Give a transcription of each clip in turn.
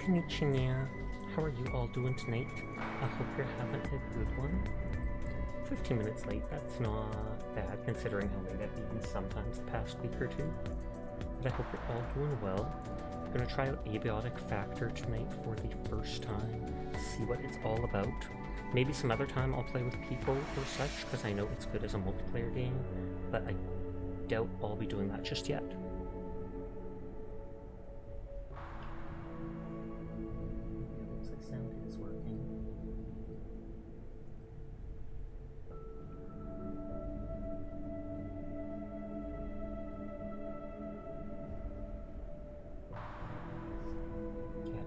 Konnichiwa. How are you all doing tonight? I hope you're having a good one. 15 minutes late, that's not bad considering how late I've been sometimes the past week or two. But I hope you're all doing well. I'm gonna try out Abiotic Factor tonight for the first time, see what it's all about. Maybe some other time I'll play with people or such, because I know it's good as a multiplayer game, but I doubt I'll be doing that just yet. Looks like sound is working.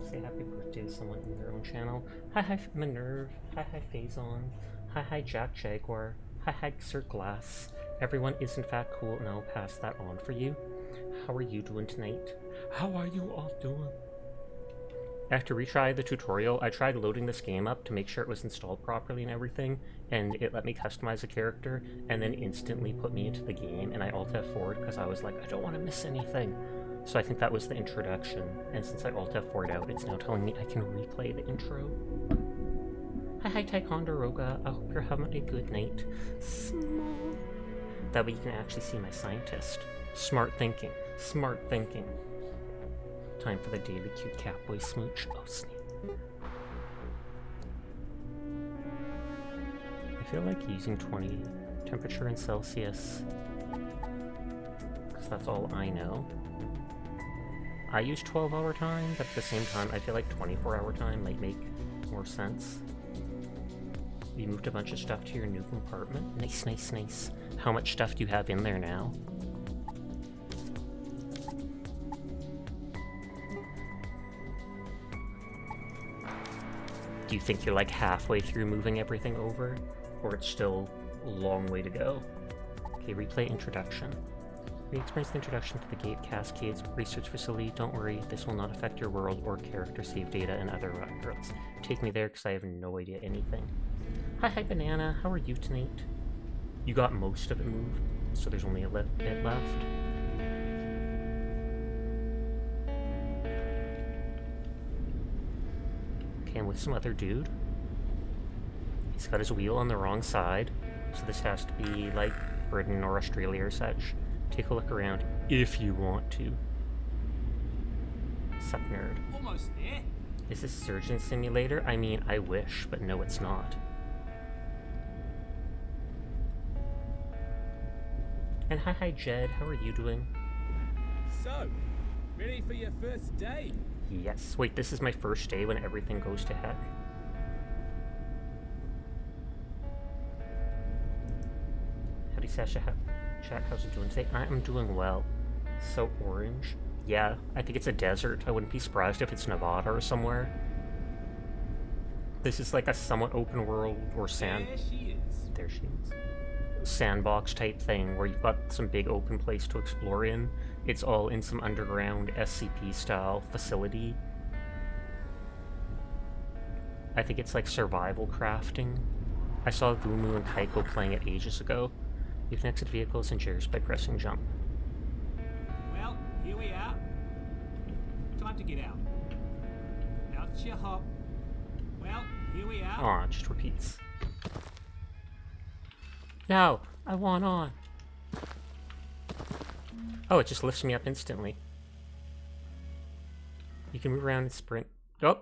Say happy birthday to someone in their own channel. Hi Minerve, hi Phazon, hi Jack Jaguar, hi Sir Glass. Everyone is in fact cool and I'll pass that on for you. How are you doing tonight? How are you all doing? I have to retry the tutorial. I tried loading this game up to make sure it was installed properly and everything, and it let me customize a character and then instantly put me into the game, and I Alt F4'd because I was like, I don't want to miss anything. So I think that was the introduction, and since I Alt F4'd out, it's now telling me I can replay the intro. Hi Ticonderoga, I hope you're having a good night. Small. That way you can actually see my scientist. Smart thinking. Smart thinking. Time for the daily cute catboy smooch. Oh snap. I feel like using 20 temperature in Celsius, because that's all I know. I use 12-hour time, but at the same time, I feel like 24-hour time might make more sense. You moved a bunch of stuff to your new compartment. Nice, nice, nice. How much stuff do you have in there now? Do you think you're like halfway through moving everything over? Or it's still a long way to go? Okay, replay introduction. We experienced the introduction to the Gate Cascades research facility. Don't worry, this will not affect your world or character save data and other records. Take me there because I have no idea anything. Hi Banana, how are you tonight? You got most of it moved, so there's only a bit left. Okay, I'm with some other dude. He's got his wheel on the wrong side, so this has to be like Britain or Australia or such. Take a look around if you want to. Sup, nerd. Almost there. Is this Surgeon Simulator? I mean, I wish, but no, it's not. And hi Jed, how are you doing? So, ready for your first day? Yes. Wait, this is my first day when everything goes to heck. Howdy Sasha, chat, how's it doing today? I'm doing well. So orange. Yeah, I think it's a desert. I wouldn't be surprised if it's Nevada or somewhere. This is like a somewhat open world or sand. There she is. There she is. Sandbox type thing where you've got some big open place to explore in. It's all in some underground SCP style facility. I think it's like survival crafting. I saw Gumu and Kaiko playing it ages ago. You can exit vehicles and chairs by pressing jump. Well, here we are. Time to get out. Out your hop. Well, here we are. Aw, it just repeats. No, I want on. Oh, it just lifts me up instantly. You can move around and sprint. Oh!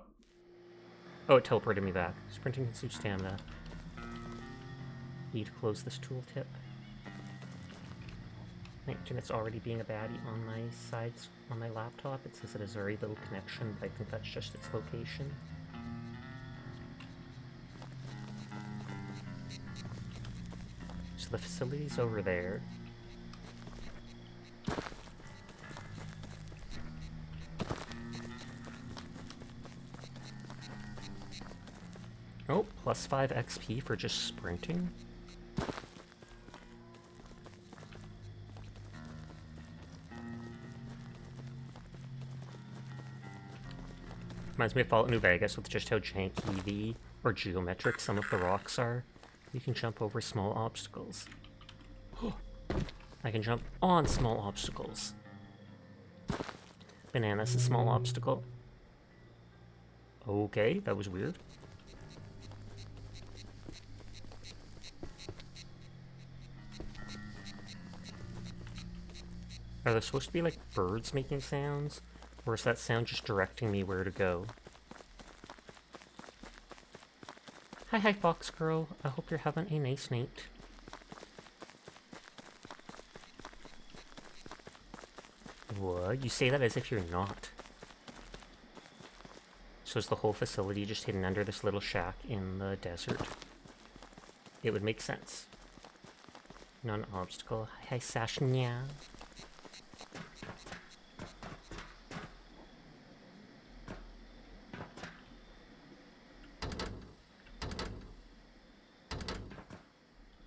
Oh, it teleported me back. Sprinting consumes stamina. Need to close this tooltip. My internet's already being a baddie on my sides on my laptop. It says it has very little connection, but I think that's just its location. So the facility's over there. Oh, plus 5 XP for just sprinting? Reminds me of Fallout New Vegas with just how janky or geometric some of the rocks are. You can jump over small obstacles. I can jump on small obstacles. Banana's a small obstacle. Okay, that was weird. Are there supposed to be like birds making sounds? Or is that sound just directing me where to go? Hi, Fox Girl. I hope you're having a nice night. What? You say that as if you're not. So is the whole facility just hidden under this little shack in the desert? It would make sense. Not an obstacle. Hi, Sashnya.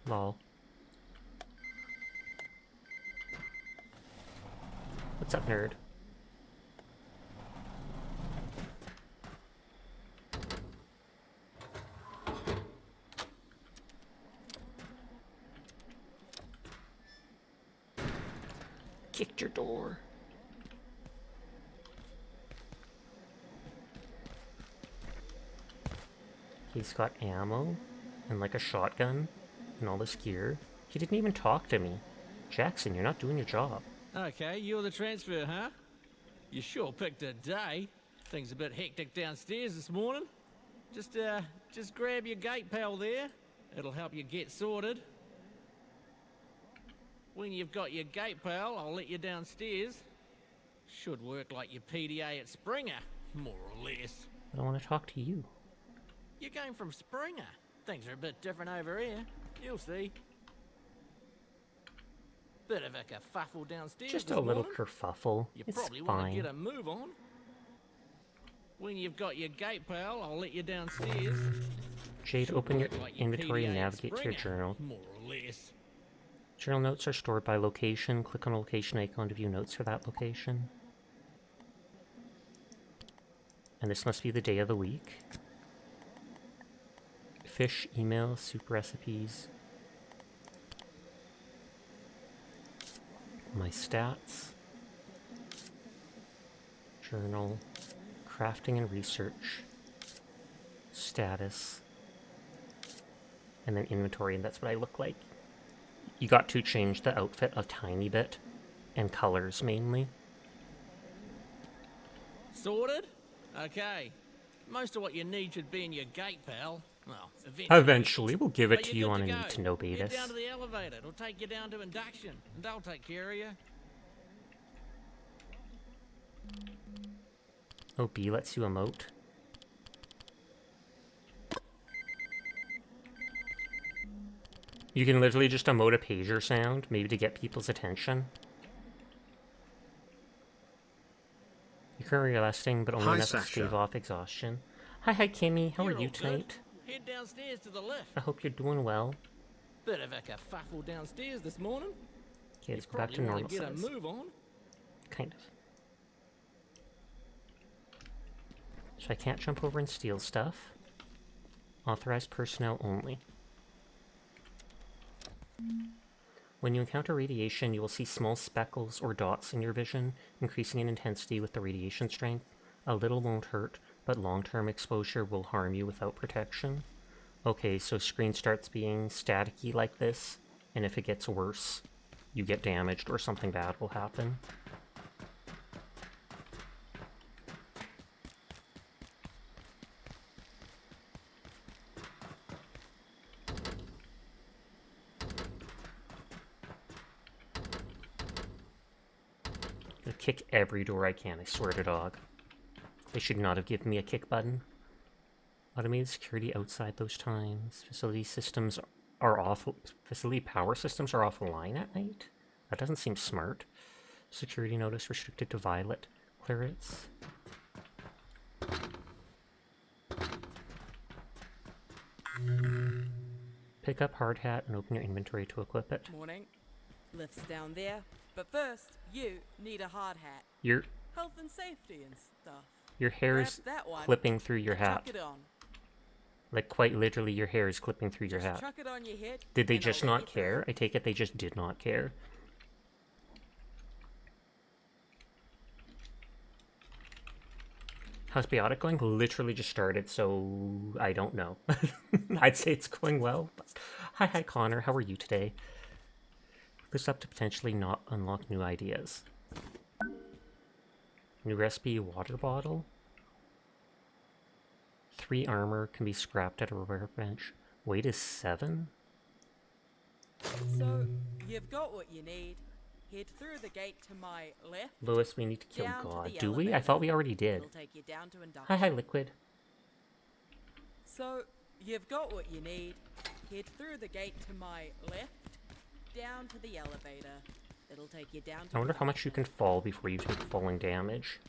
Lol. What's up, nerd? Kicked your door. He's got ammo and like a shotgun and all this gear. He didn't even talk to me. Jackson, you're not doing your job. Okay, you're the transfer, huh? You sure picked a day. Things a bit hectic downstairs this morning. Just grab your gate pal there. It'll help you get sorted. When you've got your gate pal, I'll let you downstairs. Should work like your PDA at Springer, more or less. I don't want to talk to you. You came from Springer. Things are a bit different over here. You'll see. Bit of a kerfuffle downstairs Just this a little morning. kerfuffle. You It's probably want to fine. get a move on. When you've got your gate pal, I'll let you downstairs. Jade, Should open your work like inventory and PDA at navigate to your Springer, journal. more or less. Journal notes are stored by location. Click on a location icon to view notes for that location. And this must be the day of the week. Fish, email, soup recipes. My stats. Journal. Crafting and research. Status. And then inventory, and that's what I look like. You got to change the outfit a tiny bit. And colors, mainly. Sorted? Okay. Most of what you need should be in your gate, pal. Well, Eventually, we'll give it But to you're you good on a to go. need-to-know Head basis. down to the elevator. It'll take you down to induction, and I'll take care of you. Oh, B lets you emote. You can literally just emote a pager sound, maybe to get people's attention. You're currently resting, but only Hi, enough to Sasha. stave off exhaustion. Hi, Kimmy. How are You're you all good. tonight? Head downstairs to the left. I hope you're doing well. Bit of a kerfuffle downstairs this morning. Okay, let's you go back to probably normal want to get size. a move on. Kind of. So I can't jump over and steal stuff. Authorized personnel only. When you encounter radiation, you will see small speckles or dots in your vision, increasing in intensity with the radiation strength. A little won't hurt, but long-term exposure will harm you without protection. Okay, so screen starts being staticky like this, and if it gets worse, you get damaged or something bad will happen. I'll kick every door I can, I swear to dog. They should not have given me a kick button. Automated security outside those times. Facility systems are off. Facility power systems are offline at night? That doesn't seem smart. Security notice restricted to violet clearance. Pick up hard hat and open your inventory to equip it. Morning. Lifts down there. But first, you need a hard hat. Your Health and safety and stuff. hair Grab is that one clipping through your and hat. Chuck it on. Like quite literally your hair is clipping through your Just hat. chuck it on your head. Did they and I'll just let not you through. care? I take it they just did not care. How's Biotic going? Literally just started, so I don't know. I'd say it's going well. But... Hi, Connor. How are you today? This up to potentially not unlock new ideas. New recipe, water bottle. 3 armor can be scrapped at a workbench. Weight is 7? So, you've got what you need. Head through the gate to my left. Lewis, we need to kill Down to God. the Do we? I elevator. thought we already did. It'll take you down to induction. Hi, Liquid. So, you've got what you need. Head through the gate to my left. Down to the elevator. It'll take you down to I wonder how much you can fall before you take falling damage.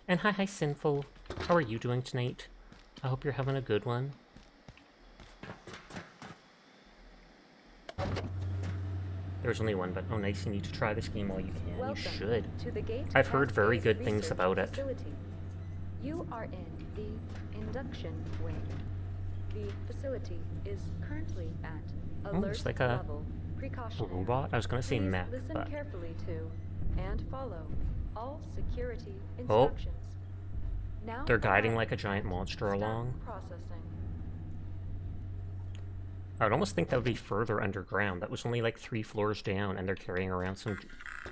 And hi, Sinful. How are you doing tonight? I hope you're having a good one. There's only one, but oh nice, you need to try this game while you can. Welcome You should. to the Gate I've heard very Cascade good things Research about it. Facility. You are in the induction wing. The facility is currently at Oh, alert it's like a level precautionary. robot? I was gonna say Please mech, listen but... carefully to and follow all security instructions. Now They're guiding ahead. like a giant monster Start along. processing. I would almost think that would be further underground. That was only like 3 floors down, and they're carrying around some,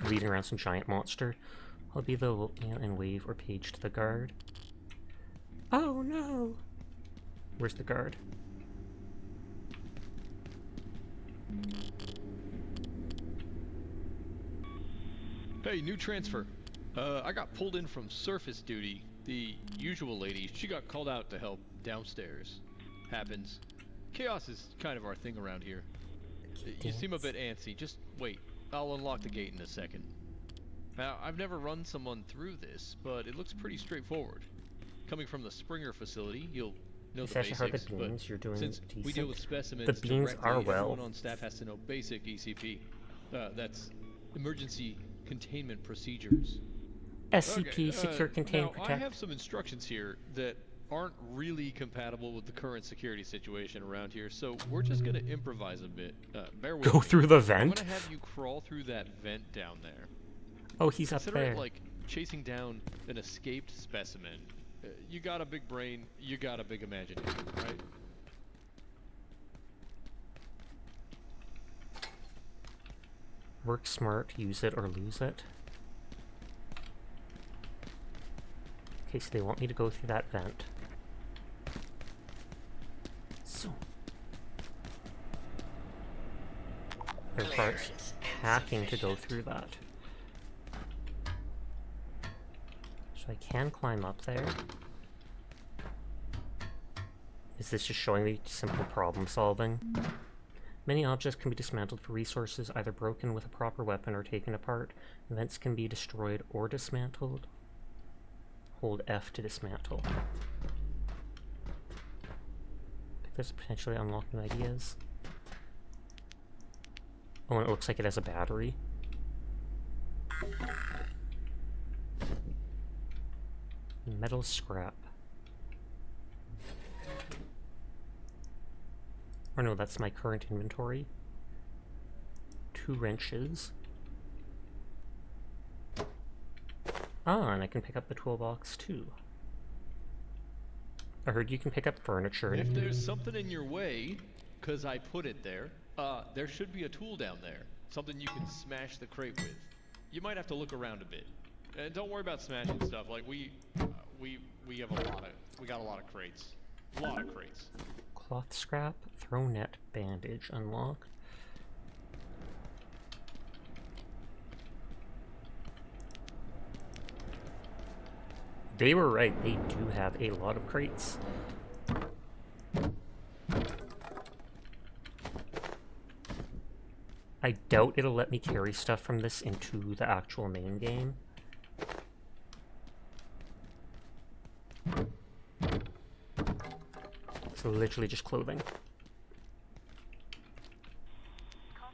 leading around some giant monster. I'll be the and wave or page to the guard. Oh no! Where's the guard? Hey, new transfer. I got pulled in from surface duty. The usual lady, she got called out to help downstairs. Happens. Chaos is kind of our thing around here. You seem a bit antsy. Just wait. I'll unlock the gate in a second. Now, I've never run someone through this, but it looks pretty straightforward. Coming from the Springer facility, you'll know the Sasha, how are the basics, beans? You're doing since we deal with decent. specimens The beans directly, are well. everyone on staff has to know basic ECP. That's emergency containment procedures. SCP, Okay, Secure Contain now, Protect. I have some instructions here that aren't really compatible with the current security situation around here, so we're just gonna improvise a bit. Bear with Go me. through the I'm vent? gonna have you crawl through that vent down there. Oh, he's up Consider there. it like chasing down an escaped specimen. You got a big brain, you got a big imagination, right? Work smart, use it or lose it. Okay, so they want me to go through that vent. So... There requires hacking to go through that. So I can climb up there. Is this just showing me simple problem solving? Many objects can be dismantled for resources, either broken with a proper weapon or taken apart. Vents can be destroyed or dismantled. Hold F to dismantle. I think this potentially unlock new ideas. Oh, and it looks like it has a battery. Metal scrap. Or no, that's my current inventory. 2 wrenches. Ah, and I can pick up the toolbox too. I heard you can pick up furniture. If there's something in your way, 'cause I put it there, there should be a tool down there. Something you can smash the crate with. You might have to look around a bit. And don't worry about smashing stuff. Like we have we got a lot of crates. A lot of crates. Cloth scrap, throw net, bandage, unlocked. They were right, they do have a lot of crates. I doubt it'll let me carry stuff from this into the actual main game. So literally just clothing. Oh,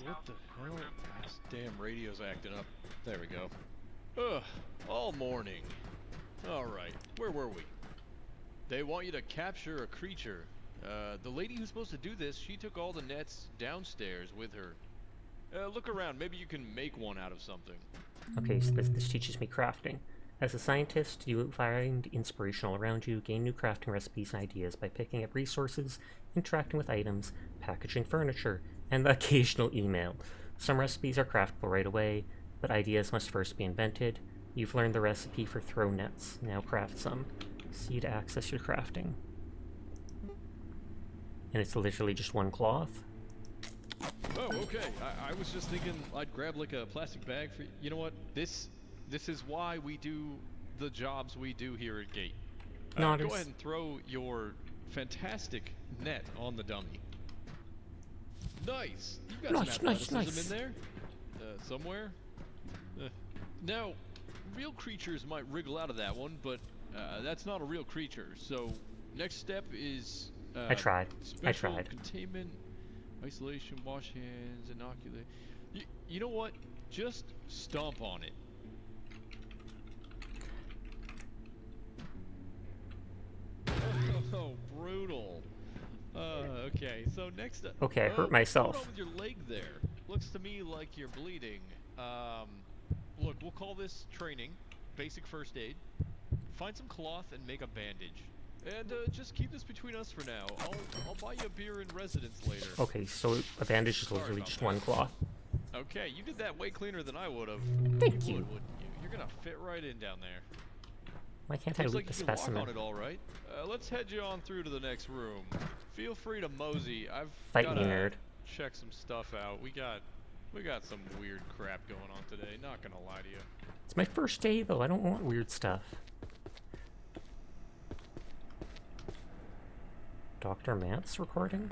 what the hell? This damn radio's acting up. There we go. Ugh, all morning. Alright, where were we? They want you to capture a creature. The lady who's supposed to do this, she took all the nets downstairs with her. Look around, maybe you can make one out of something. Okay, so this teaches me crafting. As a scientist, you find inspiration all around you, gain new crafting recipes and ideas by picking up resources, interacting with items, packaging furniture, and the occasional email. Some recipes are craftable right away, but ideas must first be invented. You've learned the recipe for throw nets. Now craft some. C to access your crafting. And it's literally just one cloth. Oh, okay. I was just thinking I'd grab like a plastic bag for. You know what? This is why we do the jobs we do here at Gate. Go ahead and throw your fantastic net on the dummy. Nice. You've got some athleticism in there. Somewhere. Now, real creatures might wriggle out of that one, but that's not a real creature. So, next step is. I tried. Special containment, isolation, wash hands, inoculate. You know what? Just stomp on it. Oh, brutal. Okay, so next up. Okay, I hurt myself. What's wrong with your leg there? Looks to me like you're bleeding. Look, we'll call this training, basic first aid. Find some cloth and make a bandage. And just keep this between us for now. I'll buy you a beer in residence later. Okay, so a bandage is literally just one cloth. Okay, you did that way cleaner than I would have. Thank you. Wouldn't you? You're gonna fit right in down there. Why can't I Looks loot like the you can specimen? walk on it all right. Let's head you on through to the next room. Feel free to mosey. I've Fight me, gotta nerd. check some stuff out. We got some weird crap going on today. Not gonna lie to you. It's my first day, though. I don't want weird stuff. Dr. Matt's recording?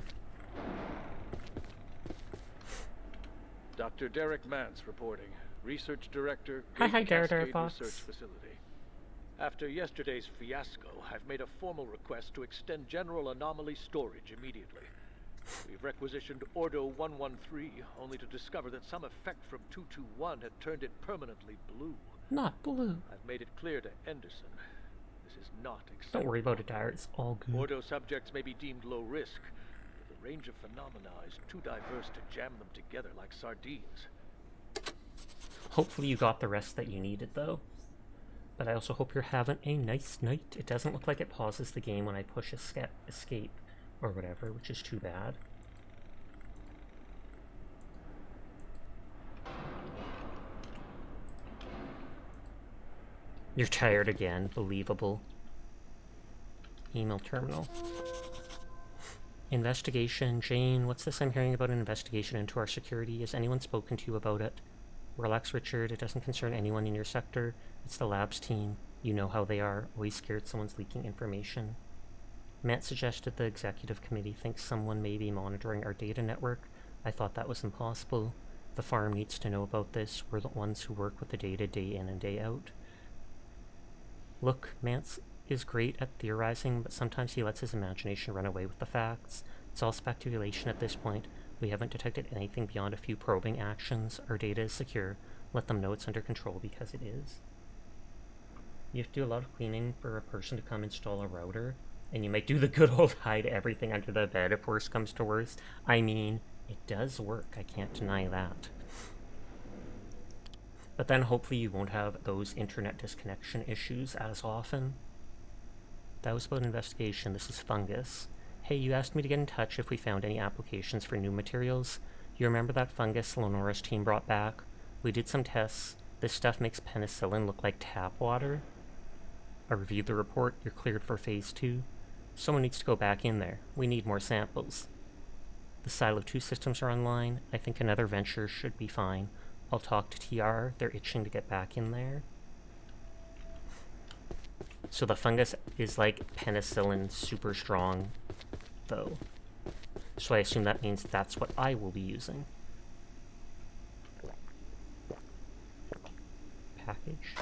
Dr. Derek Mance reporting. Research Director, Hi, Cascade Derek Fox. Research Facility. After yesterday's fiasco, I've made a formal request to extend general anomaly storage immediately. We've requisitioned Ordo 113, only to discover that some effect from 221 had turned it permanently blue. Not blue. I've made it clear to Anderson. This is not acceptable. Don't worry about it, Dyer. It's all good. Ordo subjects may be deemed low risk, but the range of phenomena is too diverse to jam them together like sardines. Hopefully you got the rest that you needed, though. But I also hope you're having a nice night. It doesn't look like it pauses the game when I push escape or whatever, which is too bad. You're tired again. Believable. Email terminal. Investigation. Jane, what's this I'm hearing about an investigation into our security? Has anyone spoken to you about it? Relax, Richard. It doesn't concern anyone in your sector. It's the labs team. You know how they are. Always scared someone's leaking information. Matt suggested the executive committee thinks someone may be monitoring our data network. I thought that was impossible. The farm needs to know about this. We're the ones who work with the data day in and day out. Look, Mance is great at theorizing, but sometimes he lets his imagination run away with the facts. It's all speculation at this point. We haven't detected anything beyond a few probing actions. Our data is secure. Let them know it's under control because it is. You have to do a lot of cleaning for a person to come install a router, and you might do the good old hide everything under the bed if worse comes to worse. I mean, it does work. I can't deny that. But then hopefully you won't have those internet disconnection issues as often. That was about investigation. This is fungus. Hey, you asked me to get in touch if we found any applications for new materials. You remember that fungus Lenora's team brought back? We did some tests. This stuff makes penicillin look like tap water. I reviewed the report. You're cleared for phase 2. Someone needs to go back in there. We need more samples. The Silo 2 systems are online. I think another venture should be fine. I'll talk to TR. They're itching to get back in there. So the fungus is like penicillin, super strong, though. So I assume that means that's what I will be using. Package.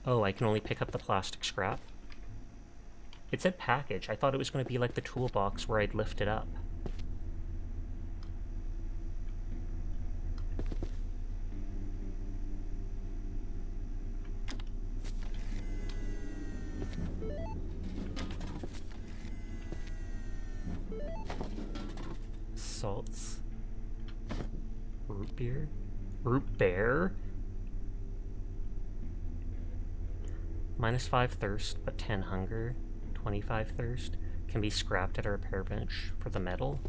Oh, I can only pick up the plastic scrap. It said package. I thought it was going to be like the toolbox where I'd lift it up. Salts. Root beer? Root bear? -5 thirst, but 10 hunger, 25 thirst. Can be scrapped at a repair bench for the metal.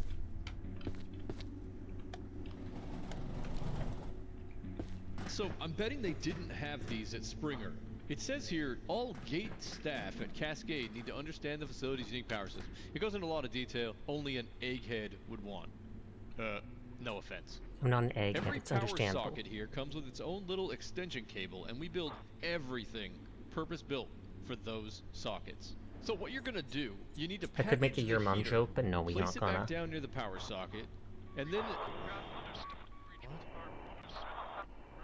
So, I'm betting they didn't have these at Springer. It says here, all gate staff at Cascade need to understand the facility's unique power system. It goes into a lot of detail only an egghead would want. No offense. I'm not an egghead, Every it's power understandable. socket here comes with its own little extension cable, and we build everything purpose-built for those sockets. So what you're gonna do, you need to I could make a package your the mom heater, joke, but no, we're place not it gonna. back down near the power socket, and then...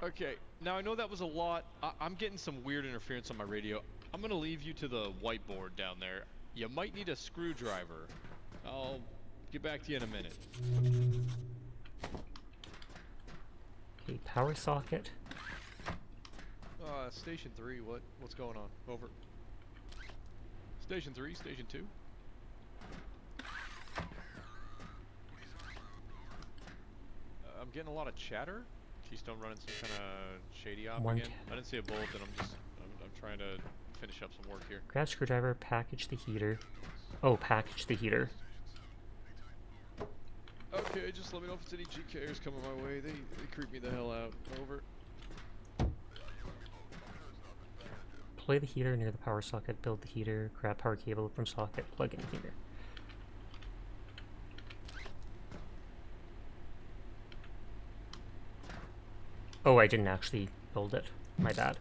Okay, now I know that was a lot. I'm getting some weird interference on my radio. I'm gonna leave you to the whiteboard down there. You might need a screwdriver. I'll get back to you in a minute. Okay, power socket. Station 3, what's going on? Over. Station 3, Station 2. I'm getting a lot of chatter. Keystone running some kind of shady op again. I didn't see a bullet, and I'm trying to finish up some work here. Grab screwdriver, package the heater. Oh, package the heater. Okay, just let me know if it's any GKers coming my way. They creep me the hell out. Over. Play the heater near the power socket, build the heater, grab power cable from socket, plug in heater. Oh, I didn't actually build it. My bad.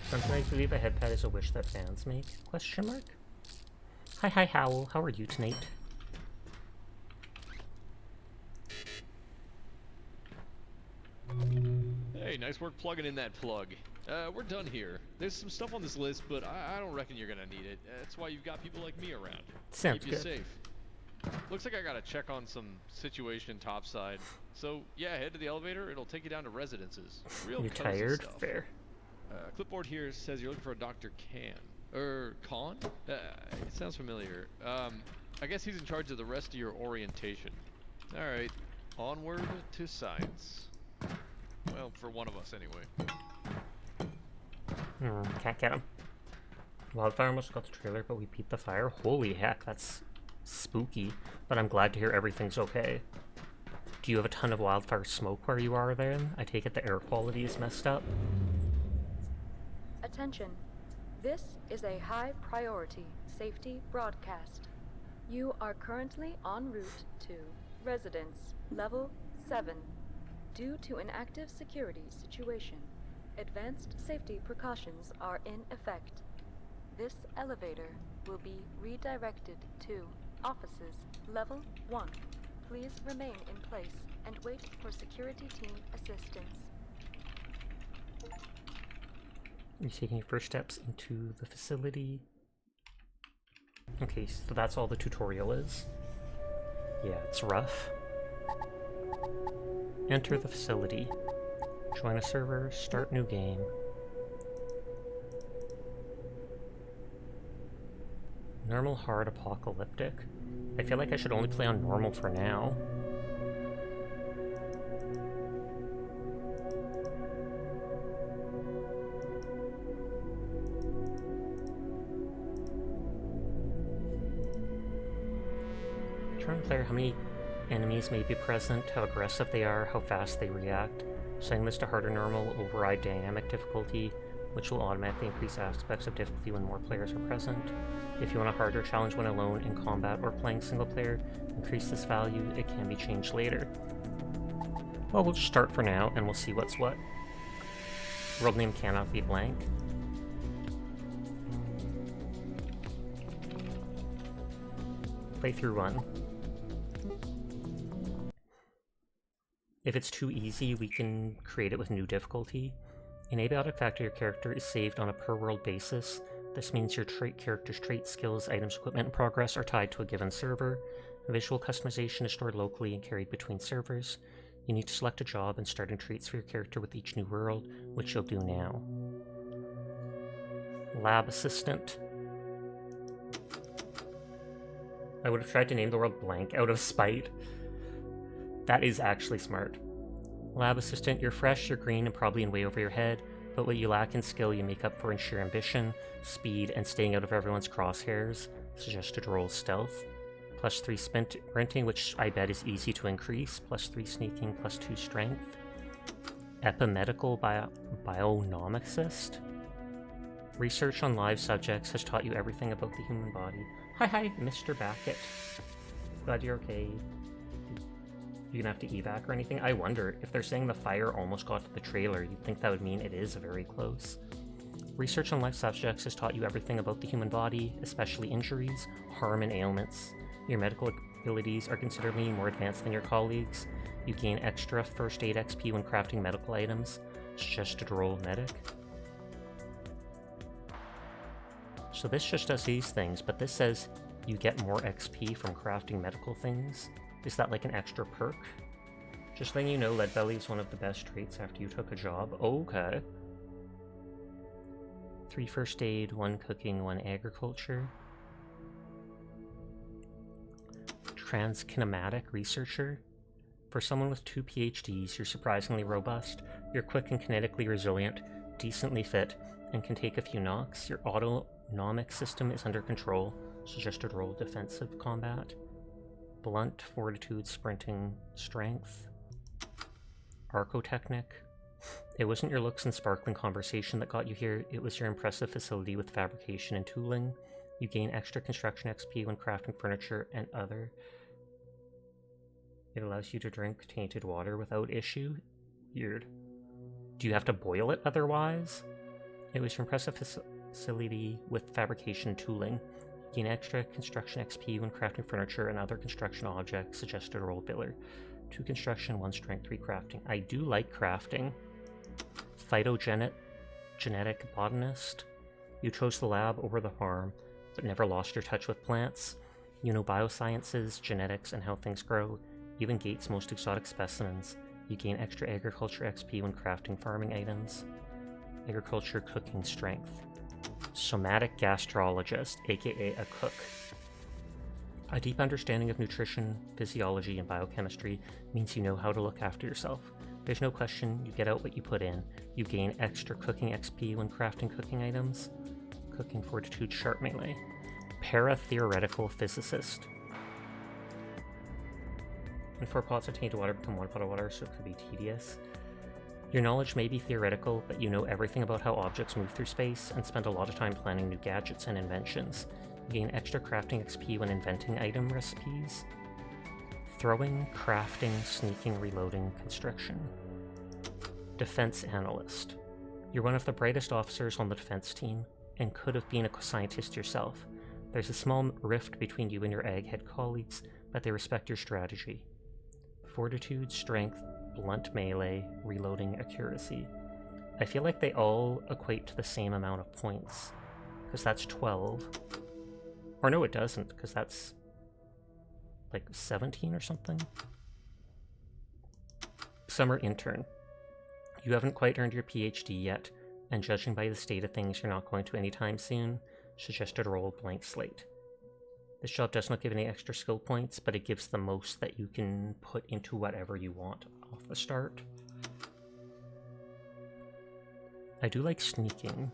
Sometimes I believe a headpad is a wish that fans make? Question mark? Hi Howl, how are you tonight? Hey, nice work plugging in that plug. We're done here. There's some stuff on this list, but I don't reckon you're gonna need it. That's why you've got people like me around. Sounds Keep you good. safe. Looks like I gotta check on some situation topside. So, yeah, head to the elevator. It'll take you down to residences. Real You're cozy tired? stuff. Fair. Clipboard here says you're looking for a Dr. Khan? It sounds familiar. I guess he's in charge of the rest of your orientation. Alright, onward to science. Well, for one of us anyway. Can't get him. Wildfire almost got the trailer, but we beat the fire. Holy heck, that's spooky. But I'm glad to hear everything's okay. Do you have a ton of wildfire smoke where you are then? I take it the air quality is messed up. Attention. This is a high priority safety broadcast. You are currently en route to Residence Level 7. Due to an active security situation, advanced safety precautions are in effect. This elevator will be redirected to Offices Level 1. Please remain in place and wait for security team assistance. You're taking your first steps into the facility. Okay, so that's all the tutorial is. Yeah, it's rough. Enter the facility. Join a server, start new game. Normal, hard, apocalyptic. I feel like I should only play on normal for now. Trying to clear how many enemies may be present, how aggressive they are, how fast they react. Setting this to hard or normal will override dynamic difficulty, which will automatically increase aspects of difficulty when more players are present. If you want a harder challenge when alone in combat or playing single player, increase this value. It can be changed later. Well, we'll just start for now and we'll see what's what. World name cannot be blank. Playthrough 1. If it's too easy, we can create it with new difficulty. In Abiotic Factor, your character is saved on a per-world basis. This means your character's traits, skills, items, equipment, and progress are tied to a given server. Visual customization is stored locally and carried between servers. You need to select a job and start traits for your character with each new world, which you'll do now. Lab Assistant. I would have tried to name the world blank out of spite. That is actually smart. Lab Assistant, you're fresh, you're green, and probably in way over your head. But what you lack in skill, you make up for in sheer ambition, speed, and staying out of everyone's crosshairs. Suggested roll stealth. +3 sprinting, which I bet is easy to increase. +3 sneaking, +2 strength. Epimedical bionomicist. Research on live subjects has taught you everything about the human body. Hi, Mr. Backett. Glad you're okay. You gonna have to evac or anything? I wonder, if they're saying the fire almost got to the trailer, you'd think that would mean it is very close. Research on live subjects has taught you everything about the human body, especially injuries, harm, and ailments. Your medical abilities are considerably more advanced than your colleagues. You gain extra first aid XP when crafting medical items. Suggested roll medic. So this just does these things, but this says you get more XP from crafting medical things. Is that like an extra perk? Just letting you know, Leadbelly is one of the best traits after you took a job. Okay. 3 first aid, 1 cooking, 1 agriculture. Transkinematic researcher. For someone with 2 PhDs, you're surprisingly robust. You're quick and kinetically resilient, decently fit, and can take a few knocks. Your autonomic system is under control. Suggested roll defensive combat. Blunt, fortitude, sprinting, strength. Archotechnic. It wasn't your looks and sparkling conversation that got you here, it was your impressive facility with fabrication and tooling. You gain extra construction XP when crafting furniture and other. It allows you to drink tainted water without issue. Weird. Do you have to boil it otherwise? It was your impressive facility with fabrication and tooling. Gain extra construction XP when crafting furniture and other construction objects. Suggested roll biller. 2 construction, 1 strength, 3 crafting. I do like crafting. Genetic botanist. You chose the lab over the farm, but never lost your touch with plants. You know biosciences, genetics, and how things grow. Even Gates' most exotic specimens. You gain extra agriculture XP when crafting farming items. Agriculture, cooking, strength. Somatic gastrologist, aka a cook. A deep understanding of nutrition, physiology, and biochemistry means you know how to look after yourself. There's no question, you get out what you put in. You gain extra cooking XP when crafting cooking items. Cooking, fortitude, sharp melee. Para-theoretical physicist. And 4 pots of tainted water become 1 pot of water, so it could be tedious. Your knowledge may be theoretical, but you know everything about how objects move through space and spend a lot of time planning new gadgets and inventions. You gain extra crafting XP when inventing item recipes. Throwing, crafting, sneaking, reloading, construction. Defense analyst. You're one of the brightest officers on the defense team, and could have been a scientist yourself. There's a small rift between you and your egghead colleagues, but they respect your strategy. Fortitude, strength, blunt melee, reloading, accuracy. I feel like they all equate to the same amount of points, because that's 12. Or no, it doesn't, because that's like 17 or something. Summer intern. You haven't quite earned your PhD yet, and judging by the state of things, you're not going to anytime soon. Suggested roll blank slate. This job does not give any extra skill points, but it gives the most that you can put into whatever you want off the start. I do like sneaking.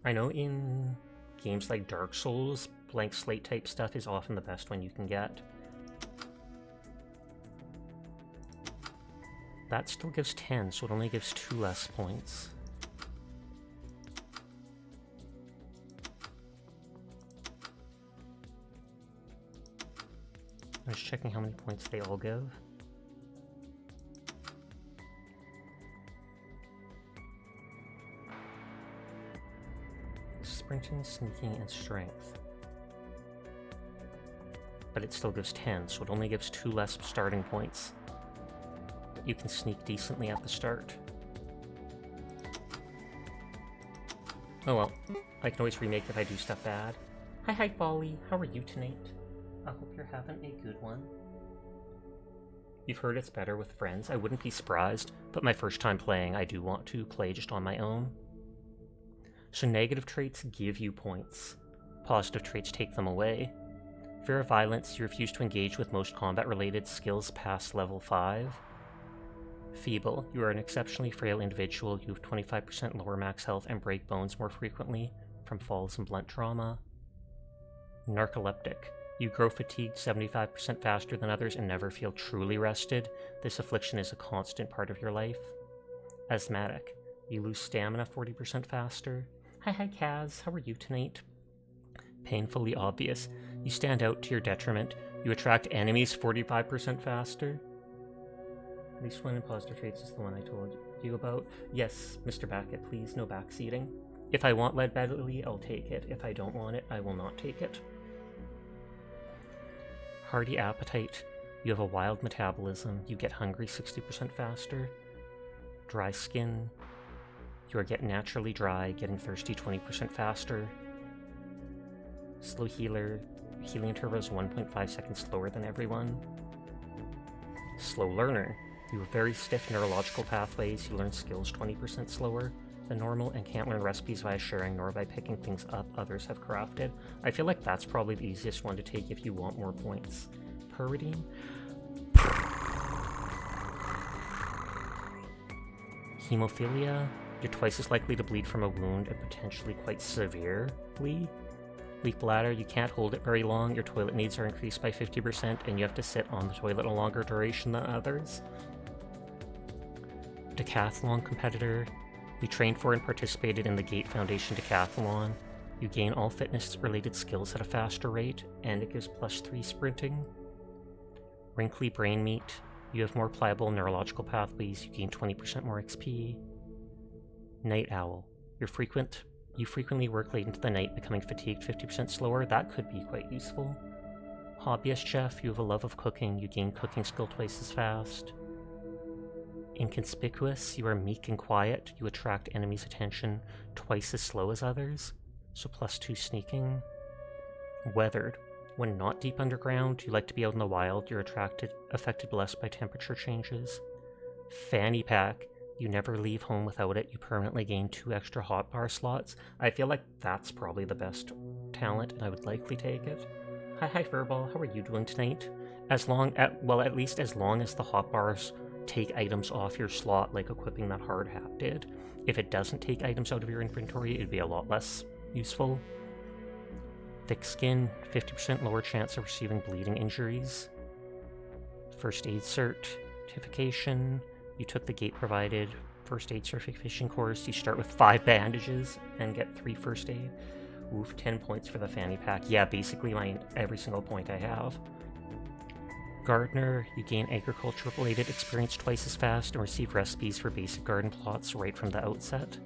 I know in games like Dark Souls, blank slate type stuff is often the best one you can get. That still gives 10, so it only gives 2 less points. I'm just checking how many points they all give. Sprinting, sneaking, and strength. But it still gives 10, so it only gives 2 less starting points. But you can sneak decently at the start. Oh well, I can always remake if I do stuff bad. Hi Folly, how are you tonight? I hope you're having a good one. You've heard it's better with friends. I wouldn't be surprised, but my first time playing, I do want to play just on my own. So negative traits give you points. Positive traits take them away. Fear of violence, you refuse to engage with most combat-related skills past level 5. Feeble, you are an exceptionally frail individual. You have 25% lower max health and break bones more frequently from falls and blunt trauma. Narcoleptic, you grow fatigued 75% faster than others and never feel truly rested. This affliction is a constant part of your life. Asthmatic, you lose stamina 40% faster. Hi Kaz, how are you tonight? Painfully obvious, you stand out to your detriment. You attract enemies 45% faster. At least one in positive traits is the one I told you about. Yes, Mr. Backett, please, no backseating. If I want lead badly, I'll take it. If I don't want it, I will not take it. Hearty appetite. You have a wild metabolism. You get hungry 60% faster. Dry skin. You are getting naturally dry, getting thirsty 20% faster. Slow healer. Healing turbo is 1.5 seconds slower than everyone. Slow learner. You have very stiff neurological pathways. You learn skills 20% slower than normal and can't learn recipes via sharing nor by picking things up others have crafted. I feel like that's probably the easiest one to take if you want more points. Pyridine. Hemophilia. You're twice as likely to bleed from a wound and potentially quite severely. Weak bladder, you can't hold it very long, your toilet needs are increased by 50%, and you have to sit on the toilet a longer duration than others. Decathlon competitor, you trained for and participated in the Gate Foundation Decathlon. You gain all fitness-related skills at a faster rate, and it gives +3 sprinting. Wrinkly brain meat, you have more pliable neurological pathways, you gain 20% more XP. Night owl, you frequently work late into the night, becoming fatigued 50% slower. That could be quite useful. Hobbyist chef, you have a love of cooking. You gain cooking skill twice as fast. Inconspicuous, you are meek and quiet. You attract enemies' attention twice as slow as others, so +2 sneaking. Weathered, when not deep underground, you like to be out in the wild. You're affected less by temperature changes. Fanny pack, you never leave home without it. You permanently gain 2 extra hotbar slots. I feel like that's probably the best talent, and I would likely take it. Hi Furball, how are you doing tonight? At least as long as the hotbars take items off your slot, like equipping that hard hat did. If it doesn't take items out of your inventory, it'd be a lot less useful. Thick skin, 50% lower chance of receiving bleeding injuries. First aid certification. You took the Gate-provided first aid certification course. You start with 5 bandages and get 3 first aid. Oof, 10 points for the fanny pack. Yeah, basically every single point I have. Gardener, you gain agriculture-related experience twice as fast and receive recipes for basic garden plots right from the outset.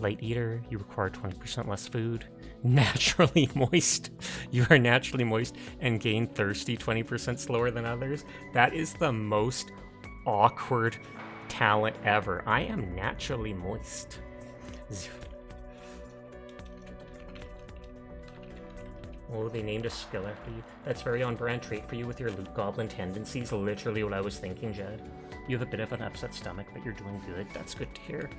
Light eater, you require 20% less food. Naturally moist, you are naturally moist and gain thirsty 20% slower than others. That is the most awkward talent ever. I am naturally moist. Oh, they named a skill after you. That's very on-brand trait for you with your loot goblin tendencies. Literally what I was thinking, Jed. You have a bit of an upset stomach, but you're doing good. That's good to hear.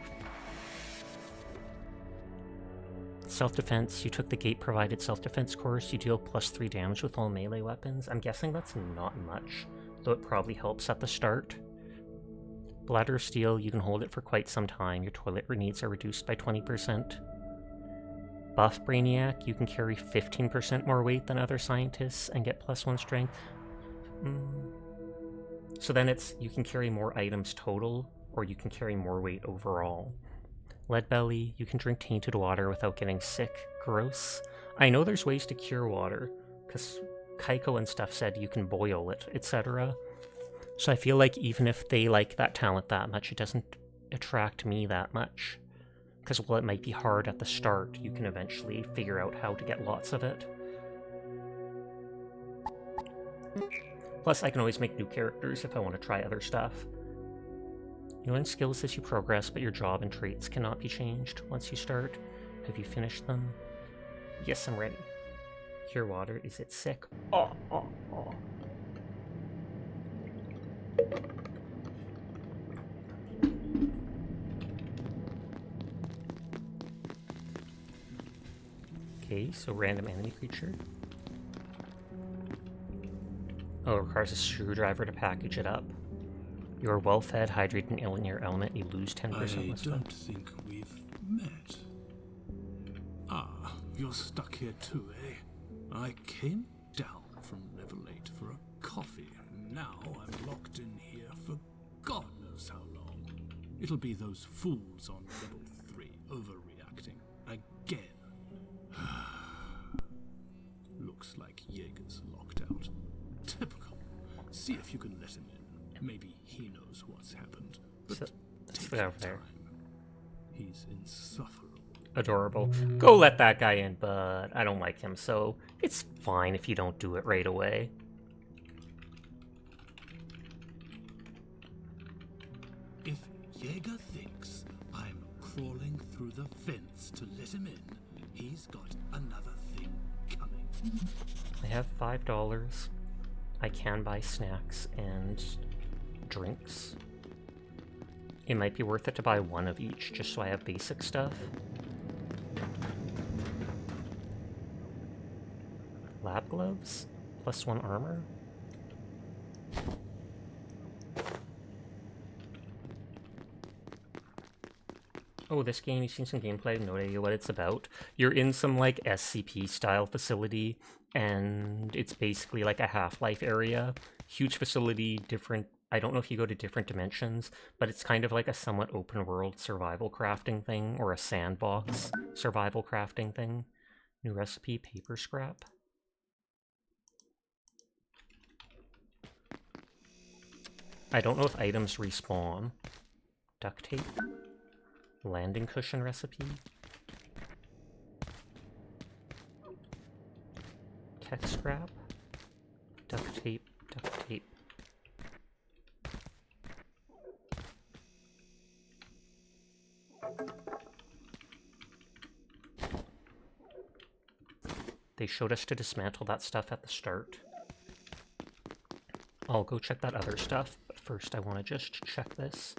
Self-defense. You took the Gate-provided self-defense course. You deal +3 damage with all melee weapons. I'm guessing that's not much, though it probably helps at the start. Bladder of Steel. You can hold it for quite some time. Your toilet needs are reduced by 20%. Buff Brainiac, you can carry 15% more weight than other scientists and get +1 strength. So then it's, you can carry more items total, or you can carry more weight overall. Lead Belly, you can drink tainted water without getting sick. Gross. I know there's ways to cure water, because Kaiko and stuff said you can boil it, etc. So I feel like even if they like that talent that much, it doesn't attract me that much. Because while it might be hard at the start, you can eventually figure out how to get lots of it. Plus, I can always make new characters if I want to try other stuff. You learn skills as you progress, but your job and traits cannot be changed once you start. Have you finished them? Yes, I'm ready. Cure water, is it sick? Oh. Okay, so random enemy creature. Oh, it requires a screwdriver to package it up. You are well fed, hydrated, and ill in your element. You lose 10% I less don't think we've met. Ah, you're stuck here too, eh? I came down from level 8 for a coffee, and now I'm locked in here for God knows how long. It'll be those fools on level 3 overreacting again. Looks like Jaeger's locked out. Typical. See if you can let him in. Maybe he knows what's happened. But So, take over your there. time. He's insufferable. Adorable. Go let that guy in, but I don't like him, so it's fine if you don't do it right away. If Jaeger thinks I'm crawling through the vents to let him in, he's got another thing coming. I have $5. I can buy snacks and drinks. It might be worth it to buy one of each, just so I have basic stuff. Lab gloves? +1 armor? Oh, this game, you've seen some gameplay, no idea what it's about. You're in some, like, SCP-style facility, and it's basically like a Half-Life area. Huge facility, different... I don't know if you go to different dimensions, but it's kind of like a somewhat open-world survival crafting thing, or a sandbox survival crafting thing. New recipe, paper scrap. I don't know if items respawn. Duct tape. Landing cushion recipe. Tech scrap. Duct tape, duct tape. They showed us to dismantle that stuff at the start. I'll go check that other stuff, but first I want to just check this.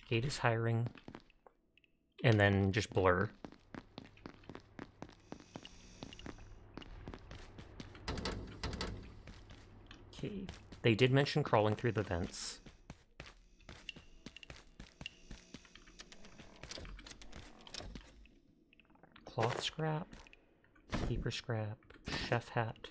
Gate is hiring. And then just blur. Okay. They did mention crawling through the vents. Cloth scrap. Paper scrap. Chef hat.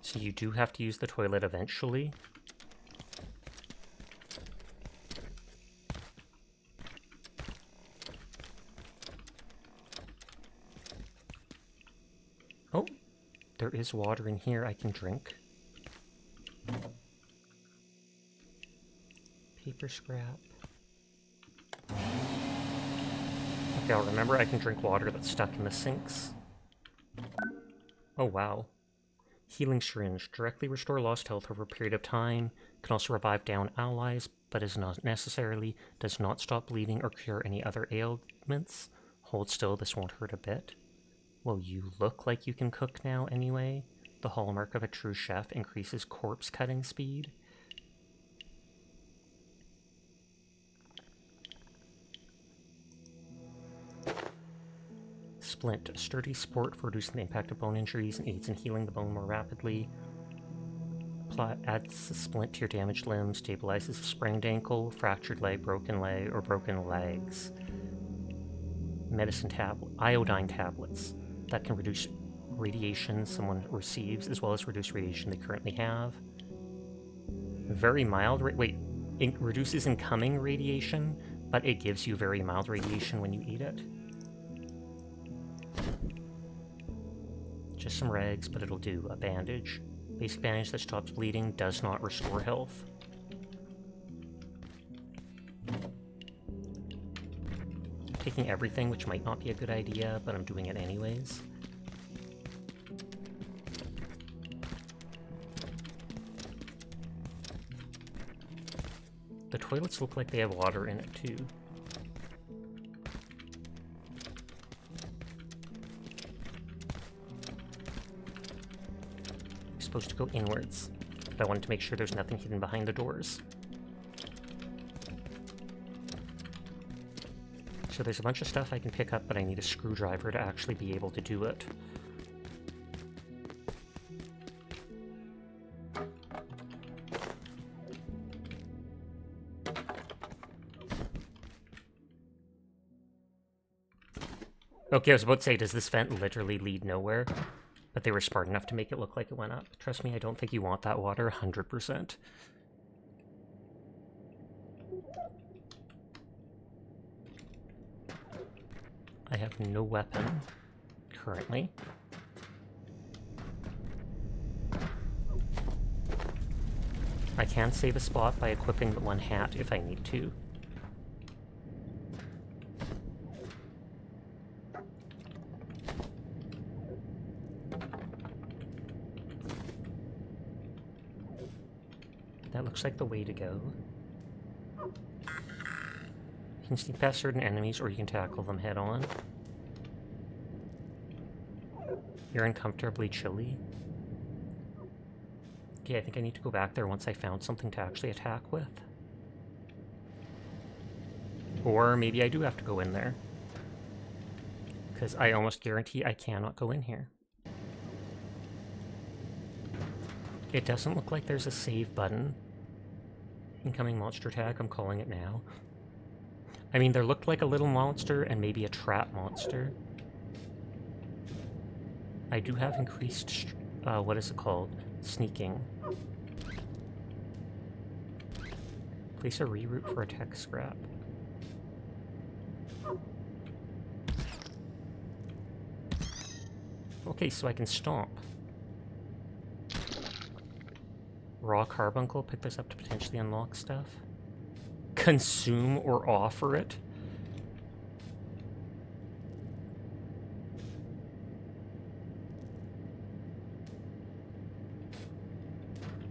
So you do have to use the toilet eventually. Oh, there is water in here I can drink. Paper scrap. Okay, I'll remember I can drink water that's stuck in the sinks. Oh, wow. Healing syringe. Directly restore lost health over a period of time. Can also revive down allies, but is not necessarily. Does not stop bleeding or cure any other ailments. Hold still, this won't hurt a bit. Well, you look like you can cook now anyway. The hallmark of a true chef increases corpse cutting speed. Splint. A sturdy sport for reducing the impact of bone injuries and aids in healing the bone more rapidly. Adds a splint to your damaged limb, stabilizes a sprained ankle, fractured leg, or broken legs. Medicine tablet. Iodine tablets. That can reduce radiation someone receives, as well as reduce radiation they currently have. Very mild... it reduces incoming radiation, but it gives you very mild radiation when you eat it. Just some rags, but it'll do. A bandage. Basic bandage that stops bleeding, does not restore health. Taking everything, which might not be a good idea, but I'm doing it anyways. The toilets look like they have water in it too. Supposed to go inwards, but I wanted to make sure there's nothing hidden behind the doors. So there's a bunch of stuff I can pick up, but I need a screwdriver to actually be able to do it. Okay, I was about to say, does this vent literally lead nowhere? But they were smart enough to make it look like it went up. Trust me, I don't think you want that water 100%. I have no weapon currently. I can save a spot by equipping the one hat if I need to. That looks like the way to go. You can sneak past certain enemies or you can tackle them head on. You're uncomfortably chilly. Okay, I think I need to go back there once I found something to actually attack with. Or maybe I do have to go in there. Because I almost guarantee I cannot go in here. It doesn't look like there's a save button. Incoming monster tag, I'm calling it now. I mean, there looked like a little monster and maybe a trap monster. I do have increased, what is it called? Sneaking. Place a reroute for a tech scrap. Okay, so I can stomp. Raw carbuncle, pick this up to potentially unlock stuff. Consume or offer it.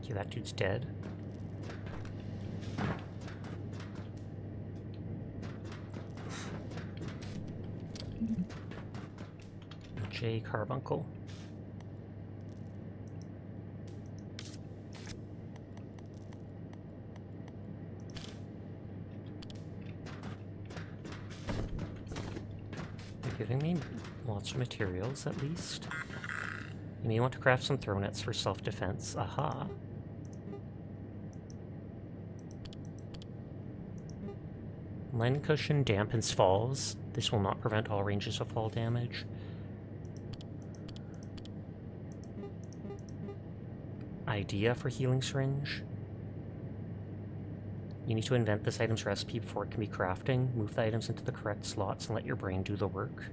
Okay, that dude's dead. J carbuncle. Giving me lots of materials, at least. You may want to craft some throw nets for self-defense. Aha. Line cushion dampens falls. This will not prevent all ranges of fall damage. Idea for healing syringe. You need to invent this item's recipe before it can be crafting. Move the items into the correct slots and let your brain do the work.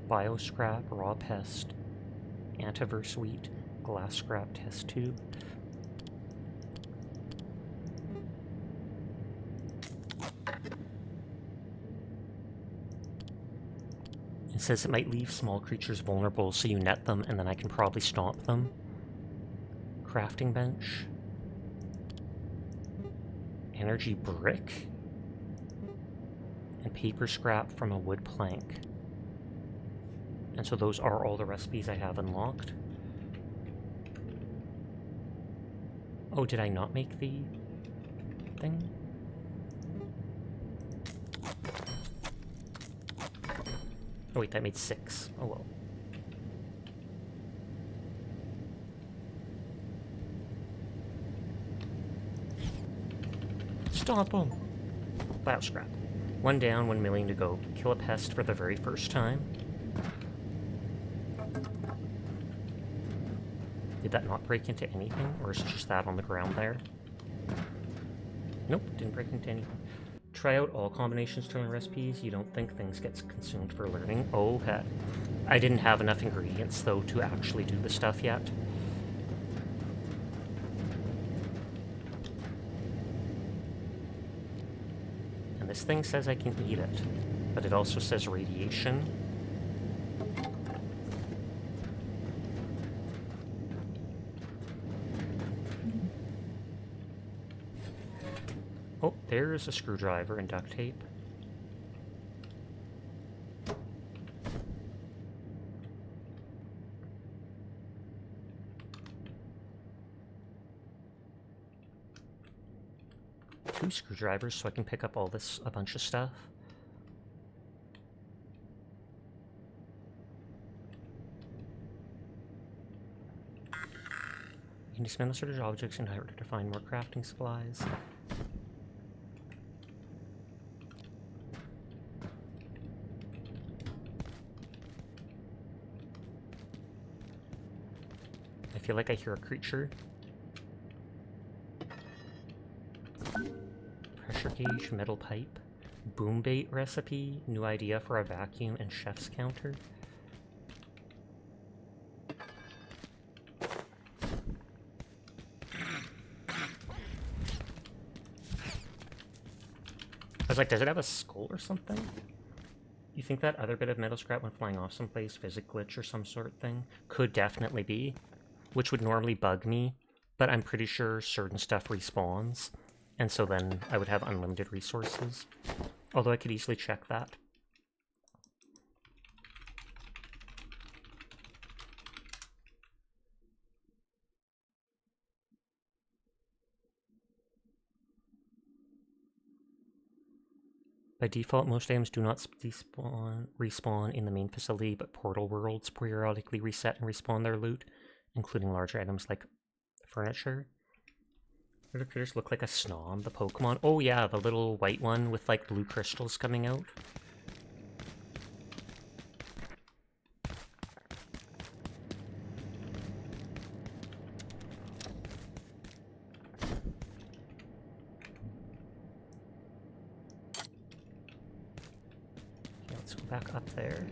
Bio scrap, raw pest, antiverse wheat, glass scrap test tube. It says it might leave small creatures vulnerable, so you net them and then I can probably stomp them. Crafting bench. Energy brick. And paper scrap from a wood plank. And so those are all the recipes I have unlocked. Oh, did I not make the thing? Oh wait, that made 6. Oh well. Stomp him! Bio scrap. 1 down, 1 million to go. Kill a pest for the very first time. Did that not break into anything, or is it just that on the ground there? Nope, didn't break into anything. Try out all combinations to learn recipes. You don't think things get consumed for learning? Okay. I didn't have enough ingredients, though, to actually do the stuff yet. And this thing says I can eat it, but it also says radiation. Oh, there's a screwdriver and duct tape. Two 2 screwdrivers so I can pick up a bunch of stuff. You can dismantle certain objects in order to find more crafting supplies. I feel like I hear a creature. Pressure gauge, metal pipe, boom bait recipe, new idea for a vacuum, and chef's counter. I was like, does it have a skull or something? You think that other bit of metal scrap went flying off someplace, physics glitch or some sort of thing? Could definitely be, which would normally bug me, but I'm pretty sure certain stuff respawns, and so then I would have unlimited resources. Although I could easily check that. By default, most items do not respawn in the main facility, but portal worlds periodically reset and respawn their loot, including larger items like furniture. What appears to look like a Snom, the Pokemon. Oh yeah, the little white one with like blue crystals coming out. Okay, let's go back up there.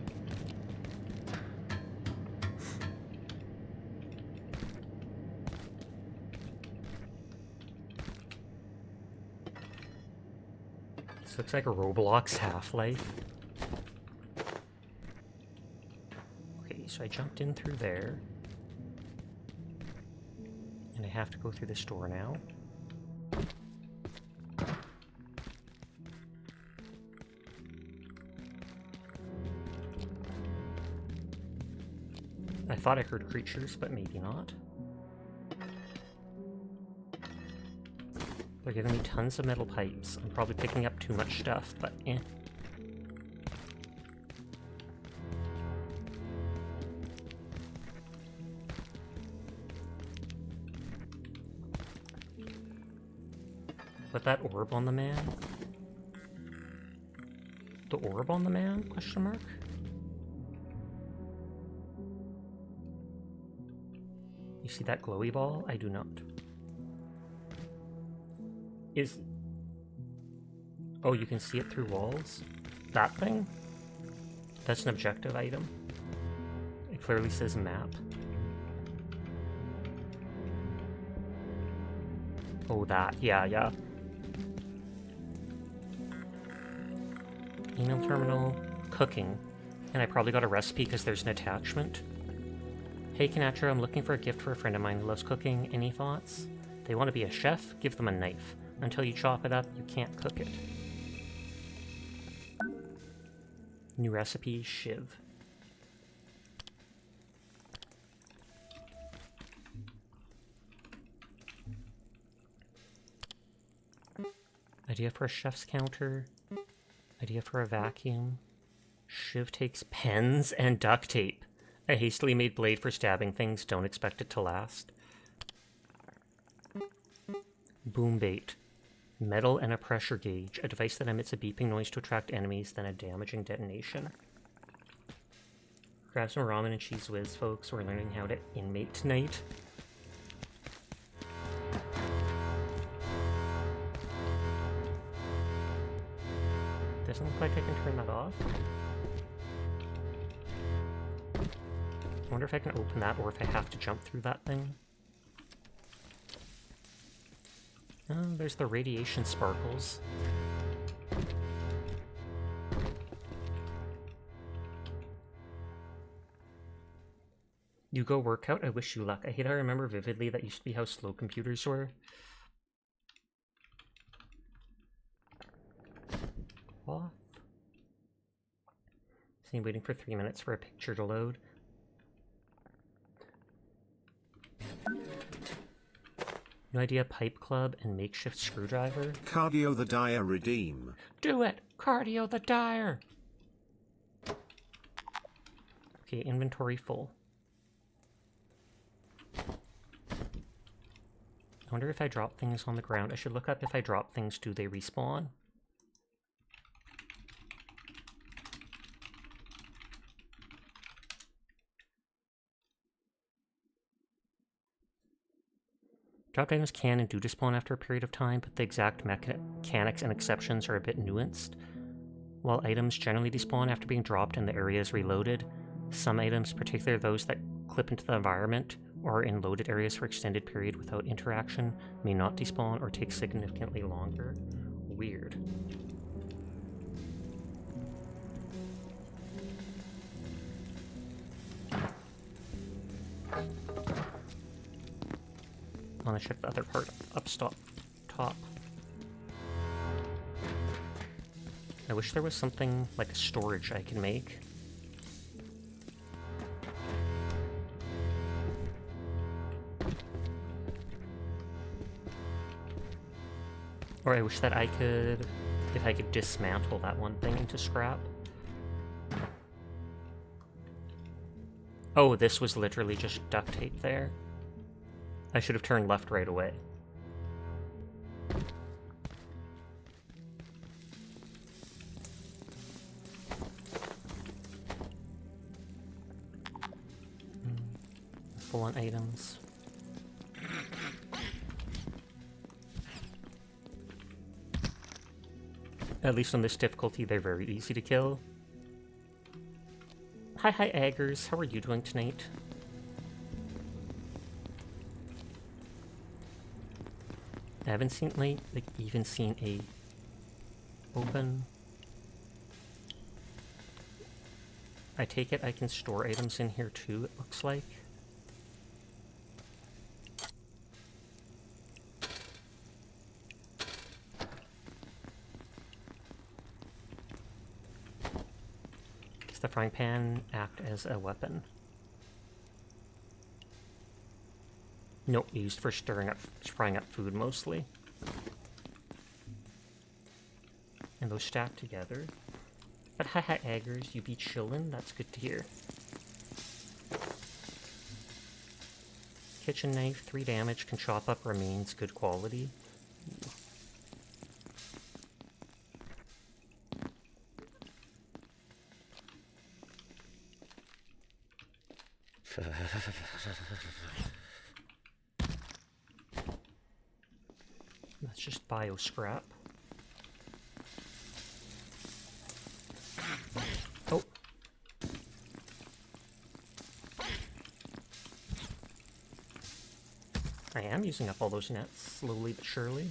This looks like a Roblox Half-Life. Okay, so I jumped in through there. And I have to go through this door now. I thought I heard creatures, but maybe not. They're giving me tons of metal pipes. I'm probably picking up too much stuff, but eh. Put that orb on the man? The orb on the man? Question mark? You see that glowy ball? I do not. Oh, you can see it through walls? That thing? That's an objective item. It clearly says map. Oh, that. Yeah. Email terminal. Cooking. And I probably got a recipe because there's an attachment. Hey, Kanatra, I'm looking for a gift for a friend of mine who loves cooking. Any thoughts? They want to be a chef? Give them a knife. Until you chop it up, you can't cook it. New recipe, Shiv. Idea for a chef's counter. Idea for a vacuum. Shiv takes pens and duct tape. A hastily made blade for stabbing things. Don't expect it to last. Boom bait. Metal and a pressure gauge. A device that emits a beeping noise to attract enemies, then a damaging detonation. Grab some ramen and cheese whiz, folks. We're learning how to inmate tonight. Doesn't look like I can turn that off. I wonder if I can open that or if I have to jump through that thing. Oh, there's the radiation sparkles. You go workout? I wish you luck. I hate how I remember vividly that used to be how slow computers were. Cloth. See, waiting for 3 minutes for a picture to load. No idea, pipe club and makeshift screwdriver? Cardio the Dire redeem. Do it! Cardio the Dire! Okay, inventory full. I wonder if I drop things on the ground. I should look up if I drop things, do they respawn? Dropped items can and do despawn after a period of time, but the exact mechanics and exceptions are a bit nuanced. While items generally despawn after being dropped and the area is reloaded, some items, particularly those that clip into the environment or are in loaded areas for extended period without interaction, may not despawn or take significantly longer. Weird. I want to check the other part top. I wish there was something like a storage I can make. Or I wish that I could, if I could dismantle that one thing into scrap. Oh, this was literally just duct tape there. I should have turned left right away. Full on items. At least on this difficulty, they're very easy to kill. Hi, Aggers. How are you doing tonight? I haven't seen, even seen a open. I take it I can store items in here too, it looks like. Does the frying pan act as a weapon? Nope, used for frying up food mostly. And those stack together. But hi, Aggers, you be chillin'? That's good to hear. Kitchen knife, 3 damage, can chop up remains, good quality. That's just bio scrap. Oh. I am using up all those nets, slowly but surely.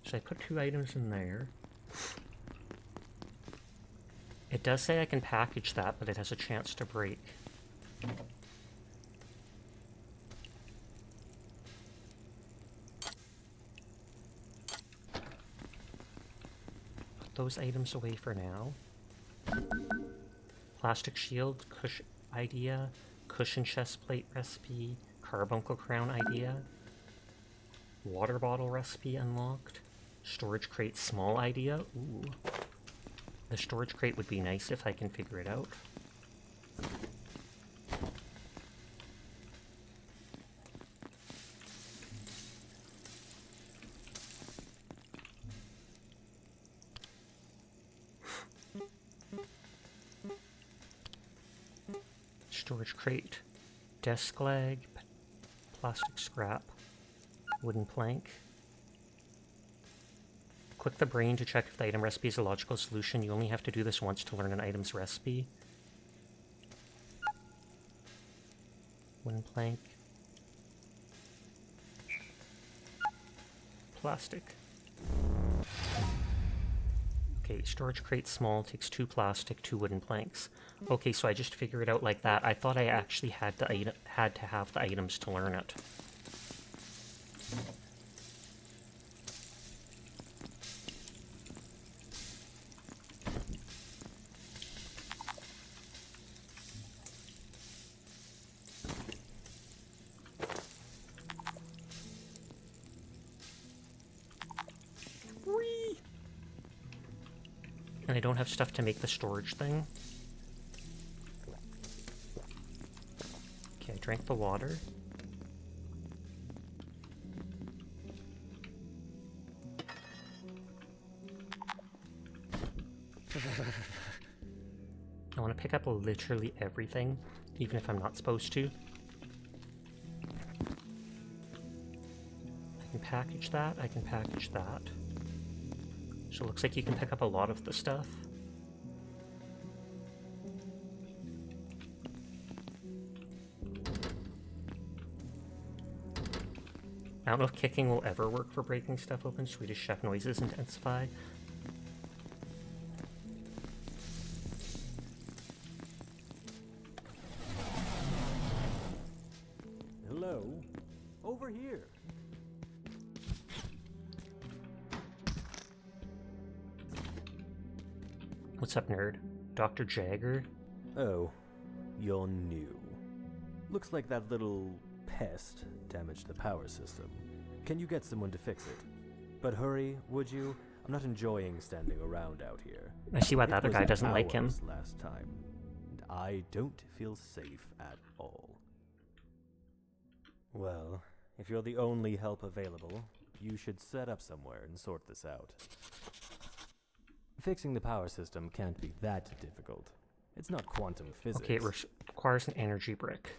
Should I put 2 items in there? It does say I can package that, but it has a chance to break. Put those items away for now. Plastic shield, idea, cushion chest plate recipe, carbuncle crown idea, water bottle recipe unlocked, storage crate small idea. Ooh. The storage crate would be nice if I can figure it out. Storage crate, desk leg, plastic scrap, wooden plank. Click the brain to check if the item recipe is a logical solution. You only have to do this once to learn an item's recipe. Wooden plank. Plastic. Okay, storage crate small, takes 2 plastic, 2 wooden planks. Okay, so I just figured it out like that. I thought I actually had to have the items to learn it. And I don't have stuff to make the storage thing. Okay, I drank the water. I want to pick up literally everything, even if I'm not supposed to. I can package that, I can package that. So it looks like you can pick up a lot of the stuff. I don't know if kicking will ever work for breaking stuff open. Swedish chef noises intensify. Hello? Over here. What's up, nerd? Dr. Jagger? Oh, you're new. Looks like that little pest damaged the power system. Can you get someone to fix it? But hurry, would you? I'm not enjoying standing around out here. I see why the other It was guy doesn't like him. hours last time, and I don't feel safe at all. Well, if you're the only help available, you should set up somewhere and sort this out. Fixing the power system can't be that difficult. It's not quantum physics. Okay, it requires an energy brick.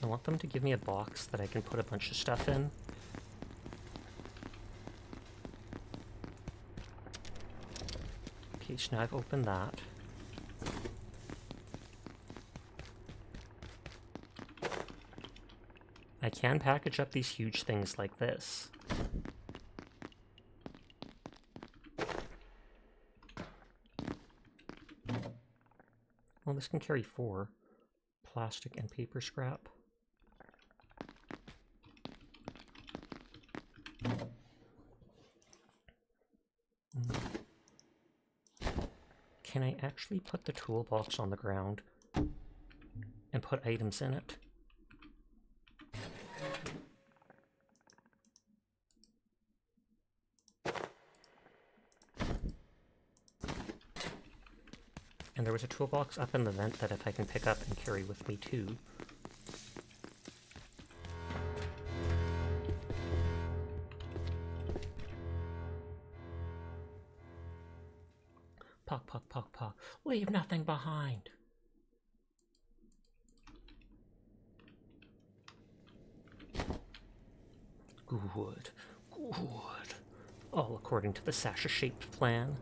I want them to give me a box that I can put a bunch of stuff in. Okay, so now I've opened that. I can package up these huge things like this. Well, this can carry 4. Plastic and paper scrap. Can I actually put the toolbox on the ground and put items in it? And there was a toolbox up in the vent that if I can pick up and carry with me too. Pock, pock, pock, pock. Leave nothing behind. Good, good. All according to the Sasha-shaped plan.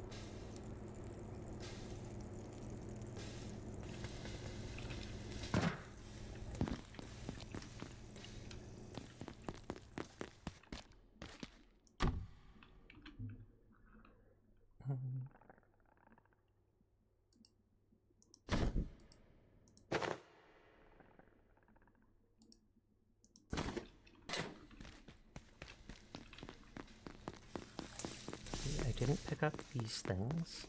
I didn't pick up these things.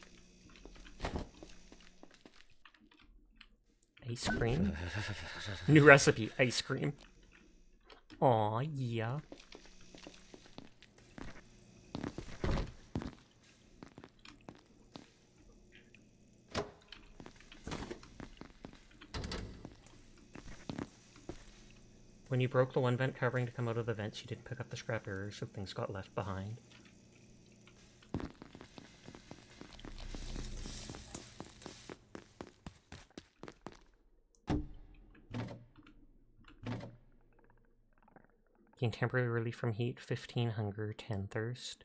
Ice cream? New recipe, ice cream. Aw, yeah. When you broke the one vent covering to come out of the vents, you didn't pick up the scrap areas, so things got left behind. Gain temporary relief from heat, 15 hunger, 10 thirst.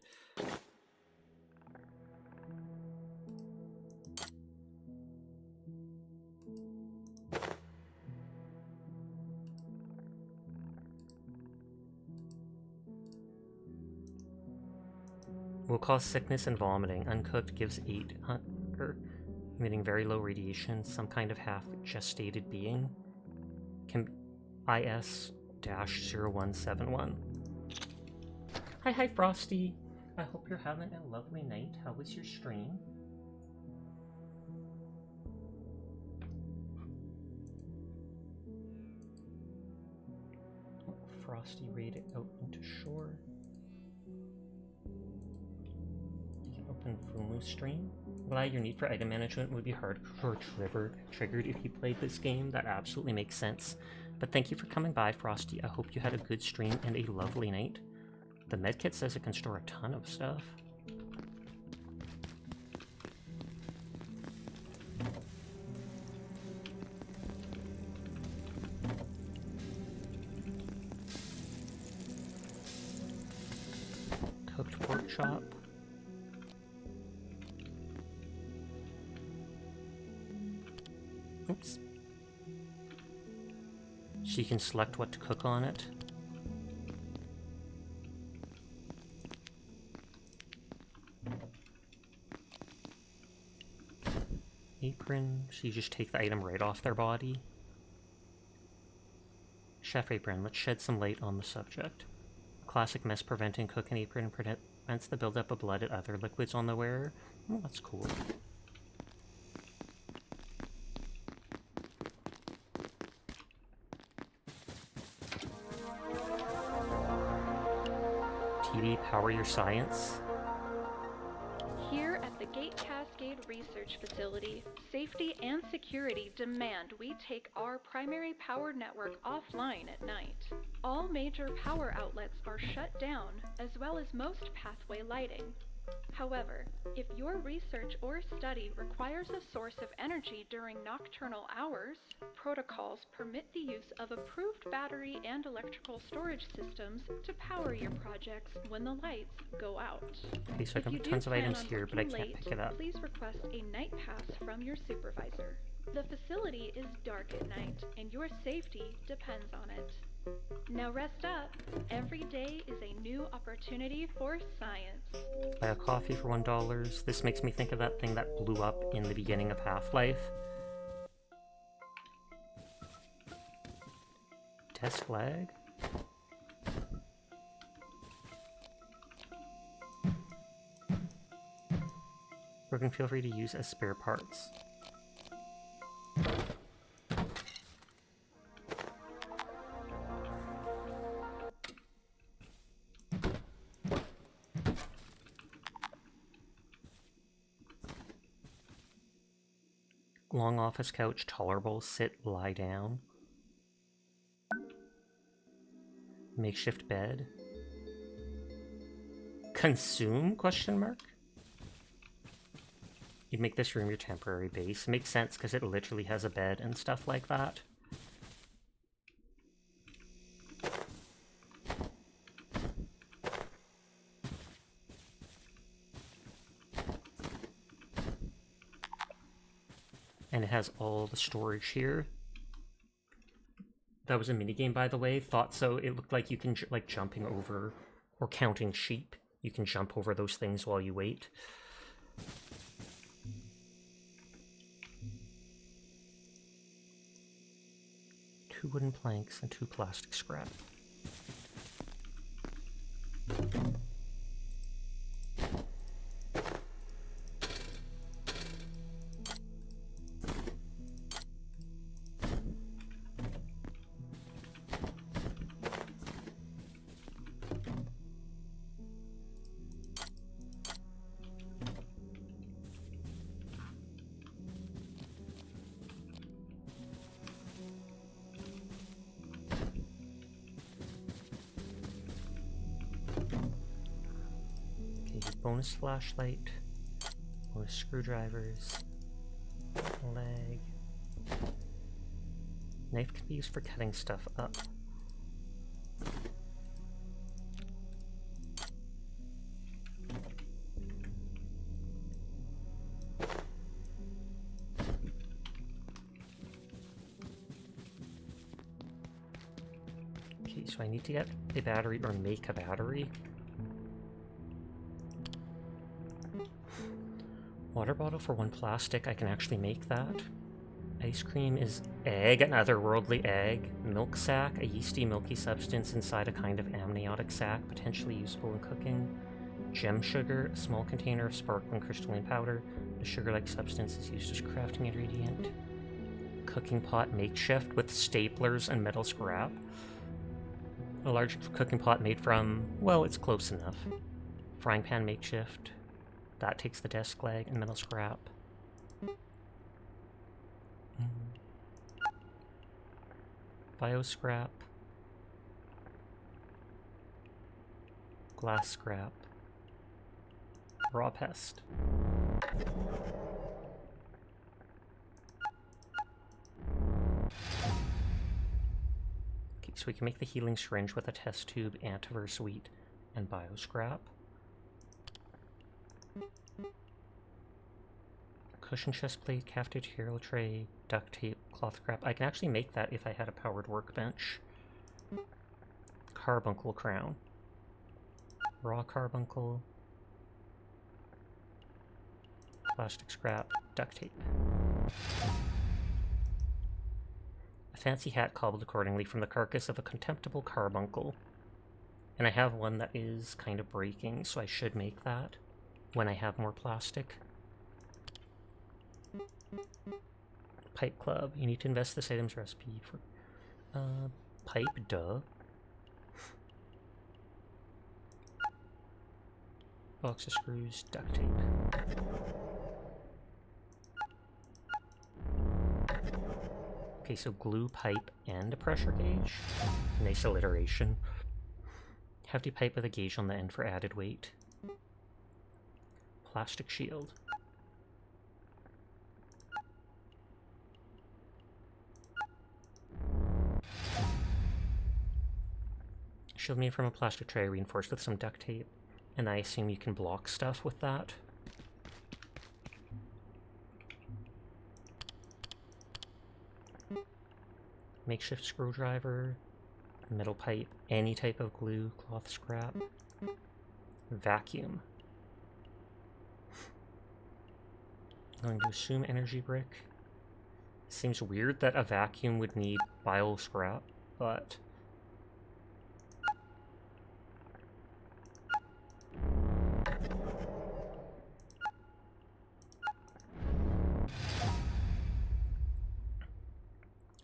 Will cause sickness and vomiting. Uncooked gives 8 hunger, emitting very low radiation. Some kind of half-gestated being. Can IS-0171. Hi, Frosty. I hope you're having a lovely night. How was your stream? Frosty raid it out into shore. You can open Fumu's stream. Glad your need for item management would be hardcore triggered if you played this game. That absolutely makes sense. But thank you for coming by, Frosty. I hope you had a good stream and a lovely night. The medkit says it can store a ton of stuff. Cooked pork chop. Oops. So you can select what to cook on it. Apron, so you just take the item right off their body. Chef apron, let's shed some light on the subject. Classic mess preventing cooking apron prevents the buildup of blood and other liquids on the wearer. Oh, that's cool. TV, power your science. Here at the Gate Cascade Research Facility, safety and security demand we take our primary power network offline at night. All major power outlets are shut down, as well as most pathway lighting. However, if your research or study requires a source of energy during nocturnal hours, protocols permit the use of approved battery and electrical storage systems to power your projects when the lights go out. Okay, so I If can you put do tons of plan items on here, but I working can't late, pick it up. Please request a night pass from your supervisor. The facility is dark at night, and your safety depends on it. Now rest up. Every day is a new opportunity for science. Buy a coffee for $1. This makes me think of that thing that blew up in the beginning of Half-Life. Test flag. Broken, feel free to use as spare parts. Long office couch, tolerable, sit, lie down. Makeshift bed. Consume, question mark? You'd make this room your temporary base. Makes sense because it literally has a bed and stuff like that. And it has all the storage here. That was a minigame, by the way. Thought so. It looked like you can, like, jumping over or counting sheep. You can jump over those things while you wait. Two wooden planks and 2 plastic scrap. Bonus flashlight, bonus screwdrivers, leg. Knife can be used for cutting stuff up. Okay, so I need to get a battery or make a battery. Water bottle for 1 plastic, I can actually make that. Ice cream is egg, an otherworldly egg. Milk sac, a yeasty milky substance inside a kind of amniotic sac, potentially useful in cooking. Gem sugar, a small container of sparkling crystalline powder. The sugar-like substance is used as crafting ingredient. Cooking pot makeshift with staplers and metal scrap. A large cooking pot made from, well, it's close enough. Frying pan makeshift. That takes the desk leg and metal scrap. Bio scrap. Glass scrap. Raw pest. Okay, so we can make the healing syringe with a test tube, antivirus wheat, and bio scrap. Cushion chest plate, cafeteria tray, duct tape, cloth scrap. I can actually make that if I had a powered workbench. Carbuncle crown. Raw carbuncle. Plastic scrap, duct tape. A fancy hat cobbled accordingly from the carcass of a contemptible carbuncle. And I have one that is kind of breaking, so I should make that when I have more plastic. Pipe club. You need to invest this item's recipe for... pipe, duh. Box of screws, duct tape. Okay, so glue, pipe, and a pressure gauge. Nice alliteration. Hefty pipe with a gauge on the end for added weight. Plastic shield. Shield made from a plastic tray reinforced with some duct tape. And I assume you can block stuff with that. Makeshift screwdriver, metal pipe, any type of glue, cloth scrap, vacuum. I'm going to assume energy brick. Seems weird that a vacuum would need bio scrap, but...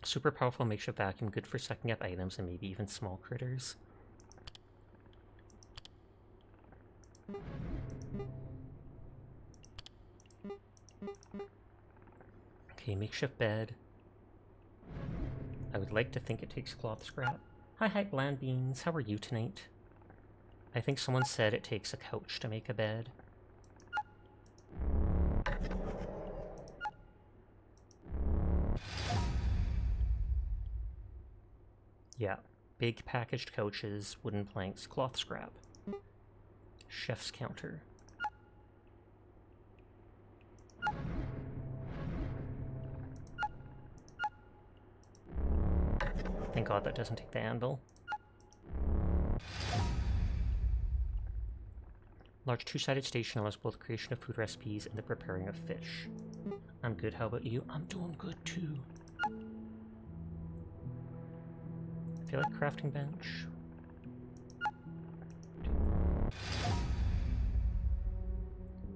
super powerful makeshift vacuum, good for sucking up items and maybe even small critters. Okay, makeshift bed. I would like to think it takes cloth scrap. Hi, bland beans. How are you tonight? I think someone said it takes a couch to make a bed. Yeah, big packaged couches, wooden planks, cloth scrap. Chef's counter. Thank God that doesn't take the anvil. Large two-sided station allows both creation of food recipes and the preparing of fish. I'm good, how about you? I'm doing good too. I feel like crafting bench.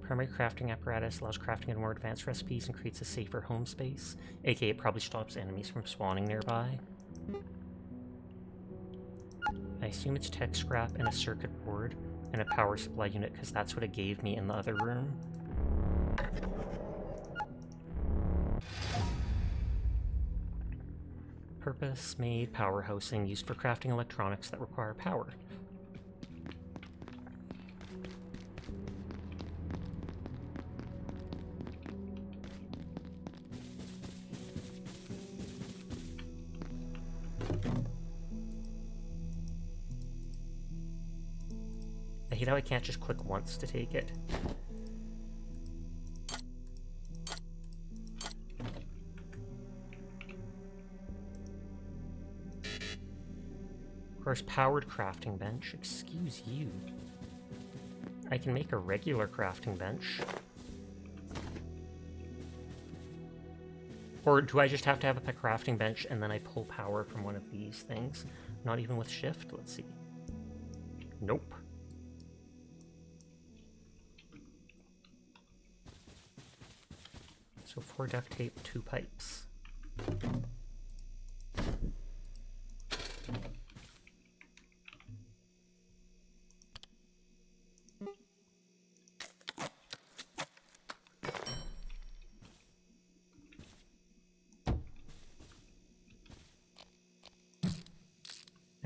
Primary crafting apparatus allows crafting in more advanced recipes and creates a safer home space, aka it probably stops enemies from spawning nearby. I assume it's tech scrap and a circuit board and a power supply unit because that's what it gave me in the other room. Purpose-made power housing used for crafting electronics that require power. I hate how I can't just click once to take it. Of course, powered crafting bench. Excuse you. I can make a regular crafting bench. Or do I just have to have a crafting bench and then I pull power from one of these things? Not even with shift? Let's see. Nope. So 4 duct tape, 2 pipes.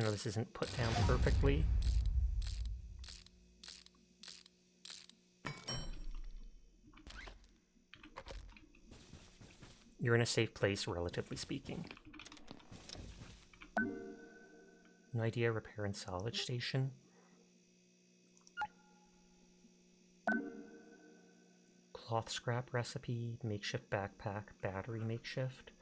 I know this isn't put down perfectly. You're in a safe place, relatively speaking. No idea, repair and salvage station. Cloth scrap recipe, makeshift backpack, battery makeshift.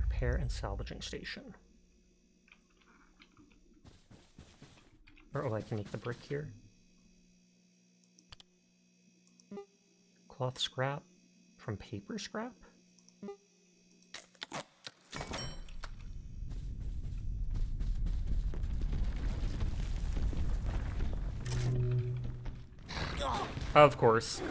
Repair and salvaging station. Or, oh, I can make the brick here. Cloth scrap from paper scrap? Of course.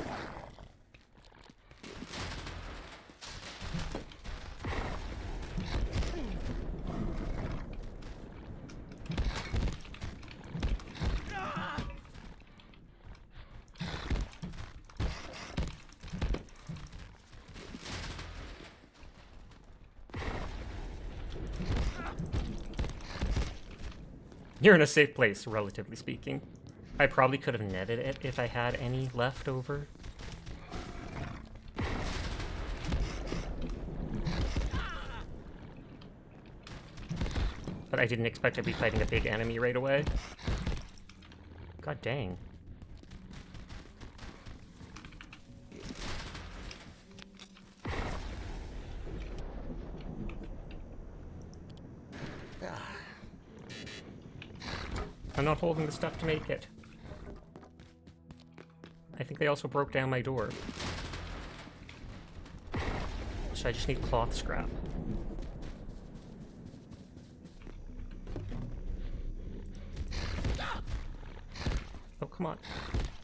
You're in a safe place, relatively speaking. I probably could have netted it if I had any left over. But I didn't expect to be fighting a big enemy right away. God dang. I'm not holding the stuff to make it. I think they also broke down my door. So I just need cloth scrap. Oh, come on.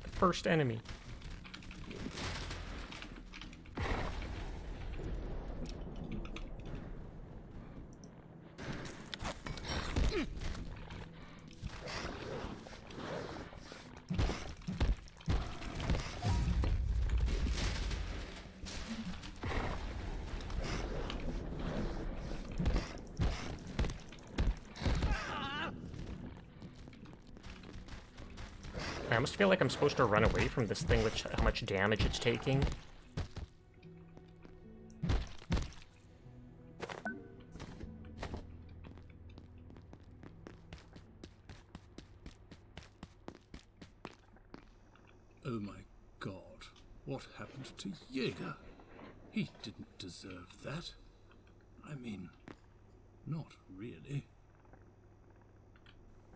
The first enemy. I almost feel like I'm supposed to run away from this thing with how much damage it's taking. Oh my god, what happened to Jaeger? He didn't deserve that. I mean, not really.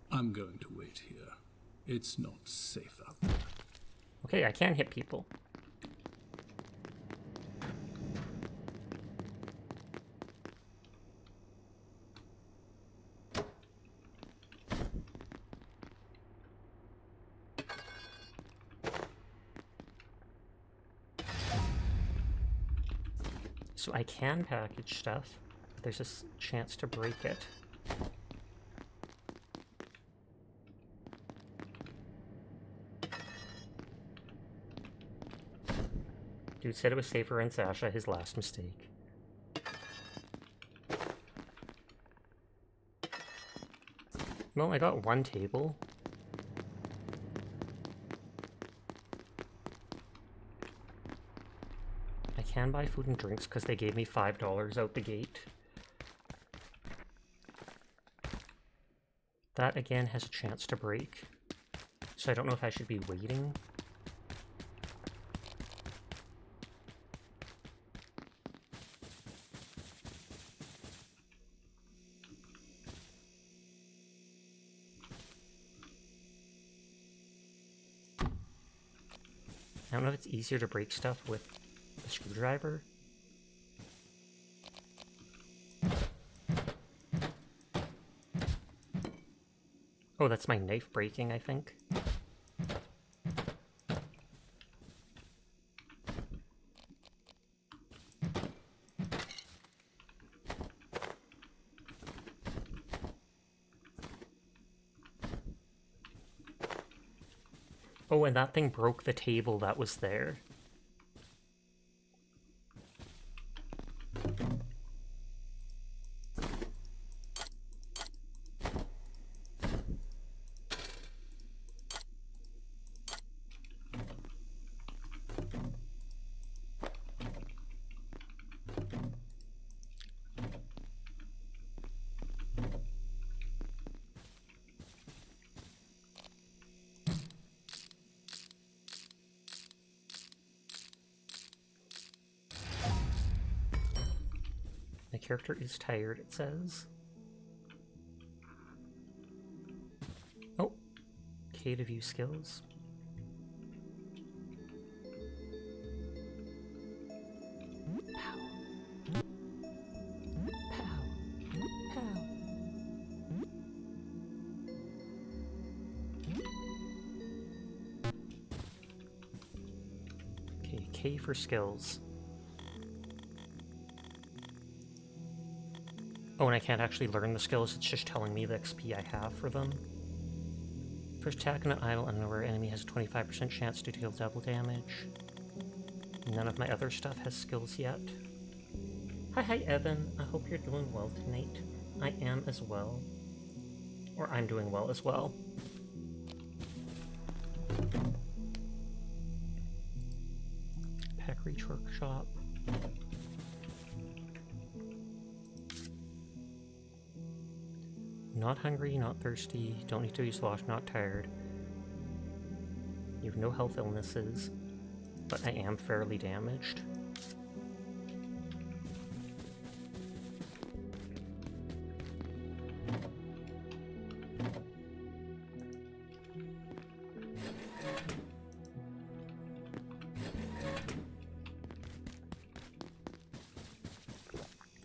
I'm going to wait here. It's not safe out there. Okay, I can hit people. So I can package stuff, but there's a chance to break it. Dude said it was safer in Sasha, his last mistake. Well, I got one table. I can buy food and drinks because they gave me $5 out the gate. That again has a chance to break. So I don't know if I should be waiting. I don't know if it's easier to break stuff with a screwdriver. Oh, that's my knife breaking, I think. Oh, and that thing broke the table that was there. My character is tired, it says. Oh, K to view skills. Pow. Pow. Pow. Okay, K for skills. Oh, and I can't actually learn the skills, it's just telling me the XP I have for them. First attack on an idle unaware enemy has a 25% chance to deal double damage. None of my other stuff has skills yet. Hi, Evan. I hope you're doing well tonight. I am as well. Or I'm doing well as well. Pack Reach Workshop. Not hungry, not thirsty, don't need to be sloshed, not tired. You have no health illnesses, but I am fairly damaged.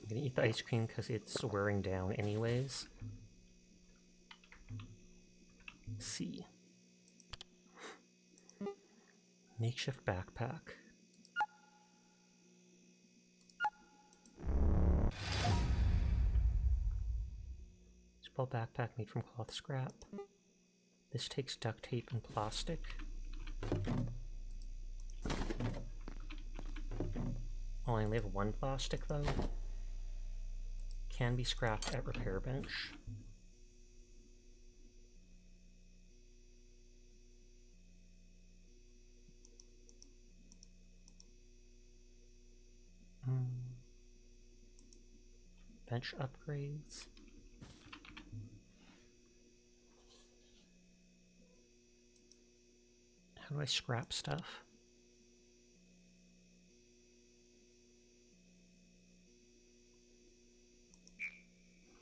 I'm gonna eat the ice cream because it's wearing down anyways. C. Makeshift backpack. Small backpack made from cloth scrap. This takes duct tape and plastic. Oh, I only have one plastic though. Can be scrapped at repair bench. Bench upgrades. How do I scrap stuff?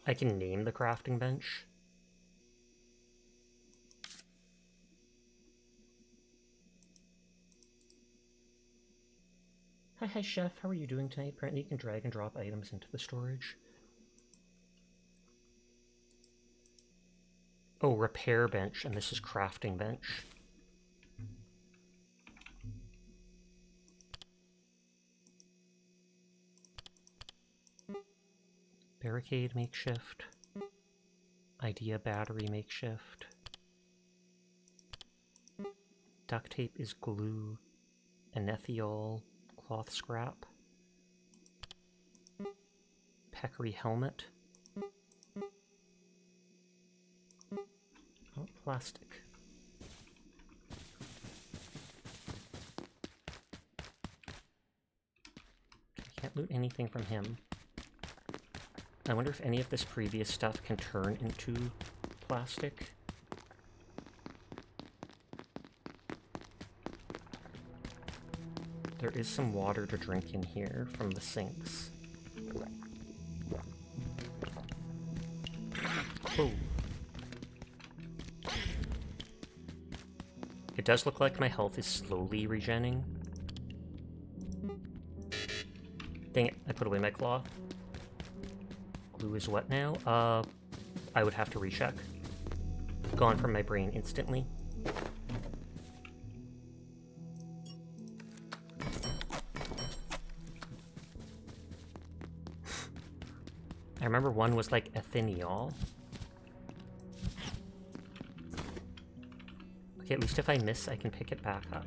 I can name the crafting bench. Hi, Chef. How are you doing tonight? Apparently you can drag and drop items into the storage. Oh, repair bench, and this is crafting bench. Barricade makeshift. Idea battery makeshift. Duct tape is glue. Anethiol. Cloth scrap. Peccary helmet. Oh, plastic. I can't loot anything from him. I wonder if any of this previous stuff can turn into plastic. There is some water to drink in here from the sinks. Oh. It does look like my health is slowly regenning. Dang it, I put away my cloth. Glue is what now? I would have to recheck. Gone from my brain instantly. I remember one was like ethiniol. Okay, Okay, at least if I miss, I can pick it back up.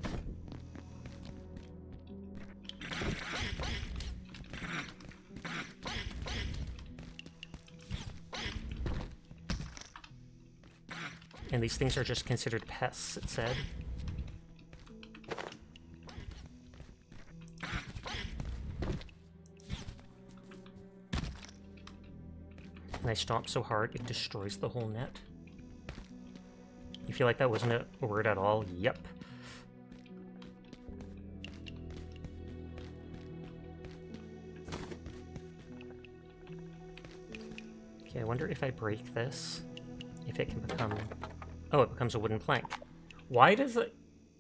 And these things are just considered pests, it said. And I stomp so hard, it destroys the whole net. You feel like that wasn't a word at all? Yep. Okay, I wonder if I break this, if it can become... Oh, it becomes a wooden plank. Why does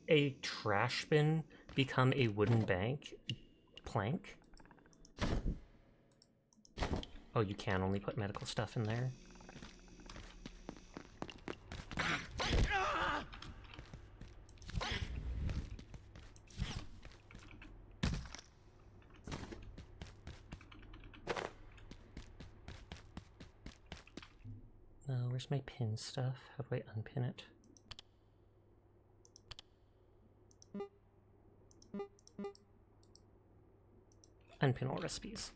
a trash bin become a wooden plank? Oh, you can only put medical stuff in there. Where's my pin stuff? How do I unpin it? Unpin all recipes.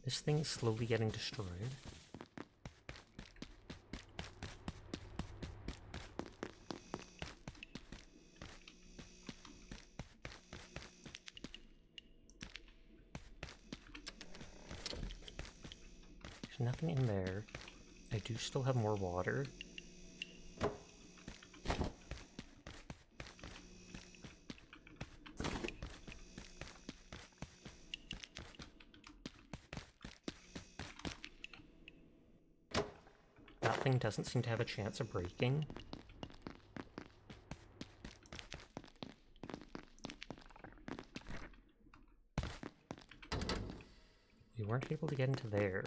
This thing is slowly getting destroyed. There's nothing in there. I do still have more water. That thing doesn't seem to have a chance of breaking. We weren't able to get into there.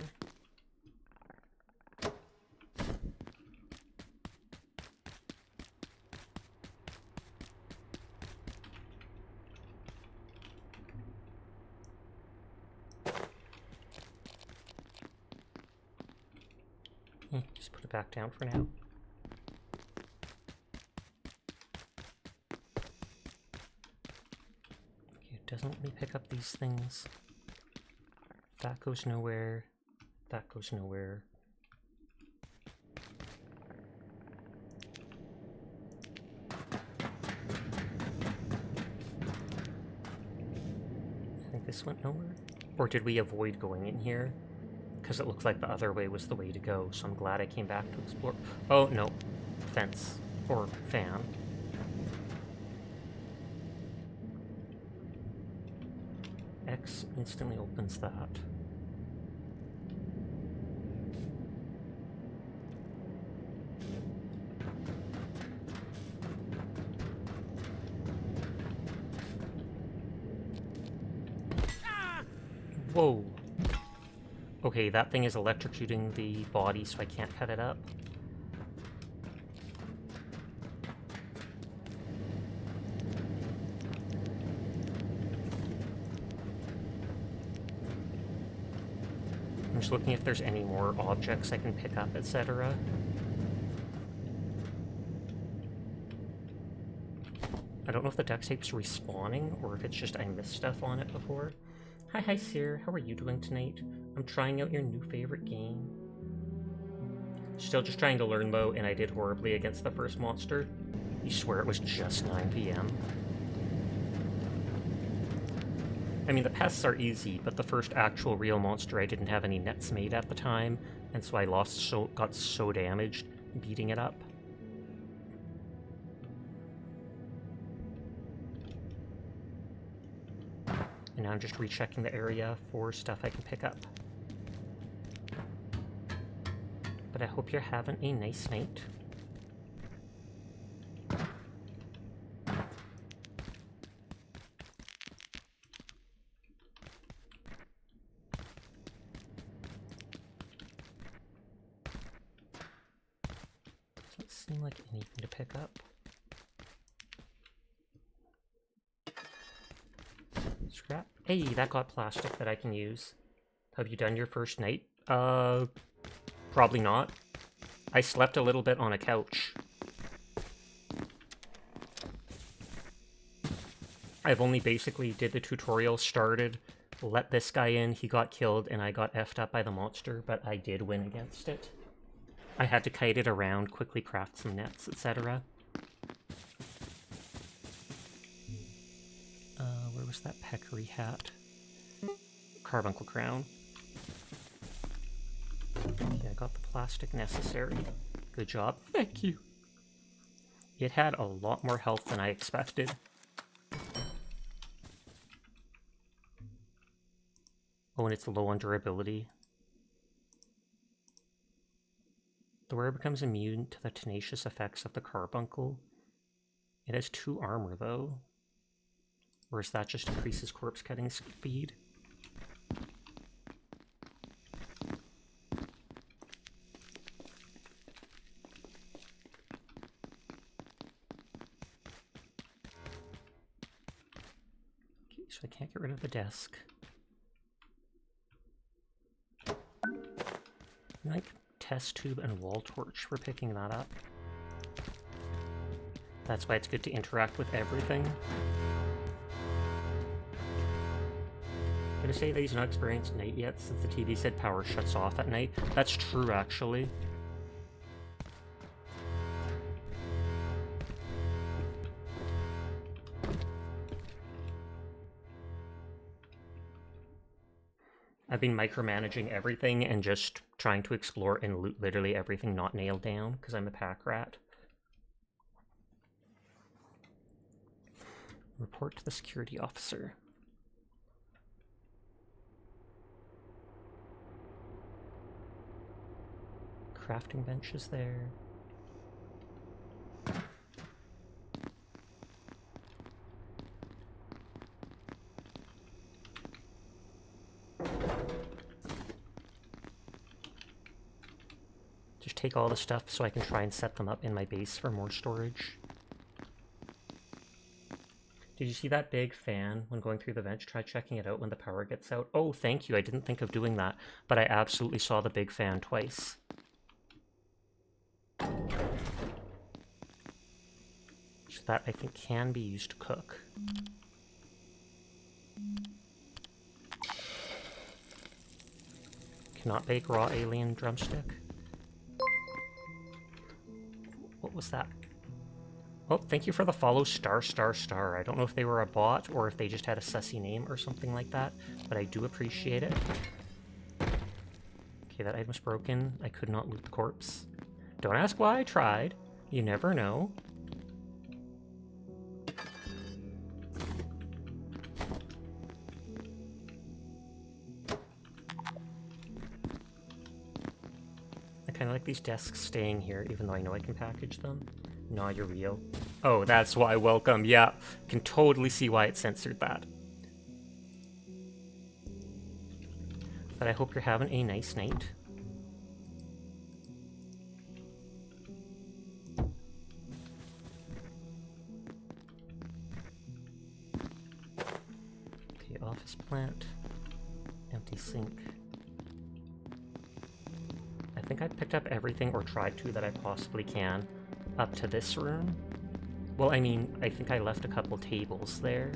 Just put it back down for now. Okay, it doesn't let me pick up these things. That goes nowhere. That goes nowhere. I think this went nowhere. Or did we avoid going in here? Because it looked like the other way was the way to go, so I'm glad I came back to explore. Oh, no. Fence. Or fan. X instantly opens that. Whoa. Okay, that thing is electrocuting the body, so I can't cut it up. I'm just looking if there's any more objects I can pick up, etc. I don't know if the duct tape's respawning, or if it's just I missed stuff on it before. Hi, Sir. How are you doing tonight? I'm trying out your new favorite game. Still just trying to learn, though, and I did horribly against the first monster. You swear it was just 9 PM? I mean, the pests are easy, but the first actual real monster I didn't have any nets made at the time, and so I got so damaged beating it up. And now I'm just rechecking the area for stuff I can pick up. But I hope you're having a nice night. seem like anything to pick up. Scrap. Hey, that got plastic that I can use. Have you done your first night? Probably not. I slept a little bit on a couch. I've only basically did the tutorial, started, let this guy in, he got killed, and I got effed up by the monster, but I did win against it. I had to kite it around, quickly craft some nets, etc. Where was that peccary hat? Carbuncle crown. Okay, I got the plastic necessary. Good job. Thank you. It had a lot more health than I expected. Oh, and it's low on durability. The wearer becomes immune to the tenacious effects of the carbuncle. It has 2 armor, though. Or is that just increases corpse cutting speed? Okay, so I can't get rid of the desk. Like test tube and wall torch for picking that up. That's why it's good to interact with everything. I'm gonna say that he's not experienced night yet since the TV said power shuts off at night. That's true, actually. I've been micromanaging everything and just trying to explore and loot literally everything not nailed down, because I'm a pack rat. Report to the security officer. Crafting bench is there. Just take all the stuff so I can try and set them up in my base for more storage. Did you see that big fan when going through the vent? Try checking it out when the power gets out. Oh, thank you. I didn't think of doing that, but I absolutely saw the big fan twice. So that, I think, can be used to cook. Cannot bake raw alien drumstick. What was that? Oh, thank you for the follow, star. I don't know if they were a bot or if they just had a sussy name or something like that, but I do appreciate it. Okay, that item's broken. I could not loot the corpse. Don't ask why I tried. You never know. I kind of like these desks staying here, even though I know I can package them. No, you're real. Oh, that's why. Welcome. Yeah, can totally see why it censored that. But I hope you're having a nice night. Okay, office plant. Empty sink. I think I picked up everything, or tried to, that I possibly can, up to this room. Well, I mean, I think I left a couple tables there.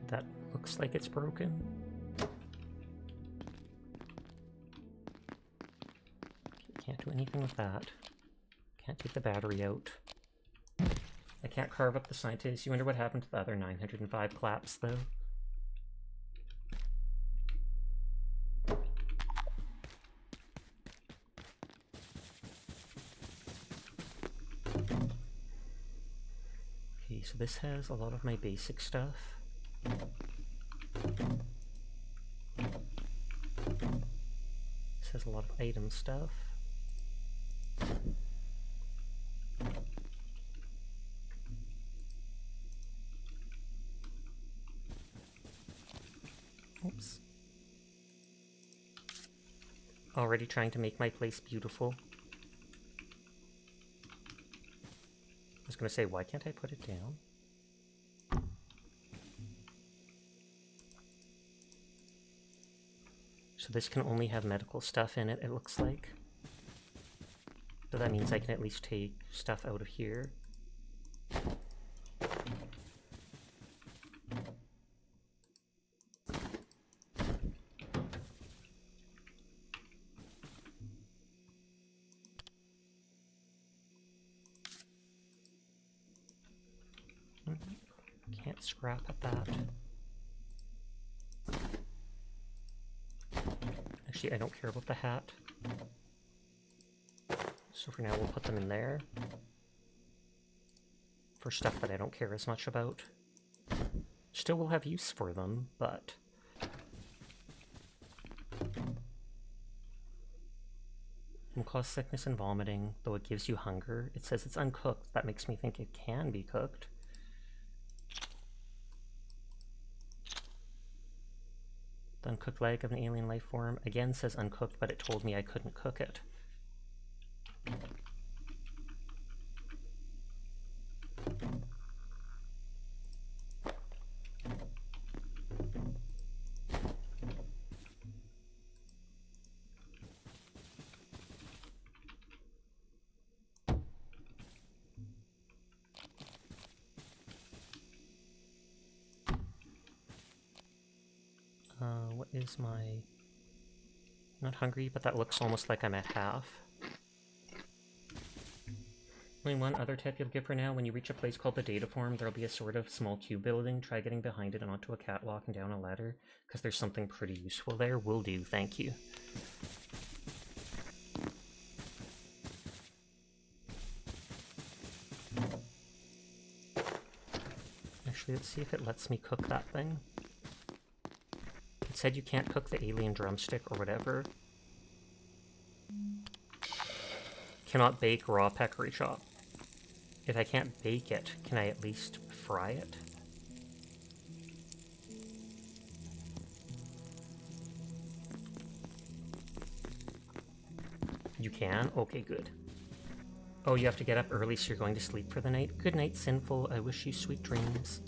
That looks like it's broken. Can't do anything with that. Can't take the battery out. I can't carve up the scientist. You wonder what happened to the other 905 claps, though. Okay, so this has a lot of my basic stuff. This has a lot of item stuff. Already trying to make my place beautiful. I was gonna say, why can't I put it down? So this can only have medical stuff in it, it looks like. So that means I can at least take stuff out of here. Can't scrap at that. Actually, I don't care about the hat. So for now, we'll put them in there. For stuff that I don't care as much about. Still will have use for them, but... It will cause sickness and vomiting, though it gives you hunger. It says it's uncooked. That makes me think it can be cooked. The uncooked leg of an alien life form again says uncooked, but it told me I couldn't cook it. What is my... Not hungry, but that looks almost like I'm at half. Only one other tip you'll give for now: when you reach a place called the data form, there'll be a sort of small cube building. Try getting behind it and onto a catwalk and down a ladder, because there's something pretty useful there. Will do, thank you. Actually, let's see if it lets me cook that thing. It said you can't cook the alien drumstick or whatever. Cannot bake raw peccary chop. If I can't bake it, can I at least fry it? You can? Okay, good. Oh, you have to get up early so you're going to sleep for the night? Good night, Sinful. I wish you sweet dreams.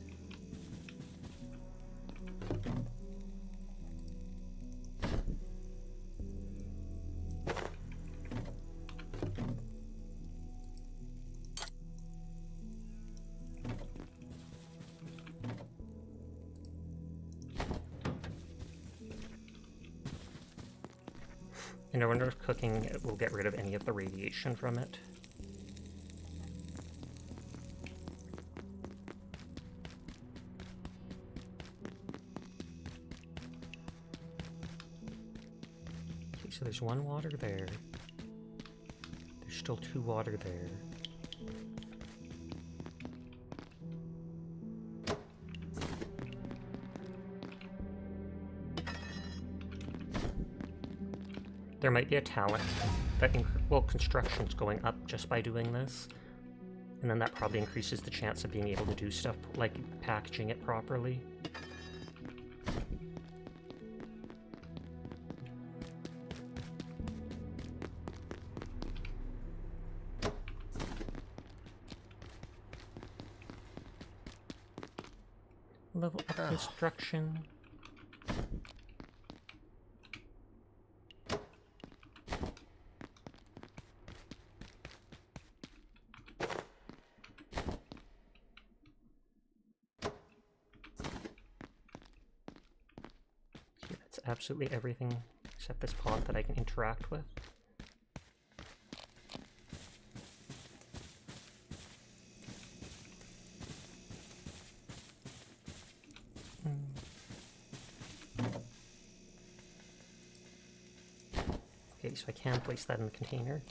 And I wonder if cooking it will get rid of any of the radiation from it. Okay, so there's one water there. There's still two water there. There might be a talent that, well, construction's going up just by doing this. And then that probably increases the chance of being able to do stuff like packaging it properly. Level up construction. Absolutely everything except this pot that I can interact with. Okay, so I can place that in the container.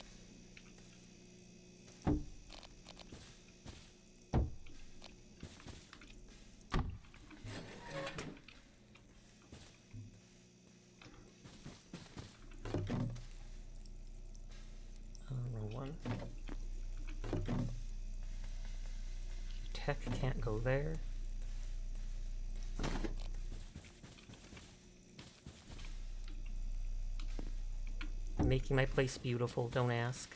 Tech can't go there. making my place beautiful, don't ask.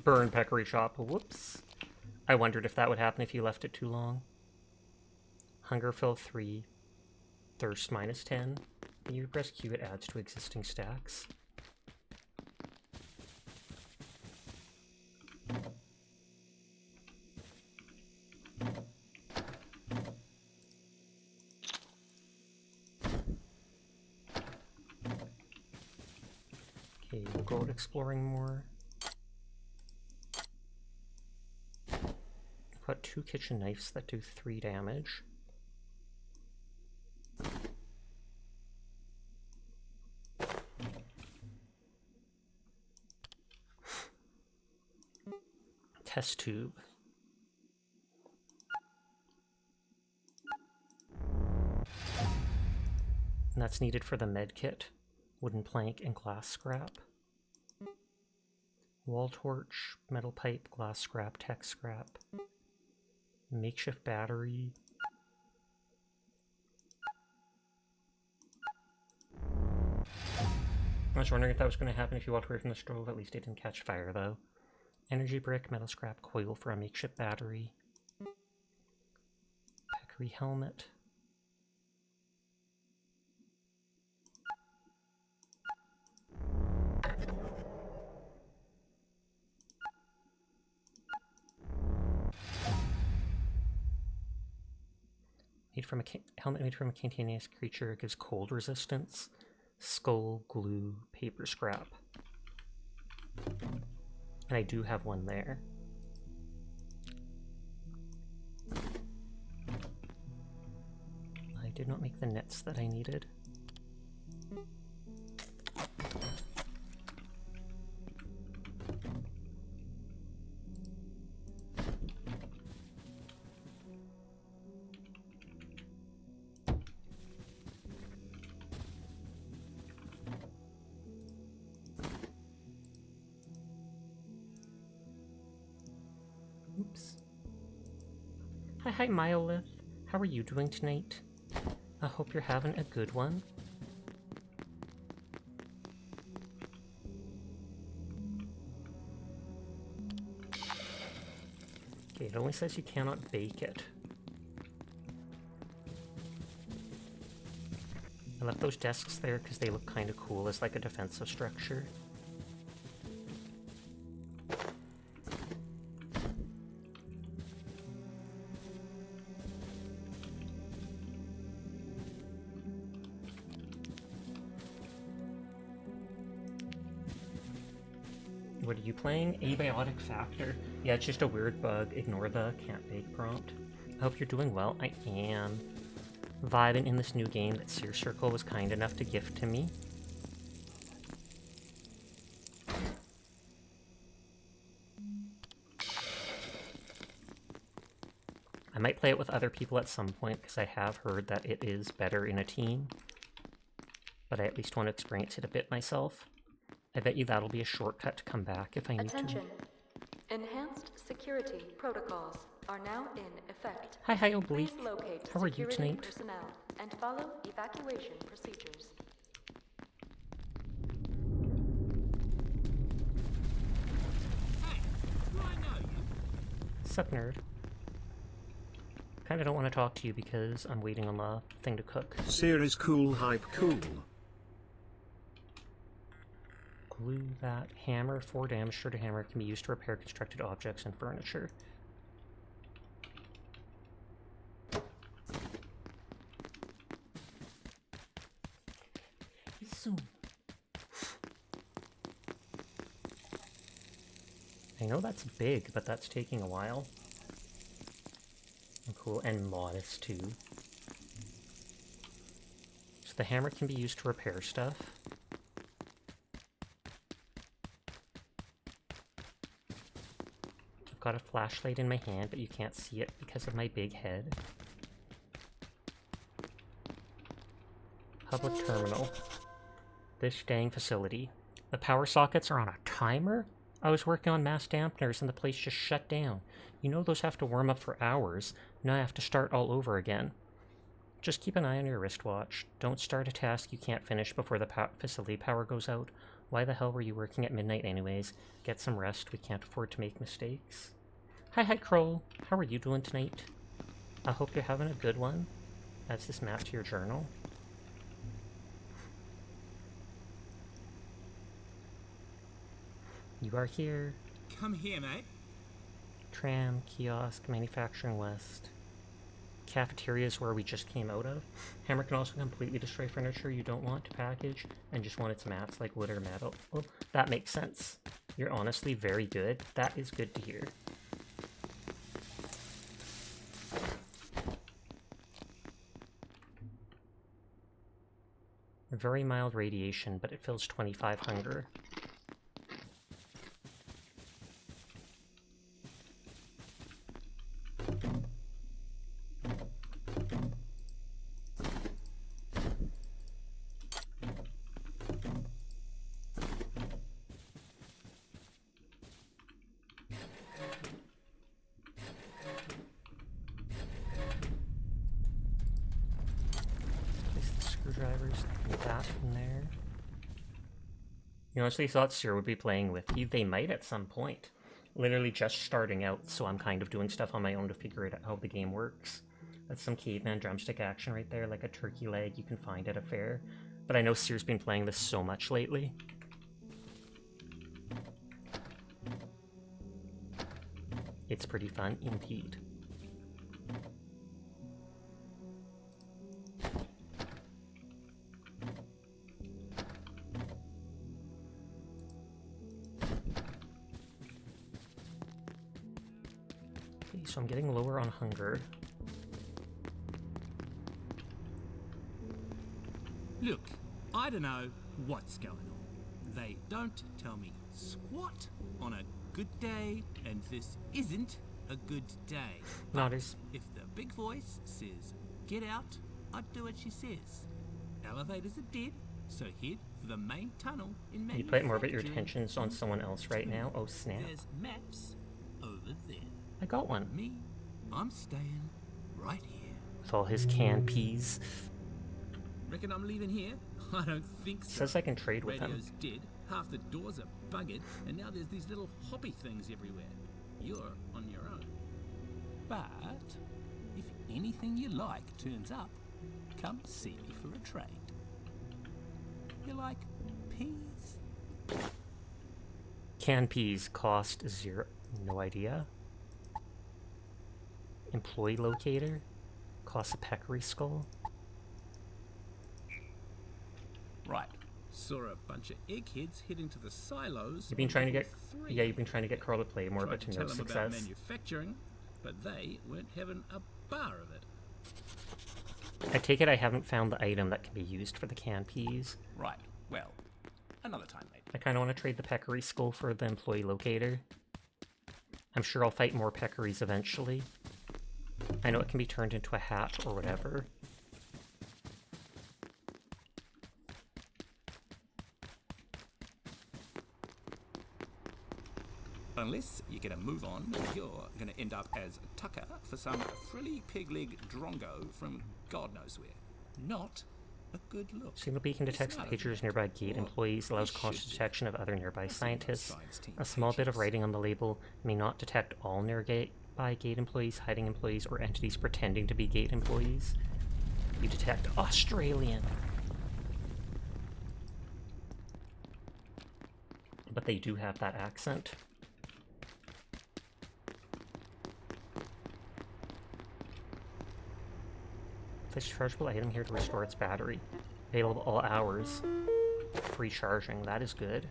Burn peccary shop. Whoops. I wondered if that would happen if you left it too long. Hunger fill 3. Thirst minus 10. When you press Q, it adds to existing stacks. Okay, we'll go out exploring more. I've got 2 kitchen knives that do 3 damage. Test tube. And that's needed for the med kit. Wooden plank and glass scrap. Wall torch, metal pipe, glass scrap, tech scrap. Makeshift battery. I was wondering if that was going to happen if you walked away from the stove. At least it didn't catch fire, though. Energy brick, metal scrap, coil for a makeshift battery. Peccary helmet. Helmet made from a continuous creature, gives cold resistance. Skull, glue, paper scrap. And I do have one there. I did not make the nets that I needed. Oops. Hi, Myolith. How are you doing tonight? I hope you're having a good one. Okay, it only says you cannot bake it. I left those desks there because they look kind of cool as like a defensive structure. What are you playing? Abiotic Factor. Yeah, it's just a weird bug. Ignore the can't bake prompt. I hope you're doing well. I am. Vibing in this new game that Sear Circle was kind enough to gift to me. I might play it with other people at some point because I have heard that it is better in a team. But I at least want to experience it a bit myself. I bet you that'll be a shortcut to come back if I need Attention. to. Enhanced security protocols are now in effect. Hi, Oblique. Please locate How are you security tonight? personnel and follow evacuation procedures. Hey, do I know you? Sup, nerd? Kinda don't want to talk to you because I'm waiting on the thing to cook. Sear is cool, hype cool. Glue that. Hammer. 4 damage. Shorter hammer can be used to repair constructed objects and furniture. So... I know that's big, but that's taking a while. And cool, and modest too. So the hammer can be used to repair stuff. I've got a flashlight in my hand, but you can't see it because of my big head. Public terminal. This dang facility. The power sockets are on a timer? I was working on mass dampeners and the place just shut down. You know those have to warm up for hours. Now I have to start all over again. Just keep an eye on your wristwatch. Don't start a task you can't finish before the facility power goes out. Why the hell were you working at midnight anyways? Get some rest. We can't afford to make mistakes. Hi, Kroll. How are you doing tonight? I hope you're having a good one. Adds this map to your journal. You are here. Come here, mate. Tram, kiosk, manufacturing west. Cafeteria is where we just came out of. Hammer can also completely destroy furniture you don't want to package and just want its mats like wood or metal. Well, that makes sense. You're honestly very good. That is good to hear. Very mild radiation, but it fills 25 hunger. Screwdrivers, that in there. You honestly thought Sir would be playing with you? They might at some point. Literally just starting out, so I'm kind of doing stuff on my own to figure out how the game works. That's some caveman drumstick action right there, like a turkey leg you can find at a fair. But I know Sir's been playing this so much lately. It's pretty fun indeed. So I'm getting lower on hunger. Look, I don't know what's going on. They don't tell me squat on a good day, and this isn't a good day. Not as... If the big voice says, get out, I'd do what she says. Elevators are dead, so head for the main tunnel in manufacturing. You put more of your attentions on someone else right now? Oh snap. There's maps over there. I got one. Me, I'm staying right here. With all his canned peas. Reckon I'm leaving here? I don't think so. Says I can trade with him. Radio's dead, half the doors are buggered, and now there's these little hoppy things everywhere. You're on your own. But if anything you like turns up, come see me for a trade. You like peas? Canned peas cost 0. No idea. Employee locator costs a peccary skull. Right. Saw a bunch of eggheads heading to the silos. You've been trying to get you've been trying to get Carl to play more, but to no tell them about success. Manufacturing, but they weren't having a bar of it. I take it I haven't found the item that can be used for the canned peas. Right. Well, another time, mate. I kind of want to trade the peccary skull for the employee locator. I'm sure I'll fight more peccaries eventually. I know it can be turned into a hat or whatever. Unless you get a move on, you're going to end up as Tucker for some frilly pig-leg drongo from God knows where. Not a good look. Signal beacon detects pagers nearby gate employees, allows conscious detection of other nearby scientists. A small bit of writing on the label may not detect all nearby gate employees, hiding employees, or entities pretending to be gate employees. You detect Australian. But they do have that accent. Place a chargeable item here to restore its battery. Available all hours. Free charging, that is good.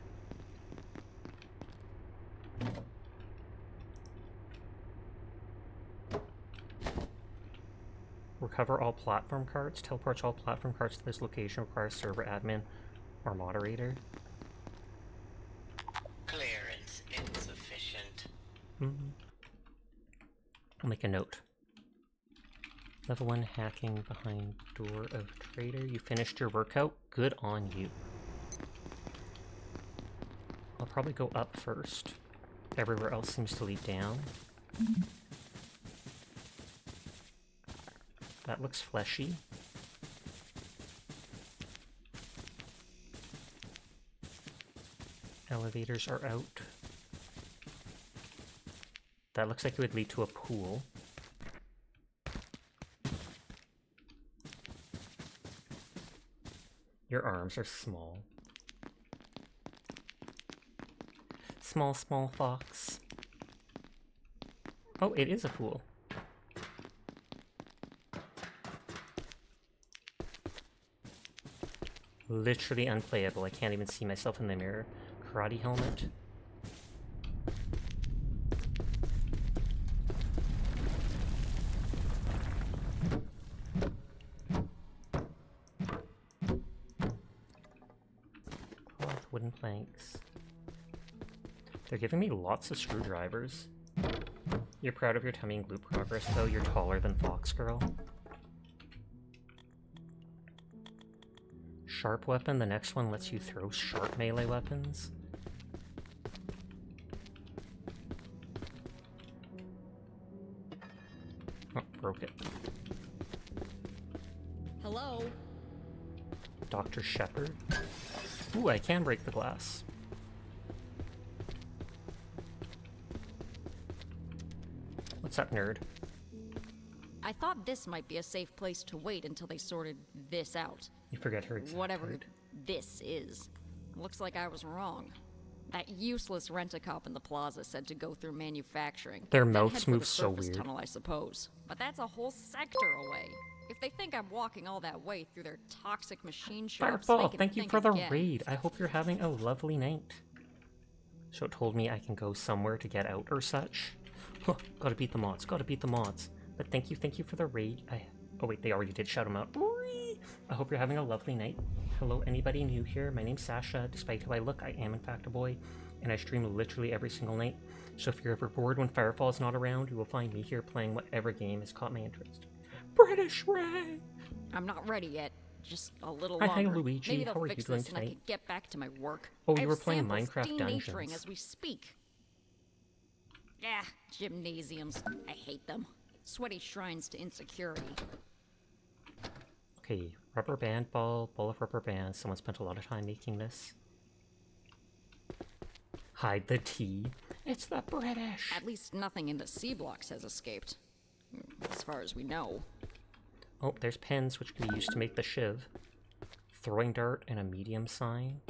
Recover all platform carts. Teleports all platform carts to this location. Requires server admin or moderator. Clearance insufficient. I'll make a note. Level 1 hacking behind door of trader. You finished your workout? Good on you. probably go up first. Everywhere else seems to lead down. That looks fleshy. Elevators are out. That looks like it would lead to a pool. Your arms are small. Small, small fox. Oh, it is a pool. Literally unplayable. I can't even see myself in the mirror. Karate helmet. Cloth, wooden planks. They're giving me lots of screwdrivers. You're proud of your tummy and glute progress, though. You're taller than Fox Girl. Sharp weapon. The next one lets you throw sharp melee weapons. Oh, broke it. Hello? Dr. Shepard. Ooh, I can break the glass. What's up, nerd? I thought this might be a safe place to wait until they sorted this out. You forget her exact Whatever word. this is. Looks like I was wrong. That useless rent-a-cop in the plaza said to go through manufacturing. Their then mouths head for move the so surface weird. tunnel, I suppose. But that's a whole sector away. If they think I'm walking all that way through their toxic machine shops, they Fireball, can thank you think for the again. raid. I hope you're having a lovely night. So it told me I can go somewhere to get out or such. Huh, gotta beat the mods, gotta beat the mods. But thank you for the raid. Oh wait, they already did shout them out. I hope you're having a lovely night. Hello, anybody new here? My name's Sasha. Despite who I look, I am in fact a boy, and I stream literally every single night. So if you're ever bored when Firefall's not around, you will find me here playing whatever game has caught my interest. British Ray! I'm not ready yet. Just a little Hi, longer. Luigi. Maybe they'll How are you fix doing this and I tonight? can get back to my work. Oh, I you have were playing samples Minecraft denaturing Dungeons. as we speak. Ah, gymnasiums. I hate them. Sweaty shrines to insecurity. Okay, rubber band ball of rubber bands. Someone spent a lot of time making this. Hide the T. It's the British. At least nothing in the C blocks has escaped. As far as we know. Oh, there's pens which can be used to make the shiv. Throwing dart and a medium sign.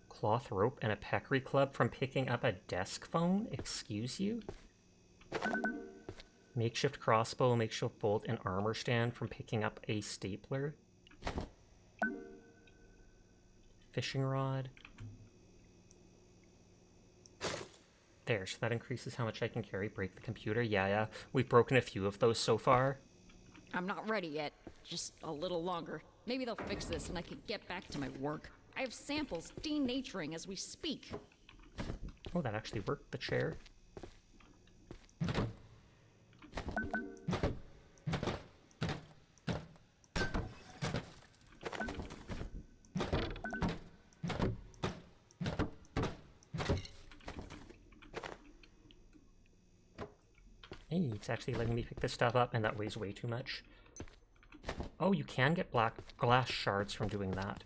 Cloth rope and a peccary club from picking up a desk phone? Excuse you? Makeshift crossbow, makeshift bolt, and armor stand from picking up a stapler. Fishing rod. There, so that increases how much I can carry. Break the computer. Yeah. We've broken a few of those so far. I'm not ready yet. Just a little longer. Maybe they'll fix this and I can get back to my work. I have samples denaturing as we speak. Oh, that actually worked, the chair. Hey, it's actually letting me pick this stuff up, and that weighs way too much. Oh, you can get black glass shards from doing that.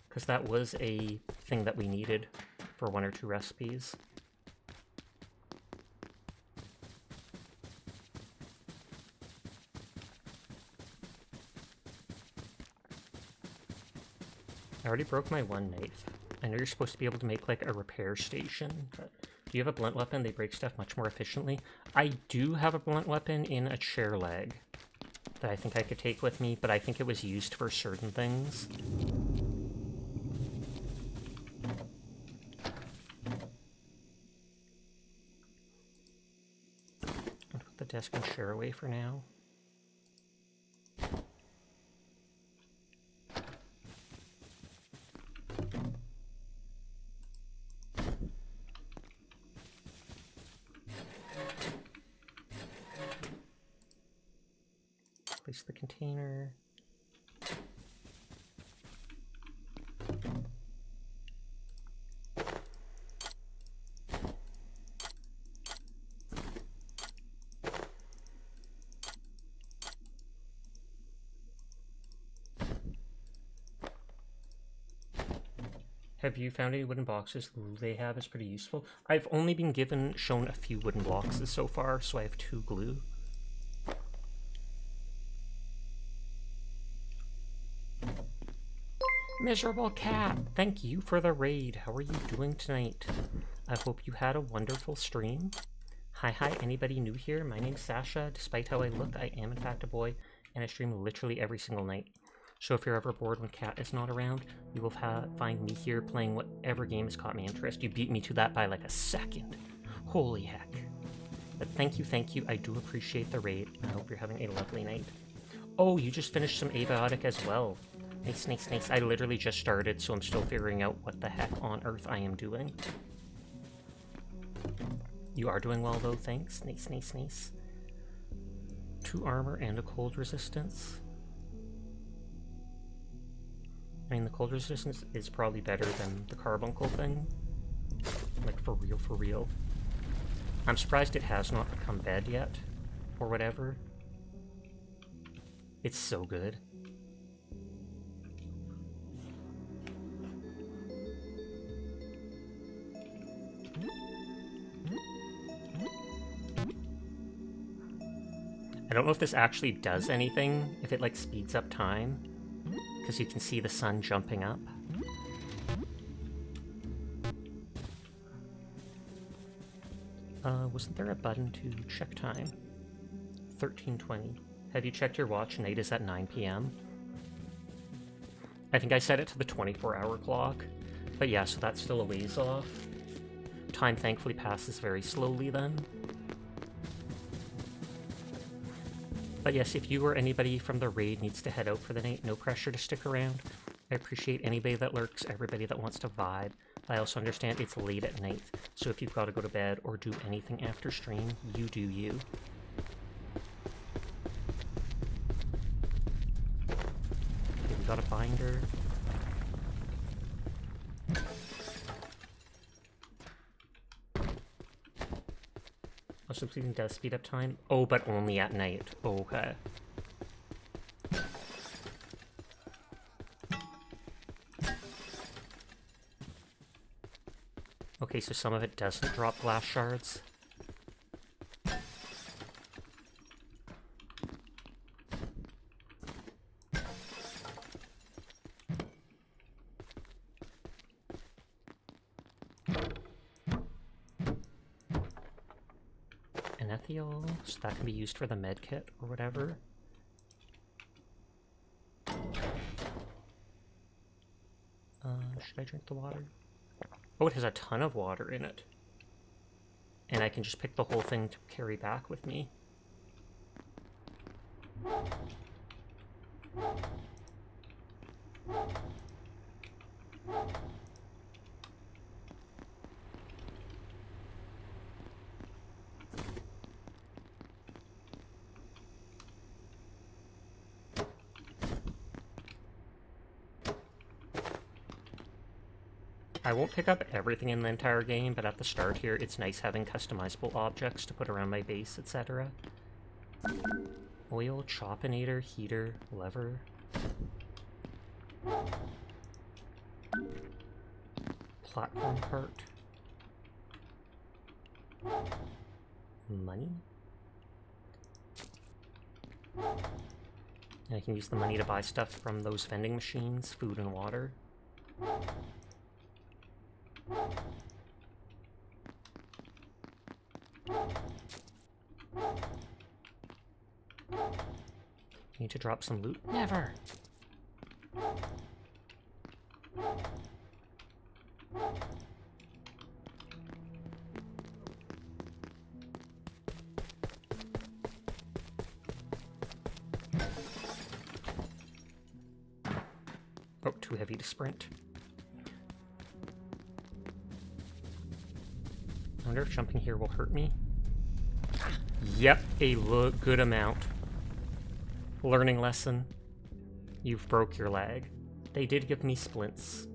Because that was a thing that we needed for one or two recipes. I already broke my one knife. I know you're supposed to be able to make like a repair station, but do you have a blunt weapon? They break stuff much more efficiently. I do have a blunt weapon in a chair leg that I think I could take with me, but I think it was used for certain things. I'll put the desk and chair away for now. Place the container. Have you found any wooden boxes? The glue they have is pretty useful. I've only been shown a few wooden boxes so far, so I have 2 glue. Miserable cat, thank you for the raid. How are you doing tonight? I hope you had a wonderful stream. Hi, anybody new here? My name's Sasha. Despite how I look, I am in fact a boy, and I stream literally every single night. So if you're ever bored when Cat is not around, you will find me here playing whatever game has caught my interest. You beat me to that by like a second. Holy heck. But thank you, I do appreciate the raid. I hope you're having a lovely night. Oh, you just finished some Abiotic as well. Nice. I literally just started, so I'm still figuring out what the heck on earth I am doing. You are doing well though, thanks. Nice. 2 armor and a cold resistance. I mean, the cold resistance is probably better than the carbuncle thing. Like, for real. I'm surprised it has not become bed yet, or whatever. It's so good. I don't know if this actually does anything, if it, like, speeds up time. Because you can see the sun jumping up. Wasn't there a button to check time? 13:20. Have you checked your watch? Night is at 9 p.m. I think I set it to the 24-hour clock. But yeah, so that's still a ways off. Time thankfully passes very slowly then. But yes, if you or anybody from the raid needs to head out for the night, no pressure to stick around. I appreciate anybody that lurks, everybody that wants to vibe. I also understand it's late at night, so if you've got to go to bed or do anything after stream, you do you. Okay, we got a binder. Also, completing does speed up time. Oh, but only at night. Okay. Okay, so some of it doesn't drop glass shards. Ethiol, so that can be used for the med kit or whatever. Should I drink the water? Oh, it has a ton of water in it. And I can just pick the whole thing to carry back with me. I won't pick up everything in the entire game, but at the start here, it's nice having customizable objects to put around my base, etc. Oil, chopinator, heater, lever. Platform cart. Money? And I can use the money to buy stuff from those vending machines, food and water. Need to drop some loot? Never! Oh, too heavy to sprint. I wonder if jumping here will hurt me. Yep, a good amount. Learning lesson. You've broke your leg. They did give me splints.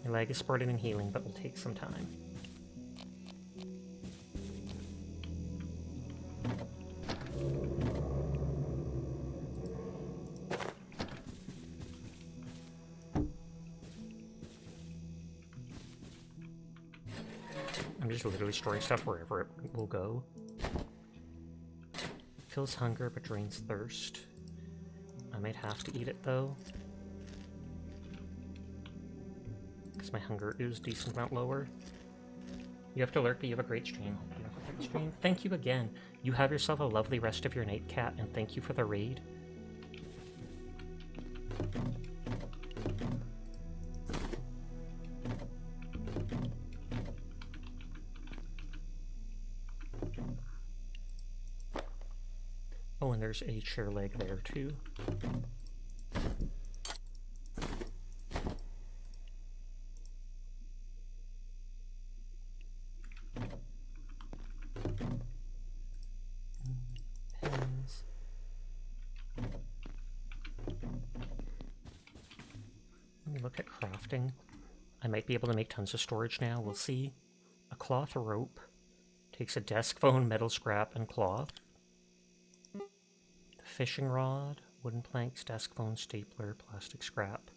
My leg is spreading and healing, but will take some time. I'm just literally storing stuff wherever it will go. Fills hunger but drains thirst. I might have to eat it though, because my hunger is a decent amount lower. You have to lurk, but you have a great stream. Hope you have a great stream. Thank you again. You have yourself a lovely rest of your night, Cat, and thank you for the raid. Oh, and there's a chair leg there too. Pens. Let me look at crafting. I might be able to make tons of storage now, we'll see. A cloth rope. Takes a desk phone, metal scrap, and cloth. Fishing rod, wooden planks, desk phone, stapler, plastic scrap.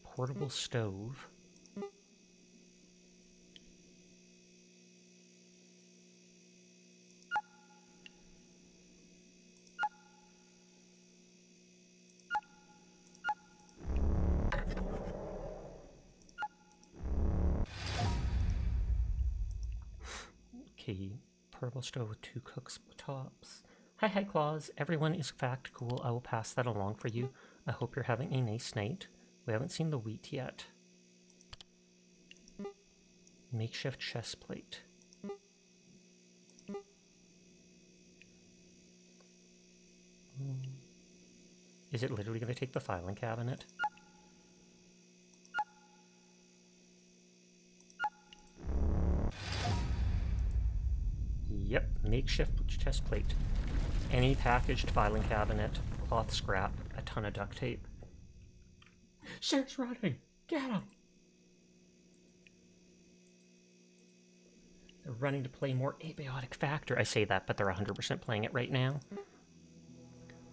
Portable stove. Okay. Portable stove with 2 cooktops. Hi Claus, everyone is fact cool. I will pass that along for you. I hope you're having a nice night. We haven't seen the wheat yet. Makeshift chest plate. Is it literally going to take the filing cabinet? Yep, makeshift chest plate. Any packaged filing cabinet, cloth scrap, a ton of duct tape. Sir's running! Get him! They're running to play more Abiotic Factor. I say that, but they're 100% playing it right now.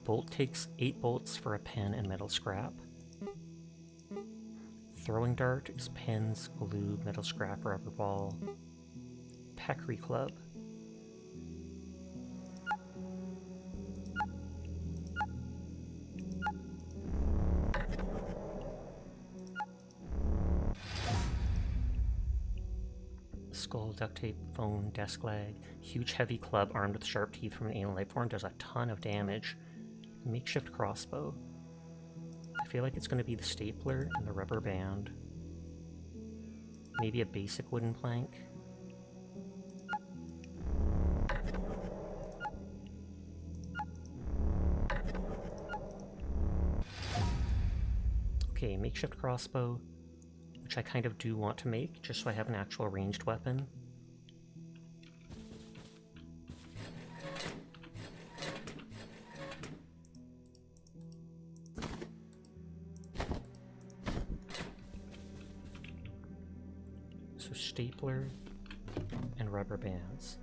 Bolt takes 8 bolts for a pen and metal scrap. Throwing dart is pens, glue, metal scrap, rubber ball. Peccary club. Skull, duct tape, phone, desk leg. Huge heavy club armed with sharp teeth from an alien life form does a ton of damage. Makeshift crossbow. I feel like it's going to be the stapler and the rubber band. Maybe a basic wooden plank. Okay, makeshift crossbow, which I kind of do want to make, just so I have an actual ranged weapon. So stapler and rubber bands.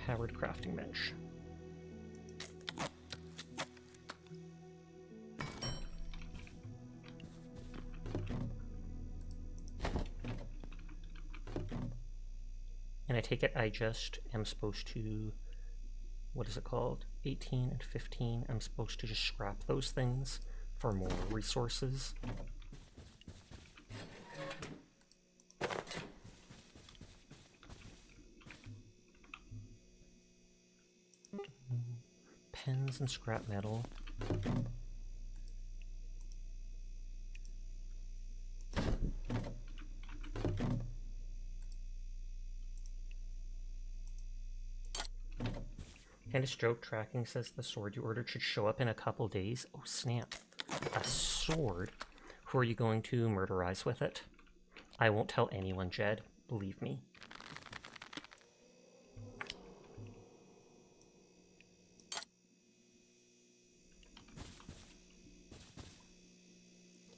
Powered crafting bench. And I take it I just am supposed to, what is it called? 18 and 15. I'm supposed to just scrap those things for more resources. Pens and scrap metal. And a stroke tracking says the sword you ordered should show up in a couple days. Oh snap. A sword? Who are you going to murderize with it? I won't tell anyone, Jed. Believe me.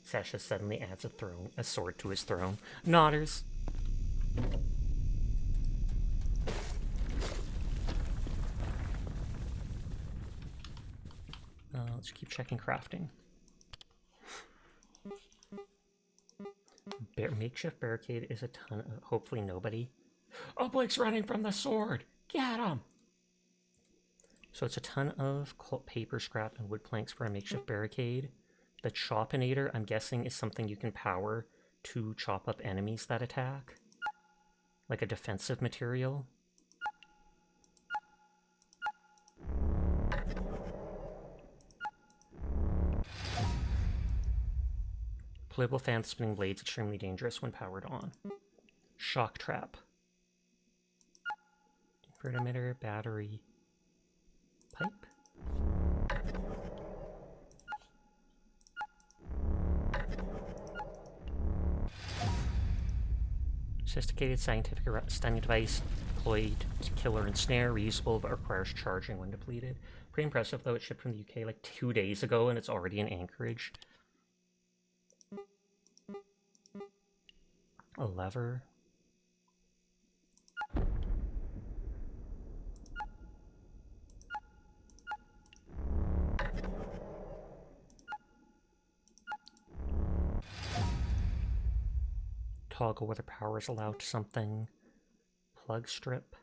Sasha suddenly adds a sword to his throne. Nodders. let's keep checking crafting. Makeshift barricade is a ton of... Hopefully nobody... Oh, Blake's running from the sword! Get him! So it's a ton of paper scrap and wood planks for a makeshift barricade. The Chopinator, I'm guessing, is something you can power to chop up enemies that attack. Like a defensive material. Playable fan spinning blades, extremely dangerous when powered on. Shock trap. Invert emitter, battery. Pipe. Sophisticated scientific stunning device, deployed killer and snare, reusable but requires charging when depleted. Pretty impressive though, it shipped from the UK like 2 days ago and it's already in Anchorage. A lever. Toggle whether power is allowed to something. Plug strip.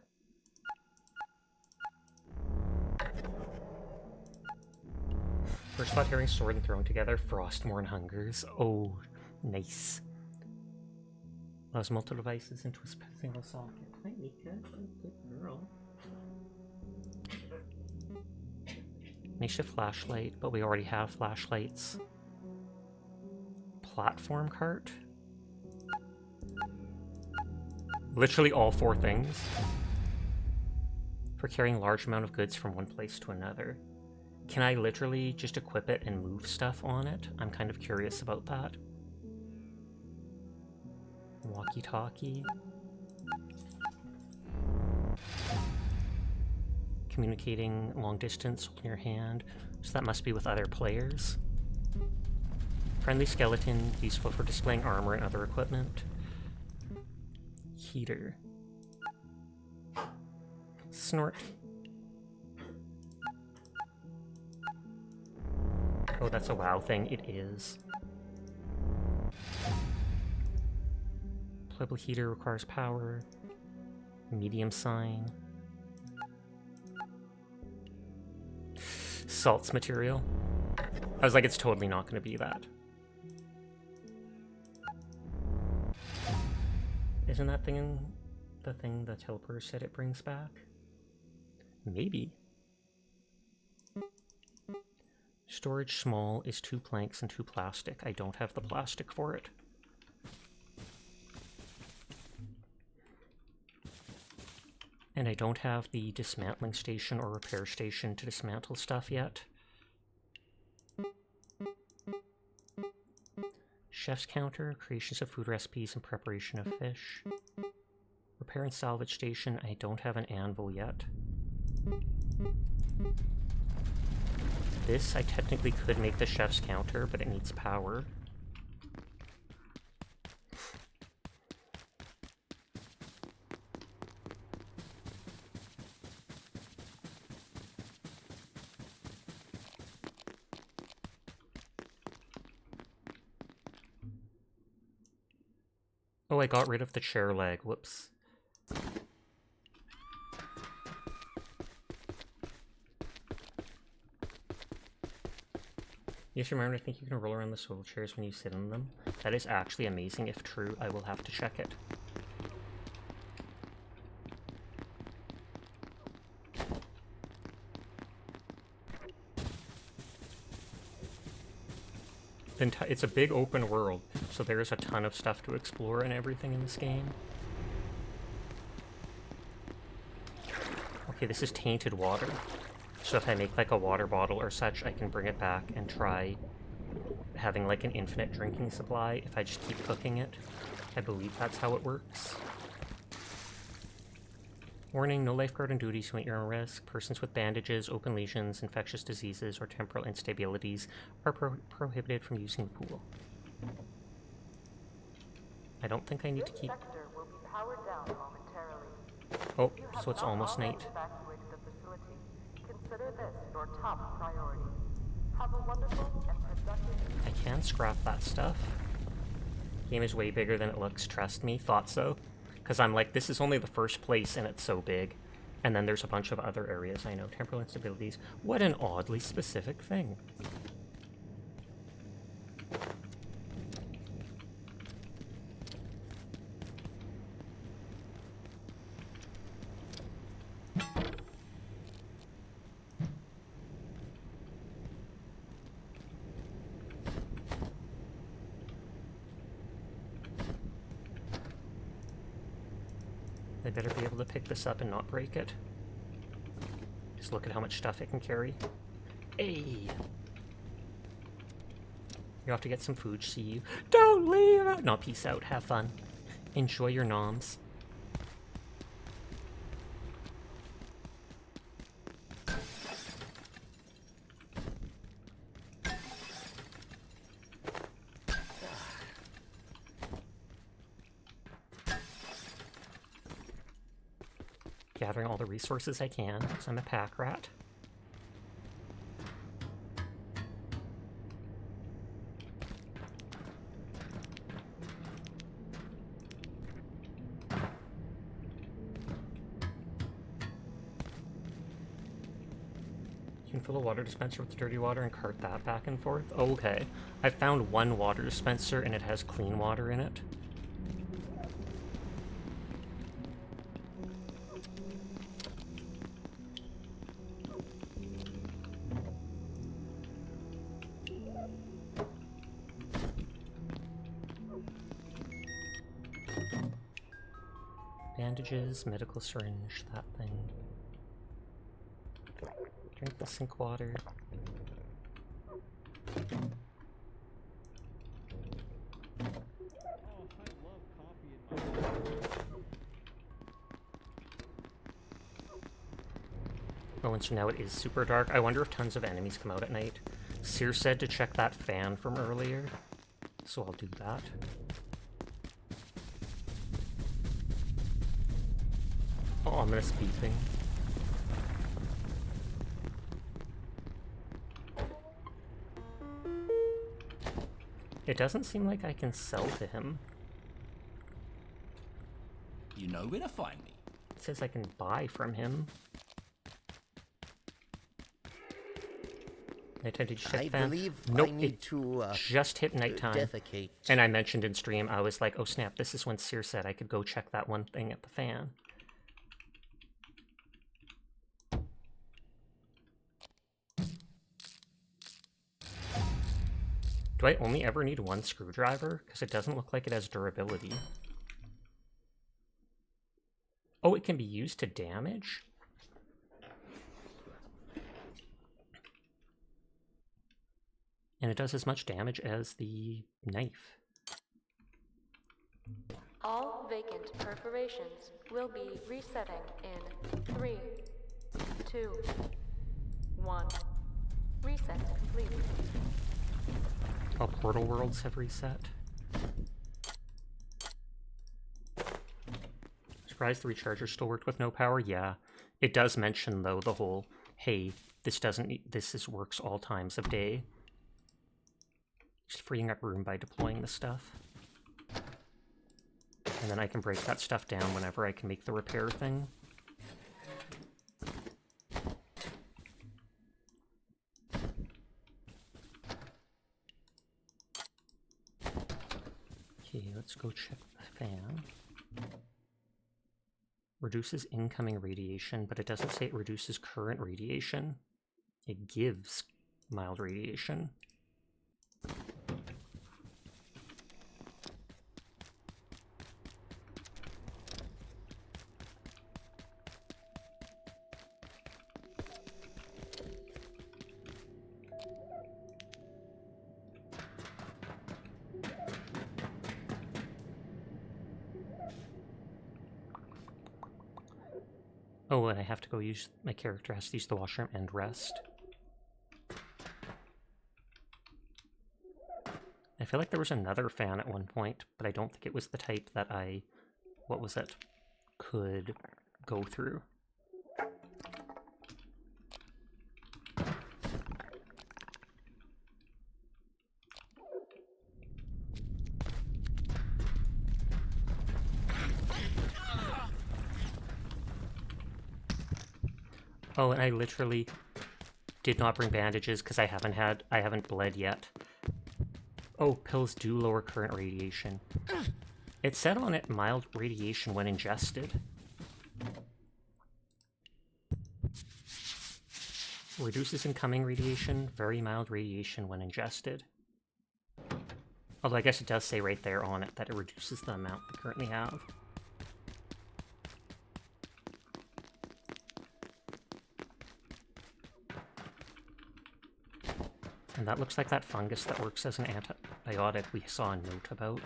First spot hearing sword and thrown together. Frostmourne hungers. Oh, nice. Allows multiple devices into a single socket. Hi, Mika. Good girl. Makeshift flashlight, but we already have flashlights. Platform cart. Literally all 4 things. For carrying large amount of goods from one place to another. Can I literally just equip it and move stuff on it? I'm kind of curious about that. Walkie-talkie. Communicating long distance, holding your hand. So that must be with other players. Friendly skeleton, useful for displaying armor and other equipment. Heater. Snort. Oh, that's a WoW thing. It is. Playable heater requires power. Medium sign. Salts material. I was like, it's totally not going to be that. Isn't that thing the thing the teleporter said it brings back? Maybe. Storage small is 2 planks and 2 plastic. I don't have the plastic for it. And I don't have the dismantling station or repair station to dismantle stuff yet. Chef's counter, creations of food recipes and preparation of fish. Repair and salvage station, I don't have an anvil yet. This, I technically could make the chef's counter, but it needs power. Oh, I got rid of the chair leg. Whoops. Yes, remember, I think you can roll around the swivel chairs when you sit in them. That is actually amazing. If true, I will have to check it. It's a big open world, so there's a ton of stuff to explore and everything in this game. Okay, this is tainted water. So if I make like a water bottle or such, I can bring it back and try having like an infinite drinking supply if I just keep cooking it. I believe that's how it works. Warning, no lifeguard on duty, so at your own risk. Persons with bandages, open lesions, infectious diseases, or temporal instabilities are prohibited from using the pool. I don't think I need to keep... Will be powered down momentarily. Oh, so it's almost night. Evacuated the facility. Consider this your top priority. Have a wonderful and productive I can scrap that stuff. Game is way bigger than it looks, trust me. Thought so. Because I'm like, this is only the first place and it's so big. And then there's a bunch of other areas, I know. Temporal instabilities. What an oddly specific thing. I better be able to pick this up and not break it. Just look at how much stuff it can carry. Hey! You have to get some food, see you. Don't leave! No, peace out. Have fun. Enjoy your noms. Gathering all the resources I can, because I'm a pack rat. You can fill a water dispenser with dirty water and cart that back and forth. Oh, okay. I found one water dispenser and it has clean water in it. Bandages, medical syringe, that thing. Drink the sink water. Oh, and so now it is super dark. I wonder if tons of enemies come out at night. Sear said to check that fan from earlier, so I'll do that. Oh, ominous beeping. It doesn't seem like I can sell to him. You know where to find me. It says I can buy from him. Nighttime, did you check I the fan? believe Nope, I need it to just hit nighttime. defecate. And I mentioned in stream, I was like, oh snap, this is when Sear said I could go check that one thing at the fan. Do I only ever need one screwdriver? Because it doesn't look like it has durability. Oh, it can be used to damage? And it does as much damage as the knife. All vacant perforations will be resetting in 3, 2, 1. Reset complete. All portal worlds have reset. Surprised the recharger still worked with no power? Yeah. It does mention, though, the whole, hey, this works all times of day. Just freeing up room by deploying the stuff. And then I can break that stuff down whenever I can make the repair thing. Okay, let's go check the fan. Reduces incoming radiation, but it doesn't say it reduces current radiation. It gives mild radiation. Oh, and I have to go use, my character has to use the washroom and rest. I feel like there was another fan at one point, but I don't think it was the type that I, what was it, could go through. Oh, and I literally did not bring bandages because I haven't bled yet. Oh, pills do lower current radiation. It said on it mild radiation when ingested. Reduces incoming radiation, very mild radiation when ingested. Although I guess it does say right there on it that it reduces the amount we currently have. And that looks like that fungus that works as an antibiotic we saw a note about.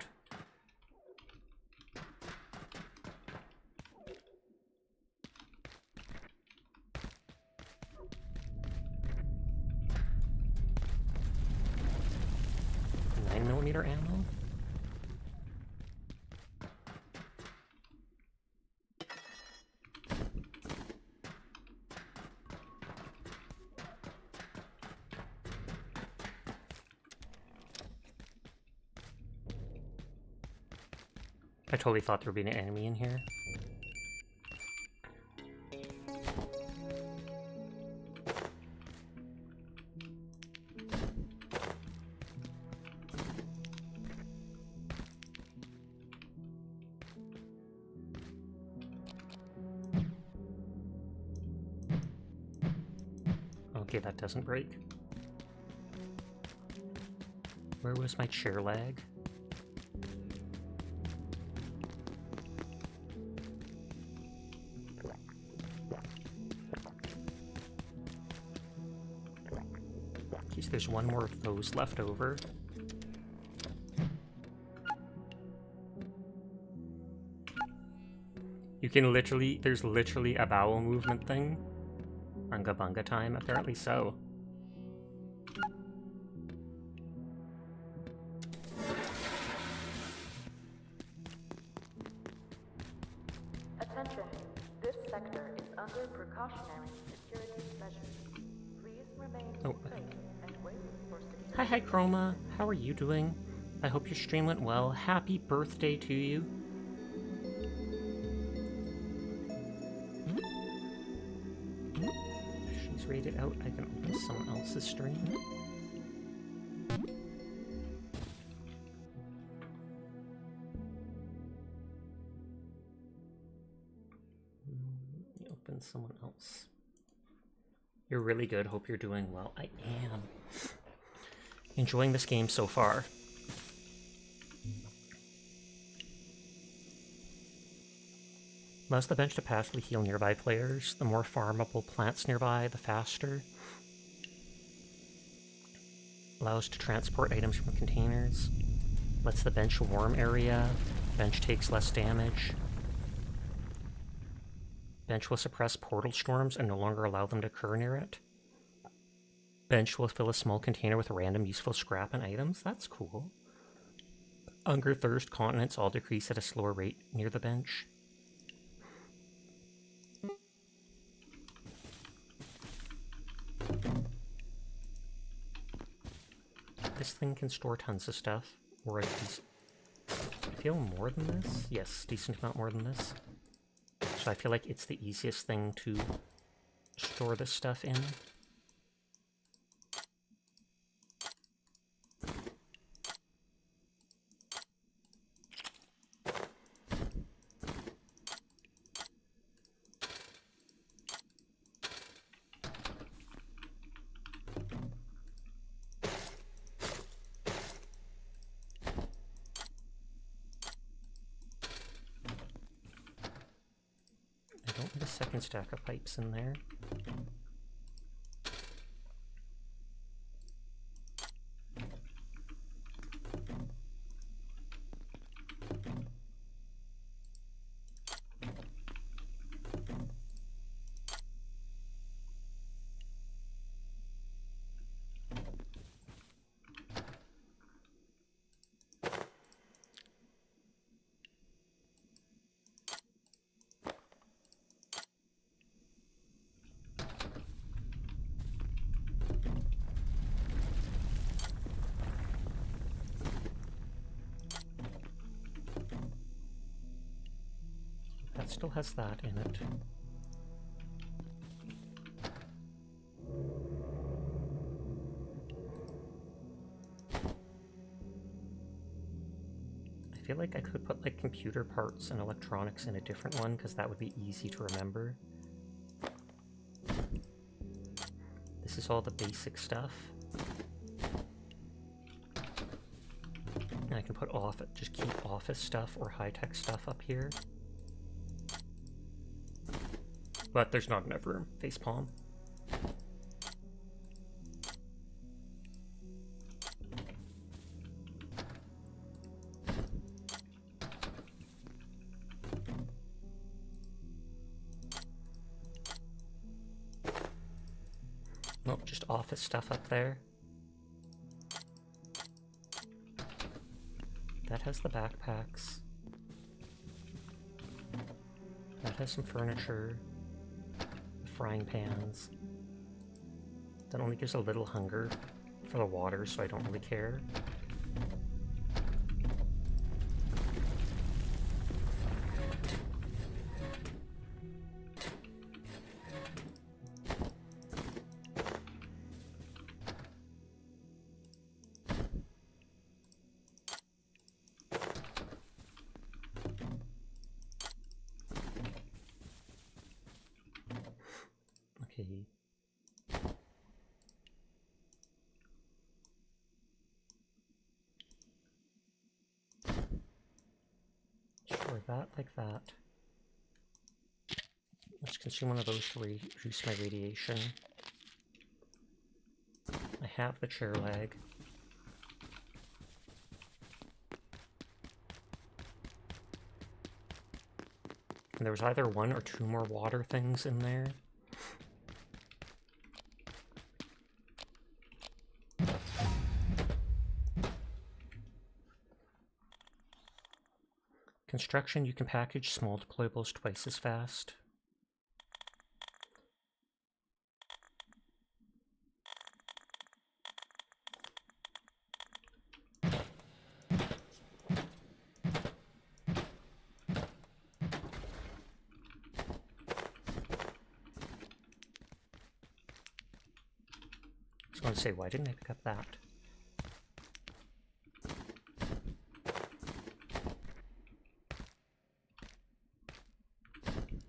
.9mm ammo? I totally thought there would be an enemy in here. Okay, that doesn't break. Where was my chair lag? Okay, so there's one more of those left over. You can literally, there's literally a bowel movement thing. Unga bunga time, apparently so. Attention, this sector is under precautionary security measures. Please remain safe and wait for security. Hi Chroma, how are you doing? I hope your stream went well. Happy birthday to you. She's rated out, I can open someone else's stream. Open someone else. You're really good, hope you're doing well. I am. Enjoying this game so far. Allows the bench to passively heal nearby players. The more farmable plants nearby, the faster. Allows to transport items from containers. Lets the bench warm area. Bench takes less damage. Bench will suppress portal storms and no longer allow them to occur near it. Bench will fill a small container with random useful scrap and items. That's cool. Hunger, thirst, continence all decrease at a slower rate near the bench. This thing can store tons of stuff. Or I feel more than this? Yes, decent amount more than this. So I feel like it's the easiest thing to store this stuff in. Second stack of pipes in there. Still has that in it. feel like I could put like computer parts and electronics in a different one because that would be easy to remember. This is all the basic stuff. And I can put just keep office stuff or high-tech stuff up here. But there's not enough room. Facepalm. Nope, just office stuff up there. That has the backpacks. That has some furniture. Frying pans. That only gives a little hunger for the water, so I don't really care. Okay. Sure, that like that. Let's consume one of those to reduce my radiation. I have the chair leg. And there was either 1 or 2 more water things in there. Construction, you can package small deployables twice as fast. I was going to say, why didn't I pick up that?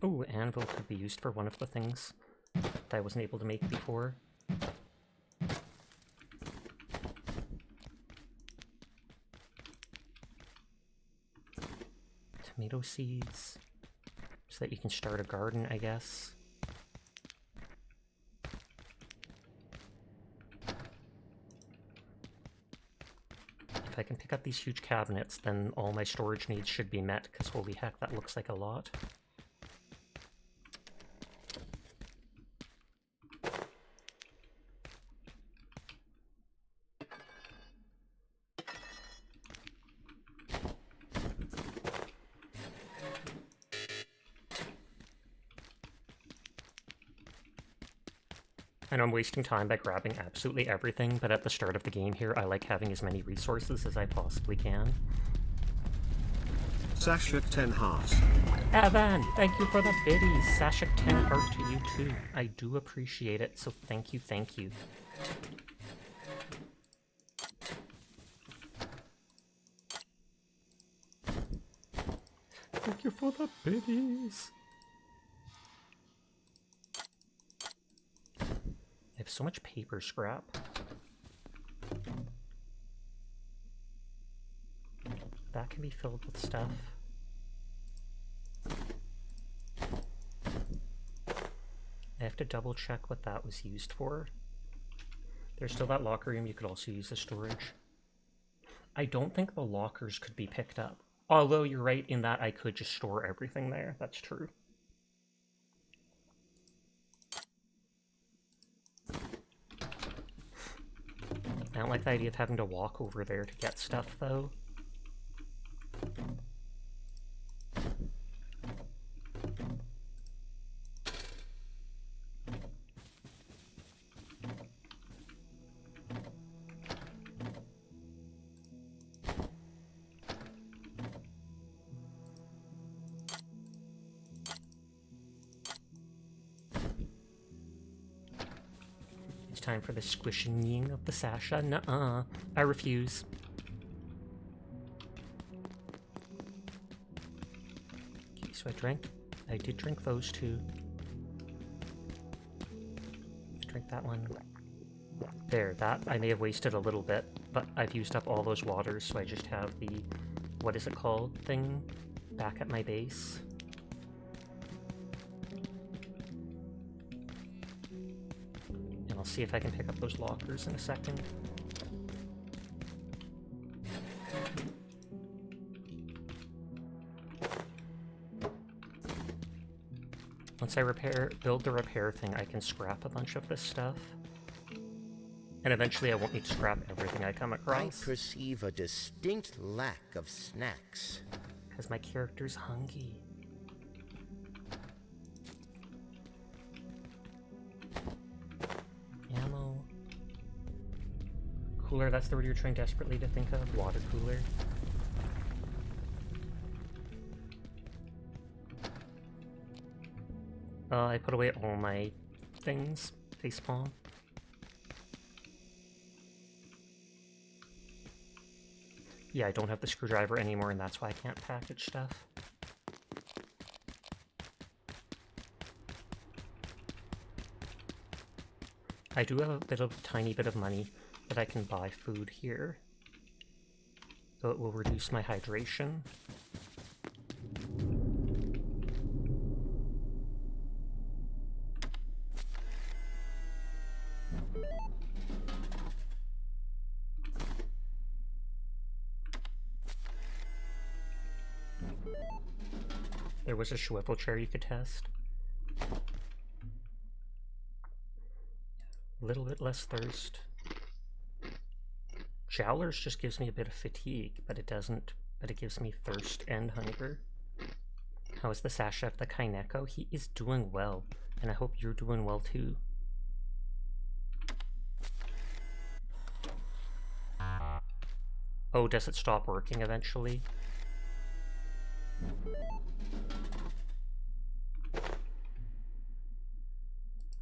Oh, anvil could be used for one of the things that I wasn't able to make before. Tomato seeds, so that you can start a garden, I guess. If I can pick up these huge cabinets, then all my storage needs should be met, because holy heck, that looks like a lot. I know I'm wasting time by grabbing absolutely everything, but at the start of the game here, I like having as many resources as I possibly can. Sashak 10 hearts. Evan, thank you for the biddies. Sashak 10 heart to you too. I do appreciate it, so thank you, thank you. Thank you for the biddies. I have so much paper scrap. That can be filled with stuff. I have to double check what that was used for. There's still that locker room you could also use as storage. I don't think the lockers could be picked up. Although you're right in that I could just store everything there. That's true. I don't like the idea of having to walk over there to get stuff, though. Time for the squishing of the Sasha. Nuh-uh. I refuse. so I did drink those two. Drink that one. There, that I may have wasted a little bit, but I've used up all those waters, so I just have the, what is it called, thing back at my base. And I'll see if I can pick up those lockers in a second. Once I build the repair thing, I can scrap a bunch of this stuff. And eventually I won't need to scrap everything I come across. I perceive a distinct lack of snacks. Because my character's hungry. Ammo. Cooler, that's the word you're trying desperately to think of? Water cooler. I put away all my things. Facepalm. Yeah, I don't have the screwdriver anymore, and that's why I can't package stuff. I do have a tiny bit of money that I can buy food here. So it will reduce my hydration. There was a swivel chair you could test. A little bit less thirst. Jowlers just gives me a bit of fatigue, but it gives me thirst and hunger. How is the Sashef the Kaineko? He is doing well, and I hope you're doing well too. Oh, does it stop working eventually?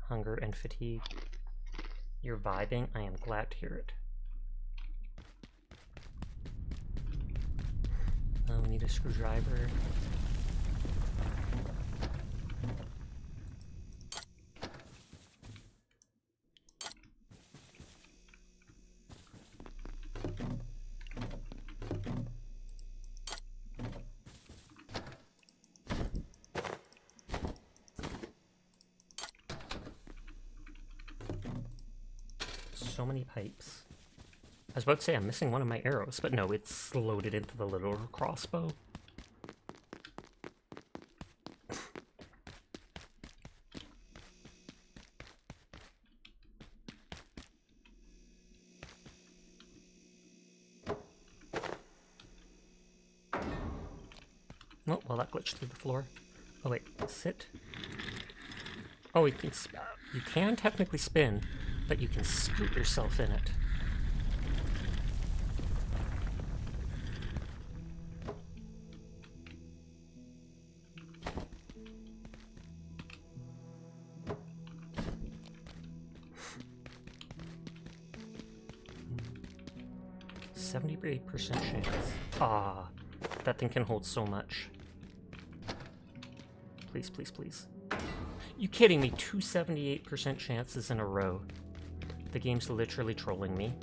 Hunger and fatigue. You're vibing? I am glad to hear it. We need a screwdriver. So many pipes. I was about to say I'm missing one of my arrows, but no, it's loaded into the little crossbow. Oh, well, that glitched through the floor. Oh wait, sit. Oh, you can technically spin, but you can scoot yourself in it. %78% chance. Ah, that thing can hold so much. Please, please, please. You kidding me? 2 78% chances in a row. The game's literally trolling me.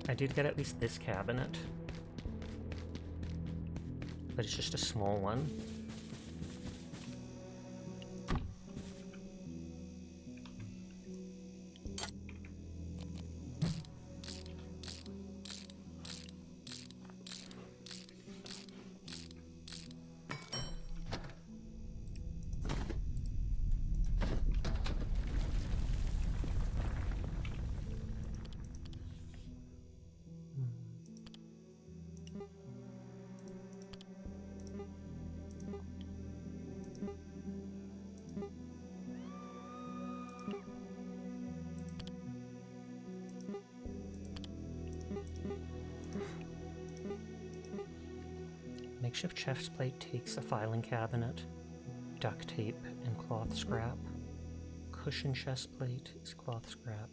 I did get at least this cabinet. But it's just a small one. Makeshift chest plate takes a filing cabinet, duct tape, and cloth scrap. Cushion chest plate is cloth scrap.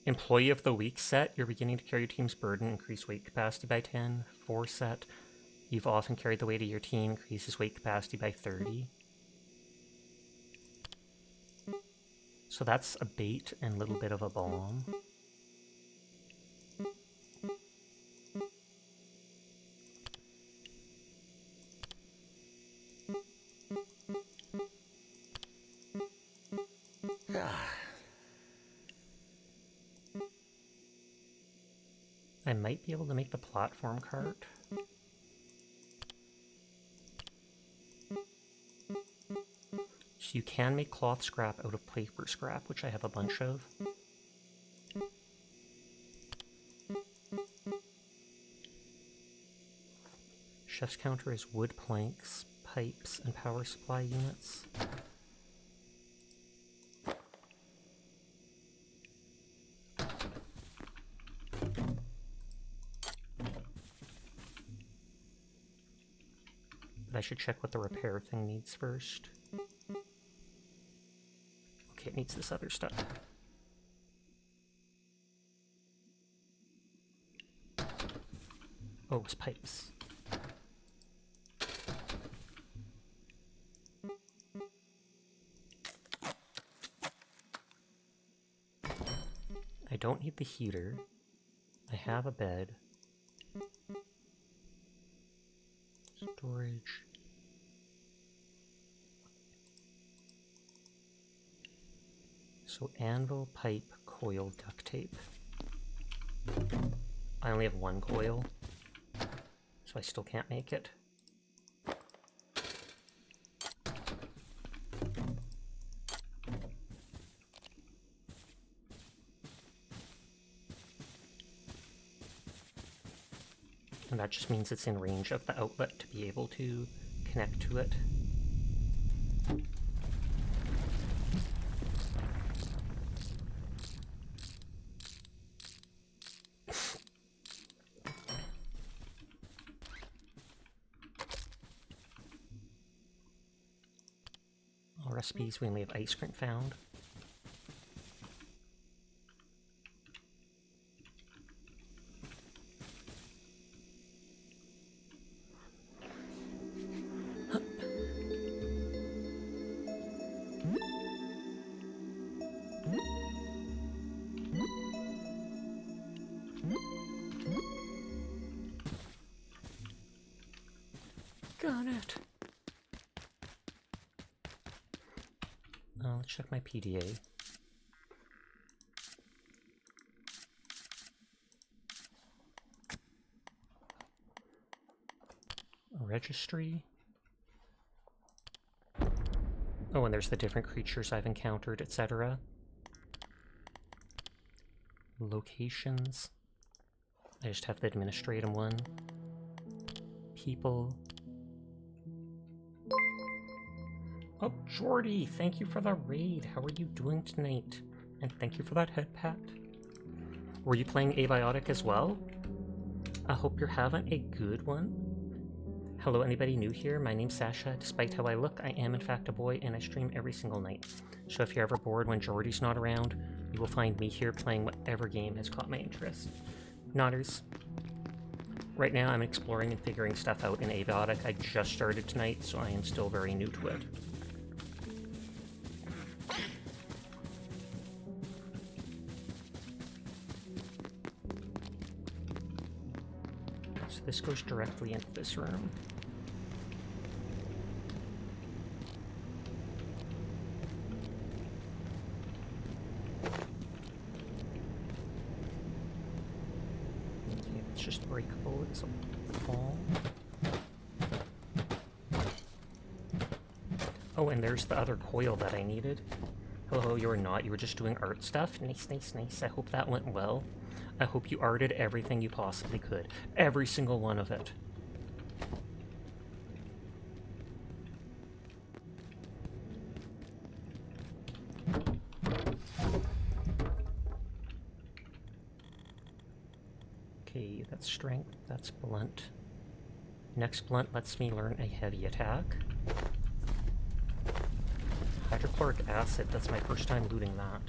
Employee of the Week set. You're beginning to carry your team's burden. Increase weight capacity by 10. 4 set. You've often carried the weight of your team. Increases weight capacity by 30. So that's a bait and a little bit of a bomb. I might be able to make the platform cart. So you can make cloth scrap out of paper scrap, which I have a bunch of. Chef's counter is wood planks, pipes, and power supply units. But I should check what the repair thing needs first. Okay, it needs this other stuff. Oh, it's pipes. I don't need the heater. I have a bed. Storage. So anvil, pipe, coil, duct tape. I only have one coil, so I still can't make it. And that just means it's in range of the outlet to be able to connect to it. All recipes, we only have ice cream found. Got it. Let's check my PDA. Registry. Oh, and there's the different creatures I've encountered, etc. Locations. I just have the administrative one. People. Oh, Jordy, thank you for the raid. How are you doing tonight? And thank you for that head pat. Were you playing Abiotic as well? I hope you're having a good one. Hello, anybody new here? My name's Sasha. Despite how I look, I am in fact a boy, and I stream every single night. So if you're ever bored when Jordy's not around, you will find me here playing whatever game has caught my interest. Nodders. Right now, I'm exploring and figuring stuff out in Abiotic. I just started tonight, so I am still very new to it. So this goes directly into this room. Okay, it's just breakable. It's a fall. Oh, and there's the other coil that I needed. Hello, you were not. You were just doing art stuff. Nice, nice, nice. I hope that went well. I hope you arted everything you possibly could. Every single one of it. Okay, that's strength. That's blunt. Next blunt lets me learn a heavy attack. Hydrochloric acid. That's my first time looting that.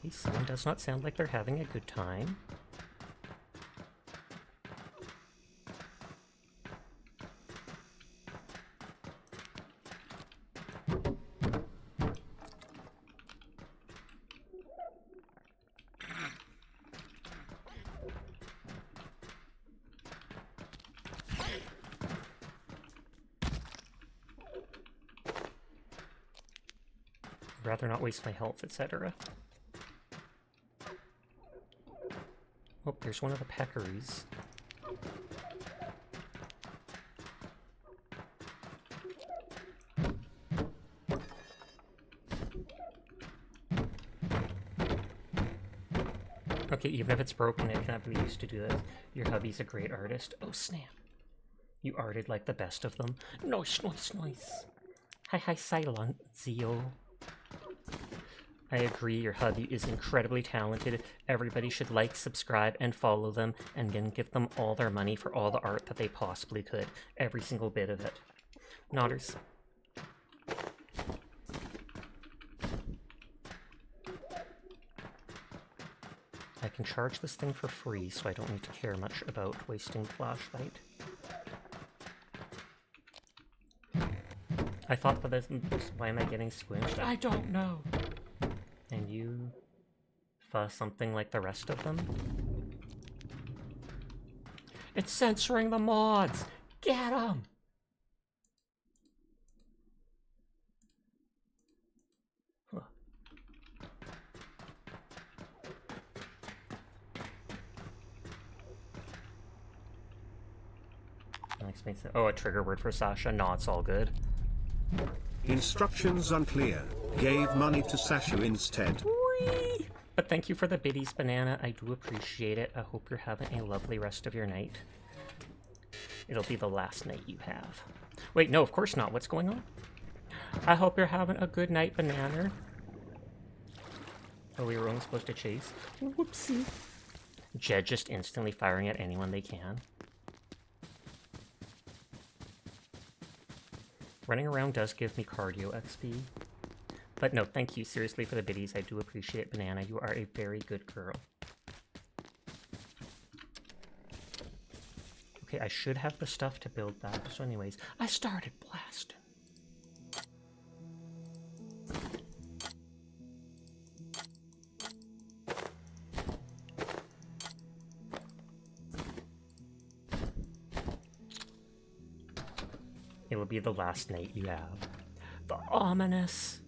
Okay, someone does not sound like they're having a good time. Rather not waste my health, etc. Oh, there's one of the peccaries. Okay, even if it's broken, it cannot be used to do this. Your hubby's a great artist. Oh, snap. You arted like the best of them. Nice, nice, nice. Hi, Silent Zio. I agree, your hubby is incredibly talented. Everybody should like, subscribe, and follow them, and then give them all their money for all the art that they possibly could. Every single bit of it. Nodders. I can charge this thing for free, so I don't need to care much about wasting flashlight. I thought that this... Why am I getting squished? I don't know! And you... fuss something like the rest of them? It's censoring the mods! Get them! Huh. That explains it. Oh, a trigger word for Sasha? No, it's all good. Instructions unclear. Gave money to Sasha instead. Whee! But thank you for the biddies, Banana. I do appreciate it. I hope you're having a lovely rest of your night. It'll be the last night you have. Wait, no, of course not. What's going on? I hope you're having a good night, Banana. Oh, we were only supposed to chase? Whoopsie. Jed just instantly firing at anyone they can. Running around does give me cardio XP. But no, thank you seriously for the biddies. I do appreciate it, Banana. You are a very good girl. Okay, I should have the stuff to build that. So anyways, I started blasting. It will be the last night you have. The ominous.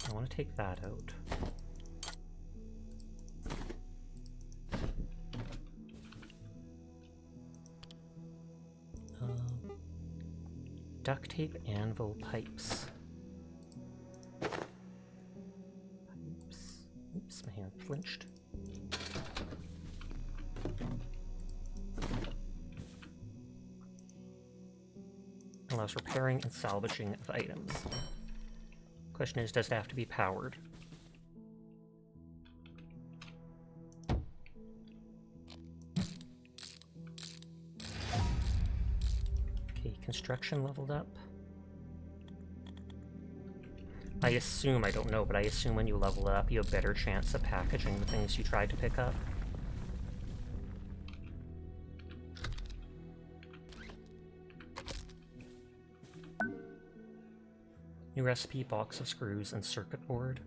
I want to take that out. Duct tape, anvil, pipes. Oops, my hand flinched. Allows repairing and salvaging of items. Question is, does it have to be powered? Okay, construction leveled up. I assume, I don't know, but I assume when you level it up, you have a better chance of packaging the things you tried to pick up. New recipe, box of screws, and circuit board.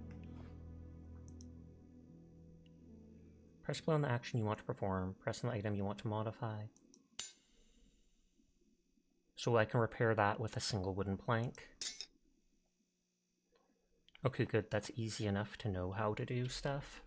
Press play on the action you want to perform. Press on the item you want to modify. So I can repair that with a single wooden plank. Okay, good. That's easy enough to know how to do stuff.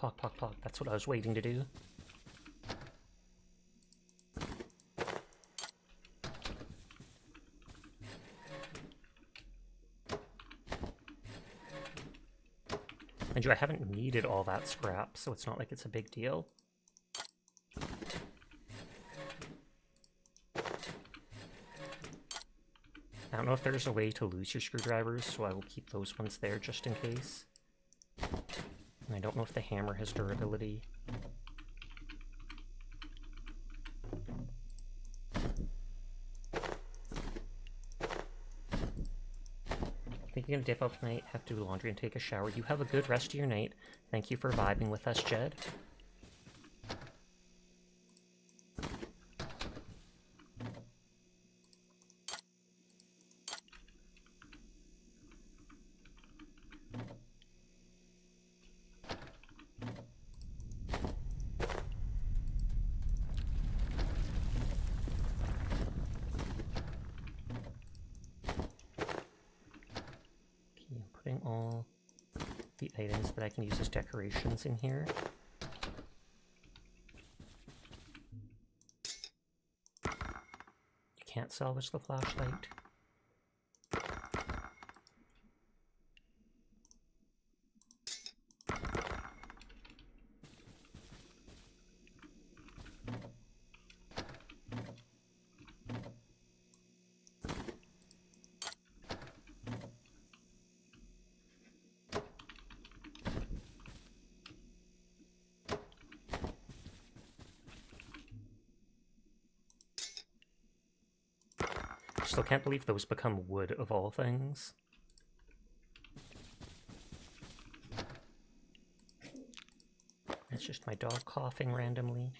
Pock, pock, pock. That's what I was waiting to do. Mind you, I haven't needed all that scrap, so it's not like it's a big deal. I don't know if there's a way to lose your screwdrivers, so I will keep those ones there just in case. And I don't know if the hammer has durability. I think you're gonna dip out tonight, have to do laundry and take a shower. You have a good rest of your night. Thank you for vibing with us, Jed. Putting all the items that I can use as decorations in here. You can't salvage the flashlight. Still can't believe those become wood of all things. It's just my dog coughing randomly.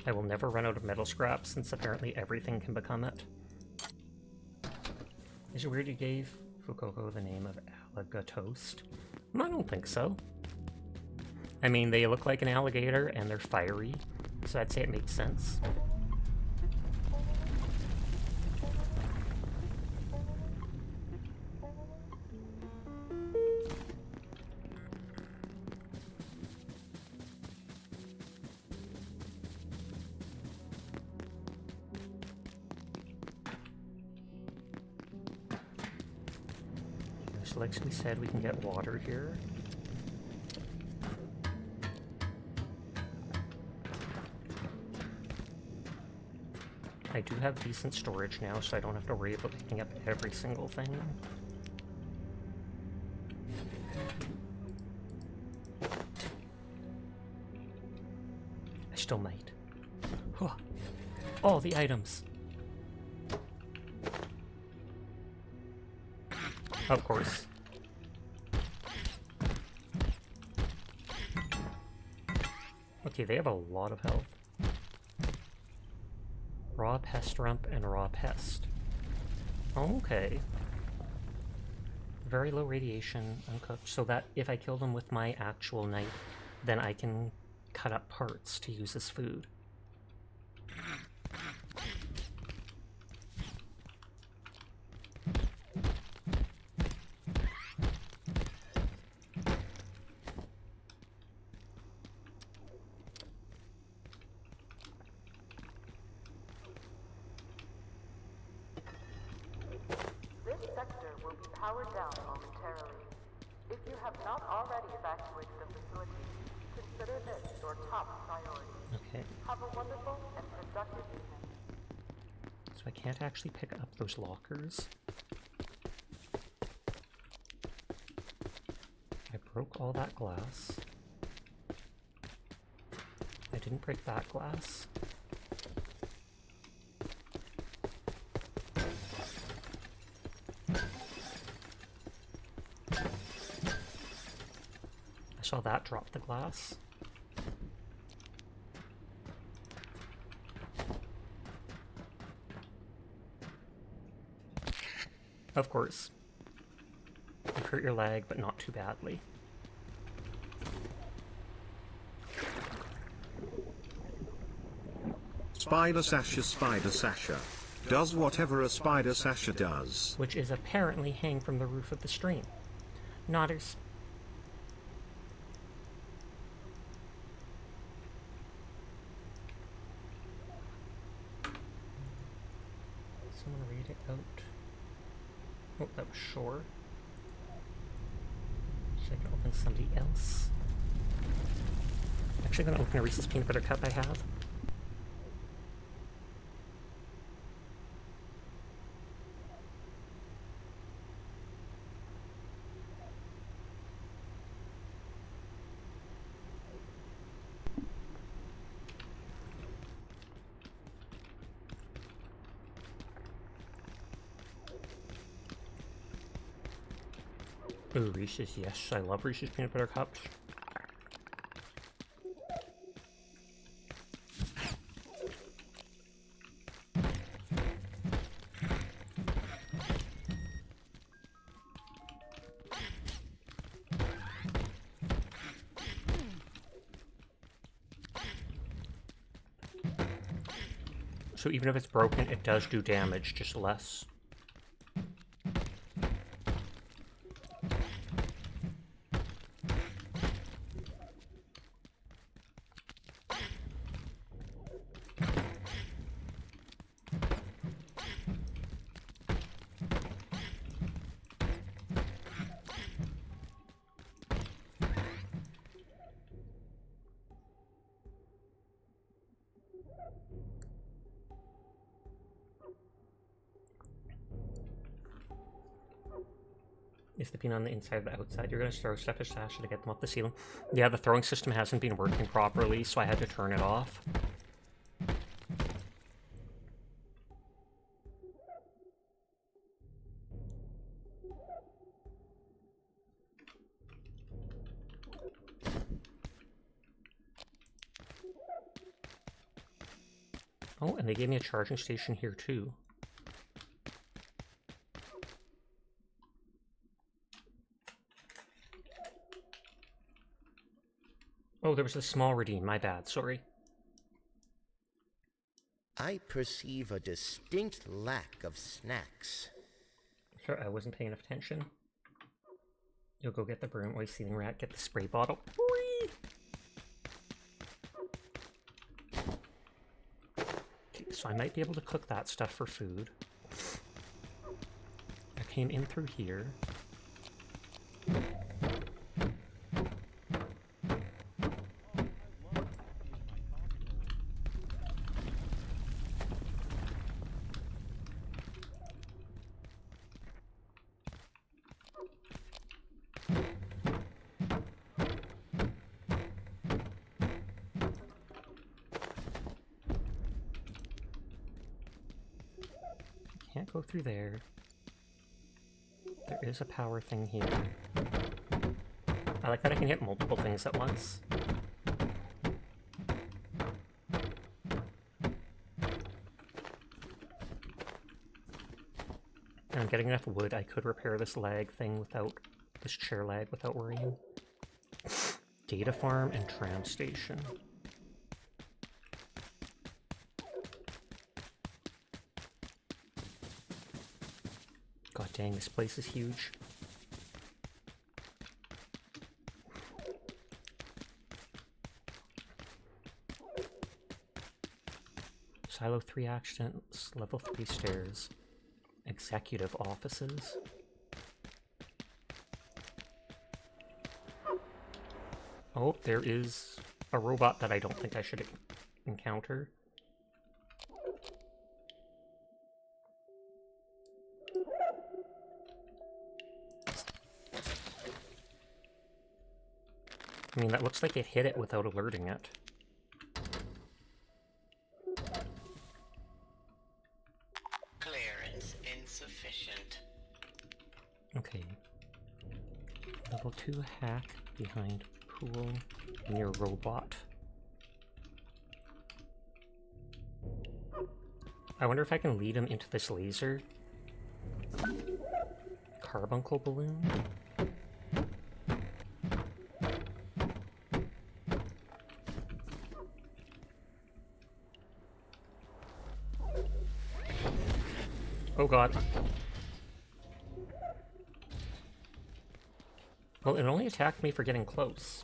I will never run out of metal scrap, since apparently everything can become it. Is it weird you gave Fukoko the name of Alligatoast? I don't think so. I mean, they look like an alligator and they're fiery, so I'd say it makes sense. So like we said, we can get water here. I do have decent storage now, so I don't have to worry about picking up every single thing. I still might. All the items! Of course. Okay, they have a lot of health. Raw pest rump and raw pest. Okay. Very low radiation, uncooked, so that if I kill them with my actual knife, then I can cut up parts to use as food. Powered down momentarily. If you have not already evacuated the facility, consider this your top priority. Okay. Have a wonderful and productive evening. So I can't actually pick up those lockers. I broke all that glass. I didn't break that glass. I saw that drop the glass. Of course. You hurt your leg, but not too badly. Spider Sasha does whatever a Spider Sasha does. Which is apparently hang from the roof of the stream. Nodders. Someone read it out. Oh, that was Shore. So I can open somebody else. Actually, I'm gonna open a Reese's Peanut Butter Cup I have. Ooh, Reese's, yes. I love Reese's Peanut Butter Cups. So even if it's broken, it does do damage, just less. Is the pin on the inside or the outside? You're going to throw stuff at Sasha to get them off the ceiling. Yeah, the throwing system hasn't been working properly, so I had to turn it off. Oh, and they gave me a charging station here too. Oh, there was a small redeem. My bad. Sorry. I perceive a distinct lack of snacks. Sorry, I wasn't paying enough attention. You'll go get the broom. Wait, ceiling rat. Get the spray bottle. Whee! Okay, so I might be able to cook that stuff for food. I came in through here. Can't go through there. There is a power thing here. I like that I can hit multiple things at once. And I'm getting enough wood, I could repair this lag thing without, this chair lag without worrying. Data farm and tram station. God dang, this place is huge. Silo 3 accidents, level 3 stairs, executive offices. Oh, there is a robot that I don't think I should encounter. I mean, that looks like it hit it without alerting it. Clearance insufficient. Okay. Level 2 hack behind pool near robot. I wonder if I can lead him into this laser. carbuncle balloon. Oh god. Well, it only attacked me for getting close.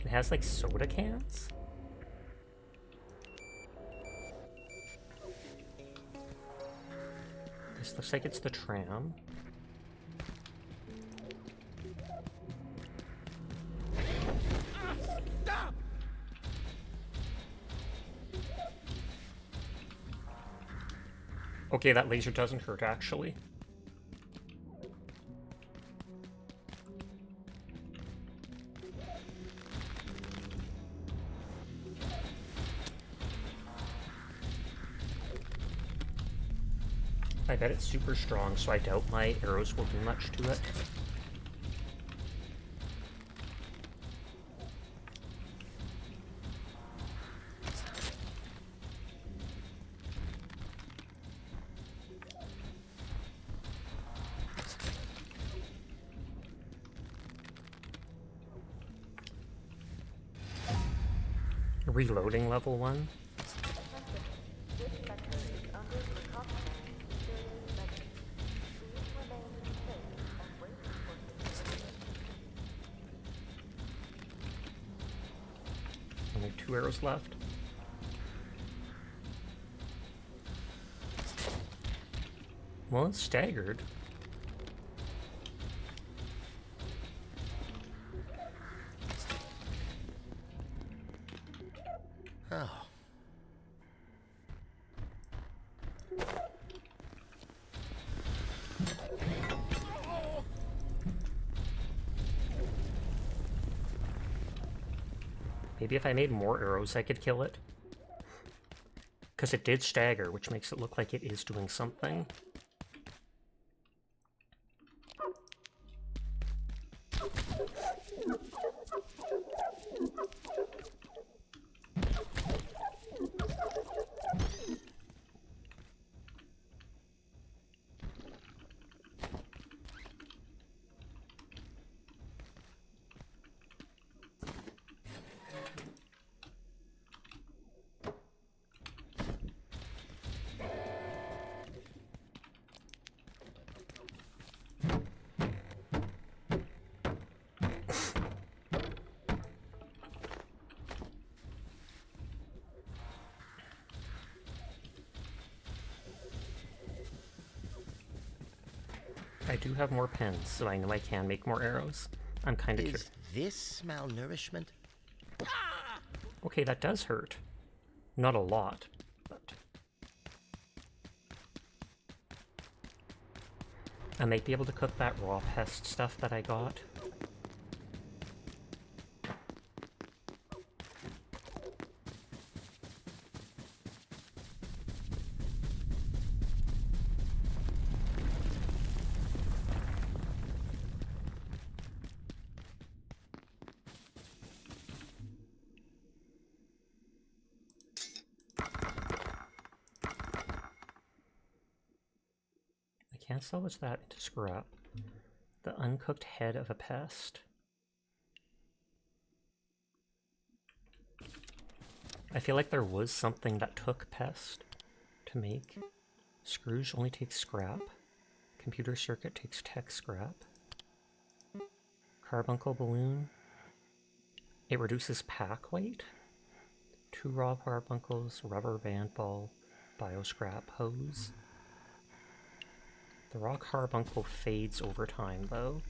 It has like soda cans? This looks like it's the tram. Stop! Okay, that laser doesn't hurt actually. I bet it's super strong, so I doubt my arrows will do much to it. Reloading level 1. This sector is under precautionary security measures. Please remain safe and wait for delivery. Only 2 arrows left. Well, it's staggered. Oh. Maybe if I made more arrows, I could kill it. Because it did stagger, which makes it look like it is doing something. I do have more pens, so I know I can make more arrows. I'm kind of Is curious. this malnourishment? Okay, that does hurt. Not a lot, but... I might be able to cook that raw pest stuff that I got. Can't salvage that into scrap. The uncooked head of a pest. I feel like there was something that took pest to make. Scrooge only takes scrap. Computer circuit takes tech scrap. Carbuncle balloon. It reduces pack weight. 2 raw carbuncles, rubber band ball, bioscrap hose. The raw carbuncle fades over time, though.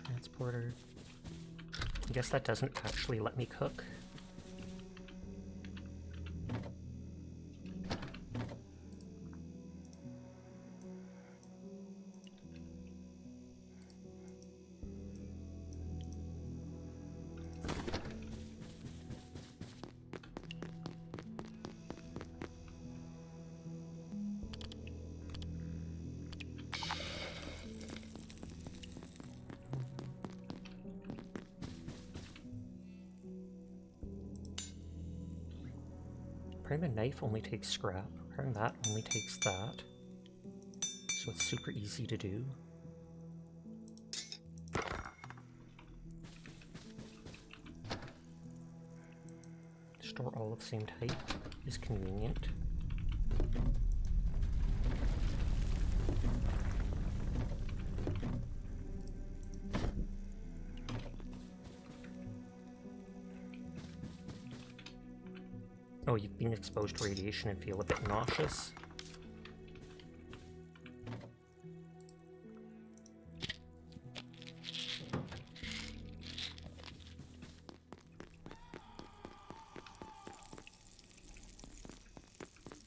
Transporter. I guess that doesn't actually let me cook. Apparently the knife only takes scrap. Apparently that only takes that. So it's super easy to do. Store all of the same type is convenient. Oh, you've been exposed to radiation and feel a bit nauseous.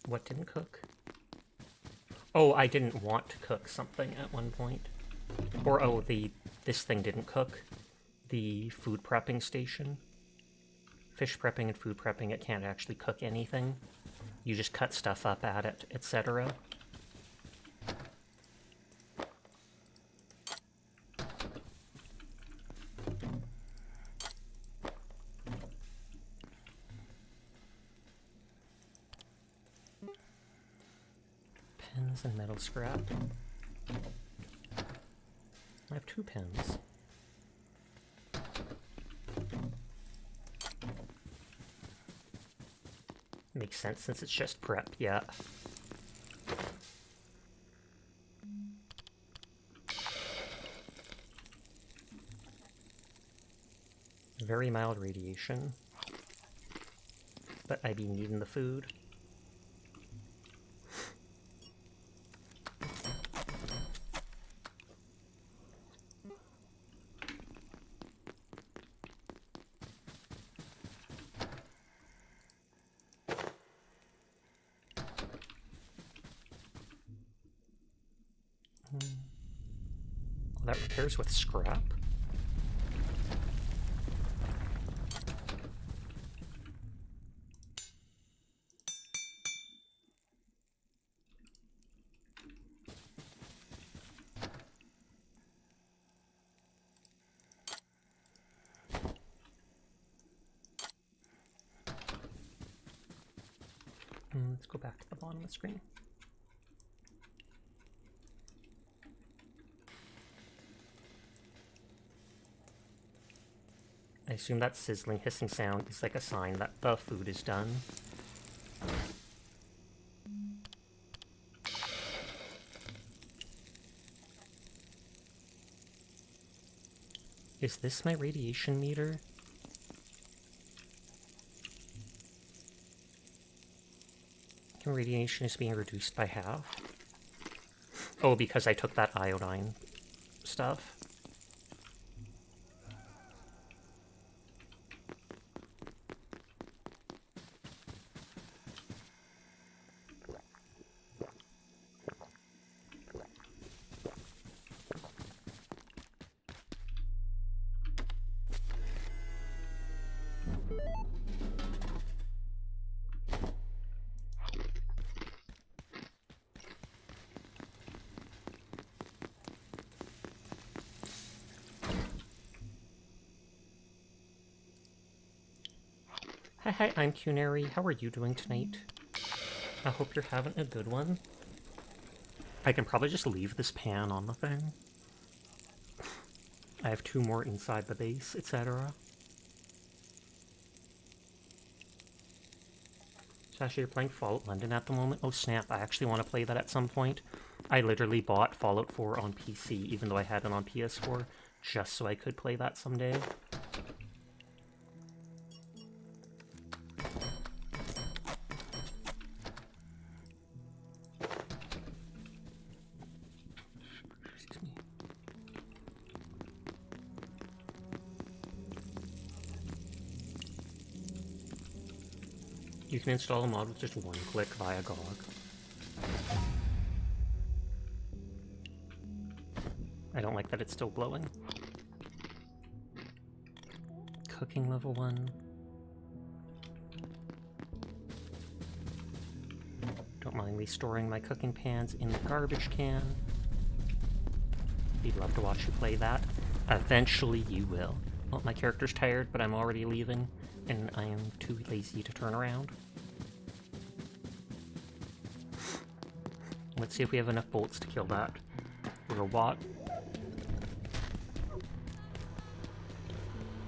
What didn't cook? Oh, I didn't want to cook something at one point. Or, oh, this thing didn't cook. The food prepping station. Fish prepping and food prepping, it can't actually cook anything. You just cut stuff up at it, etc. Pens and metal scrap. I have 2 pens. Makes sense since it's just prep, yeah. Very mild radiation. But I be needing the food. That repairs with scrap. Let's go back to the bottom of the screen. I assume that sizzling, hissing sound is like a sign that the food is done. Is this my radiation meter? Radiation is being reduced by half. Oh, because I took that iodine stuff. Hi, I'm Cunary. How are you doing tonight? I hope you're having a good one. I can probably just leave this pan on the thing. I have 2 more inside the base, etc. Sasha, you're playing Fallout London at the moment? Oh snap, I actually want to play that at some point. I literally bought Fallout 4 on PC, even though I had it on PS4, just so I could play that someday. You can install a mod with just one click via GOG. I don't like that it's still blowing. Cooking level 1. Don't mind me storing my cooking pans in the garbage can. We'd love to watch you play that. Eventually you will. Well, my character's tired, but I'm already leaving, and I am too lazy to turn around. Let's see if we have enough bolts to kill that robot.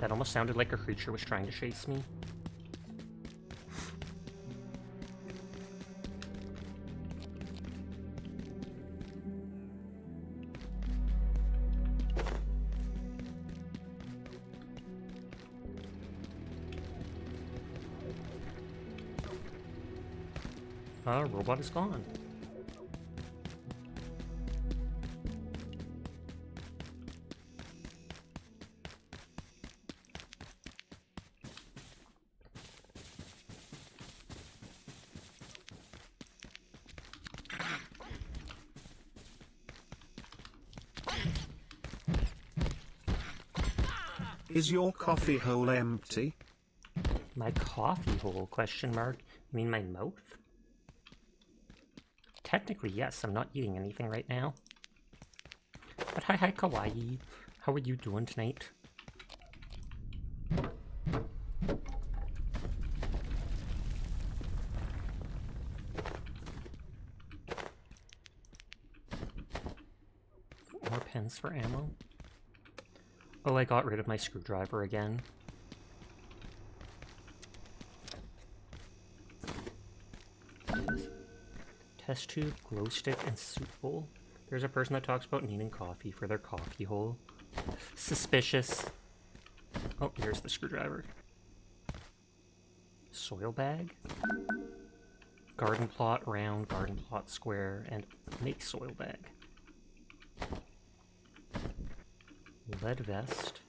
That almost sounded like a creature was trying to chase me. Robot is gone. Is your coffee hole empty? My coffee hole? Question mark. You mean my mouth? Technically, yes. I'm not eating anything right now. But hi Kawaii. How are you doing tonight? More pens for ammo. Oh, I got rid of my screwdriver again. Test tube, glow stick, and soup bowl. There's a person that talks about needing coffee for their coffee hole. Suspicious. Oh, here's the screwdriver. Soil bag. Garden plot round, garden plot square, and make soil bag. Lead vest.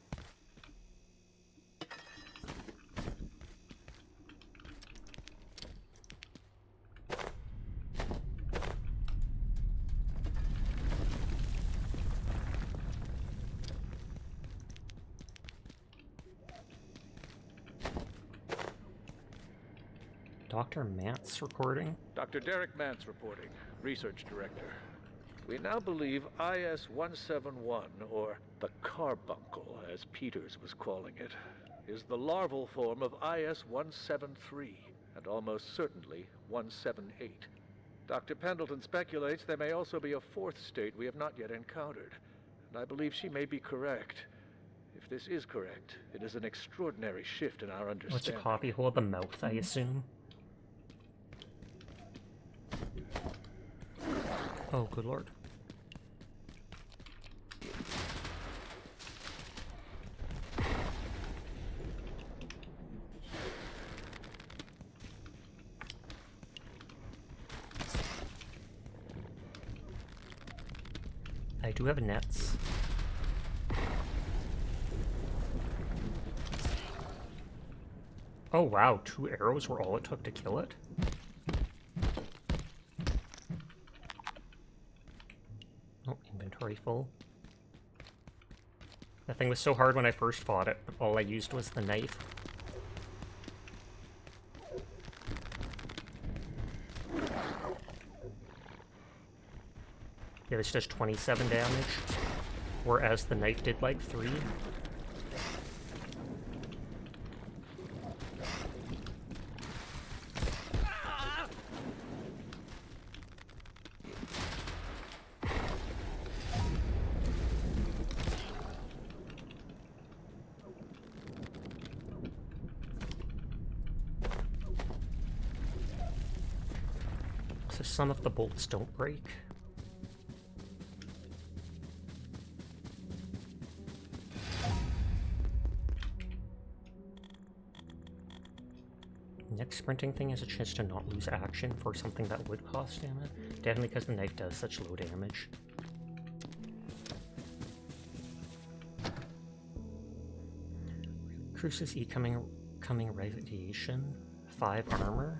Dr. Mance recording? Dr. Derek Mance reporting, Research Director. We now believe IS-171, or the carbuncle, as Peters was calling it, is the larval form of IS-173, and almost certainly 178. Dr. Pendleton speculates there may also be a fourth state we have not yet encountered, and I believe she may be correct. If this is correct, it is an extraordinary shift in our understanding. What's a coffee hole? The mouth, I assume. Oh, good lord. I do have nets. Oh wow, 2 arrows were all it took to kill it? Oh, inventory full. That thing was so hard when I first fought it, but all I used was the knife. Yeah, this does 27 damage, whereas the knife did like 3. So some of the bolts don't break. Next sprinting thing is a chance to not lose action for something that would cost damage. Definitely because the knife does such low damage. Crucis coming radiation. 5 armor.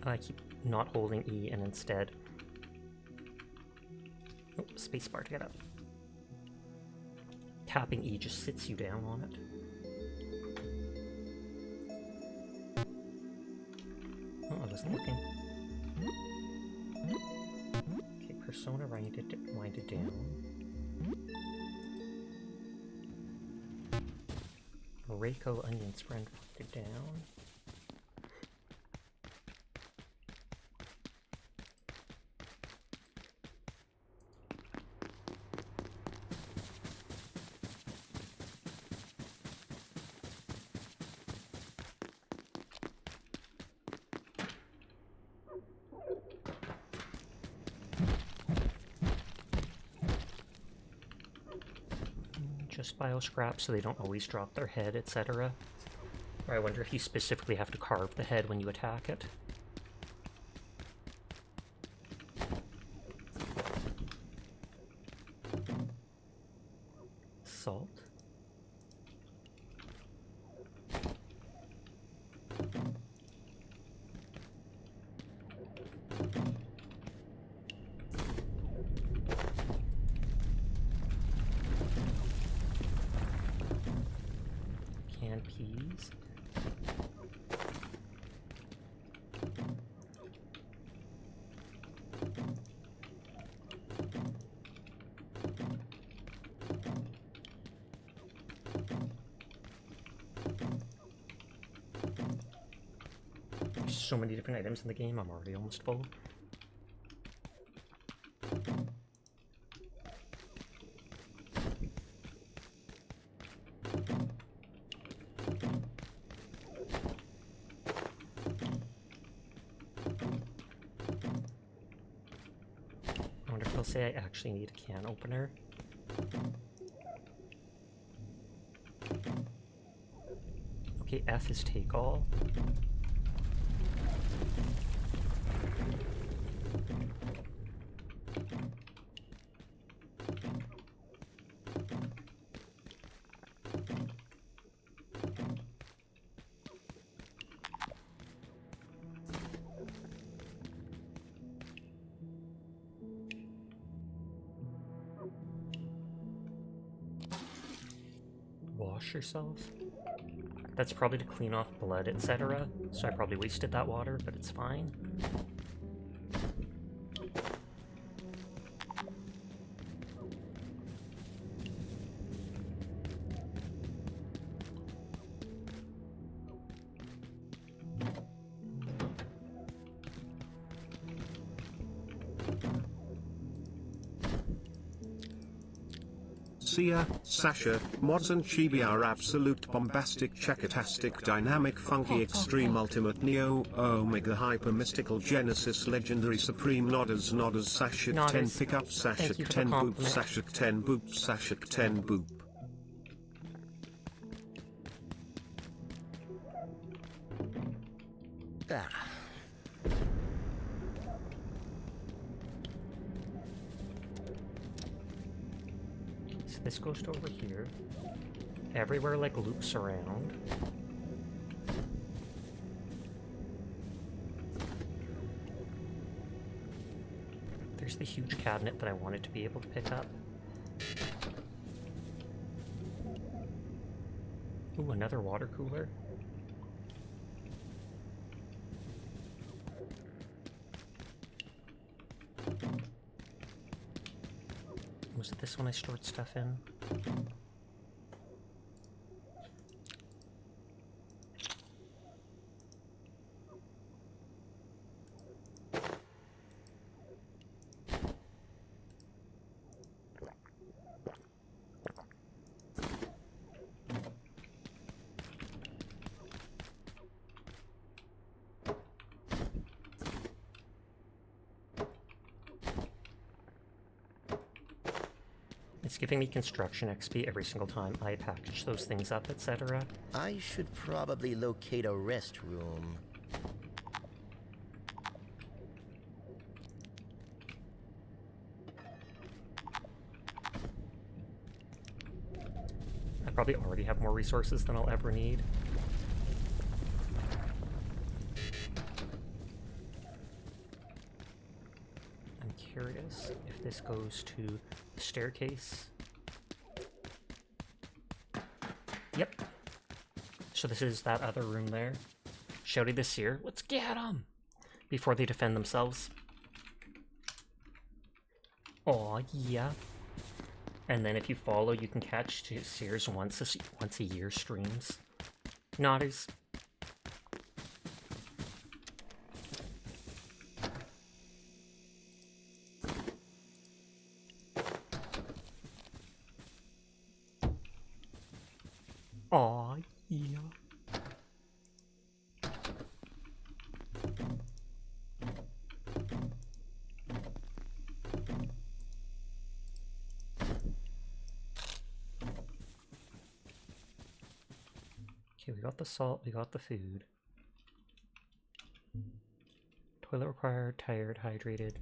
I keep not holding E and instead... Oh, spacebar to get up. Tapping E just sits you down on it. Oh, I wasn't looking. Okay, persona winded down. Reiko onion spread winded down. Just bio-scrap so they don't always drop their head, etc. Or I wonder if you specifically have to carve the head when you attack it. Salt. Canned peas. There's so many different items in the game, I'm already almost full. I wonder if they'll say I actually need a can opener. Okay, F is take all. Wash yourself? That's probably to clean off blood, etc. So I probably wasted that water, but it's fine. Sia, Sasha, mods and chibi are absolute bombastic checkatastic dynamic funky extreme ultimate neo omega hyper mystical genesis legendary supreme nodders Sasha 10 pickup Sasha 10 boop Sasha 10 boop Sasha 10 boop. So this goes to over here. Everywhere like loops around. There's the huge cabinet that I wanted to be able to pick up. Ooh, another water cooler. Was it this one I stored stuff in? It's giving me construction XP every single time I package those things up, etc. I should probably locate a restroom. I probably already have more resources than I'll ever need. I'm curious if this goes to the staircase. Yep. So this is that other room there. Shouty the Seer. Let's get them! Before they defend themselves. Aw, yeah. And then if you follow, you can catch Seers once a year streams. Nodders. Aw, yeah. Okay, we got the salt, we got the food. Toilet required, tired, hydrated.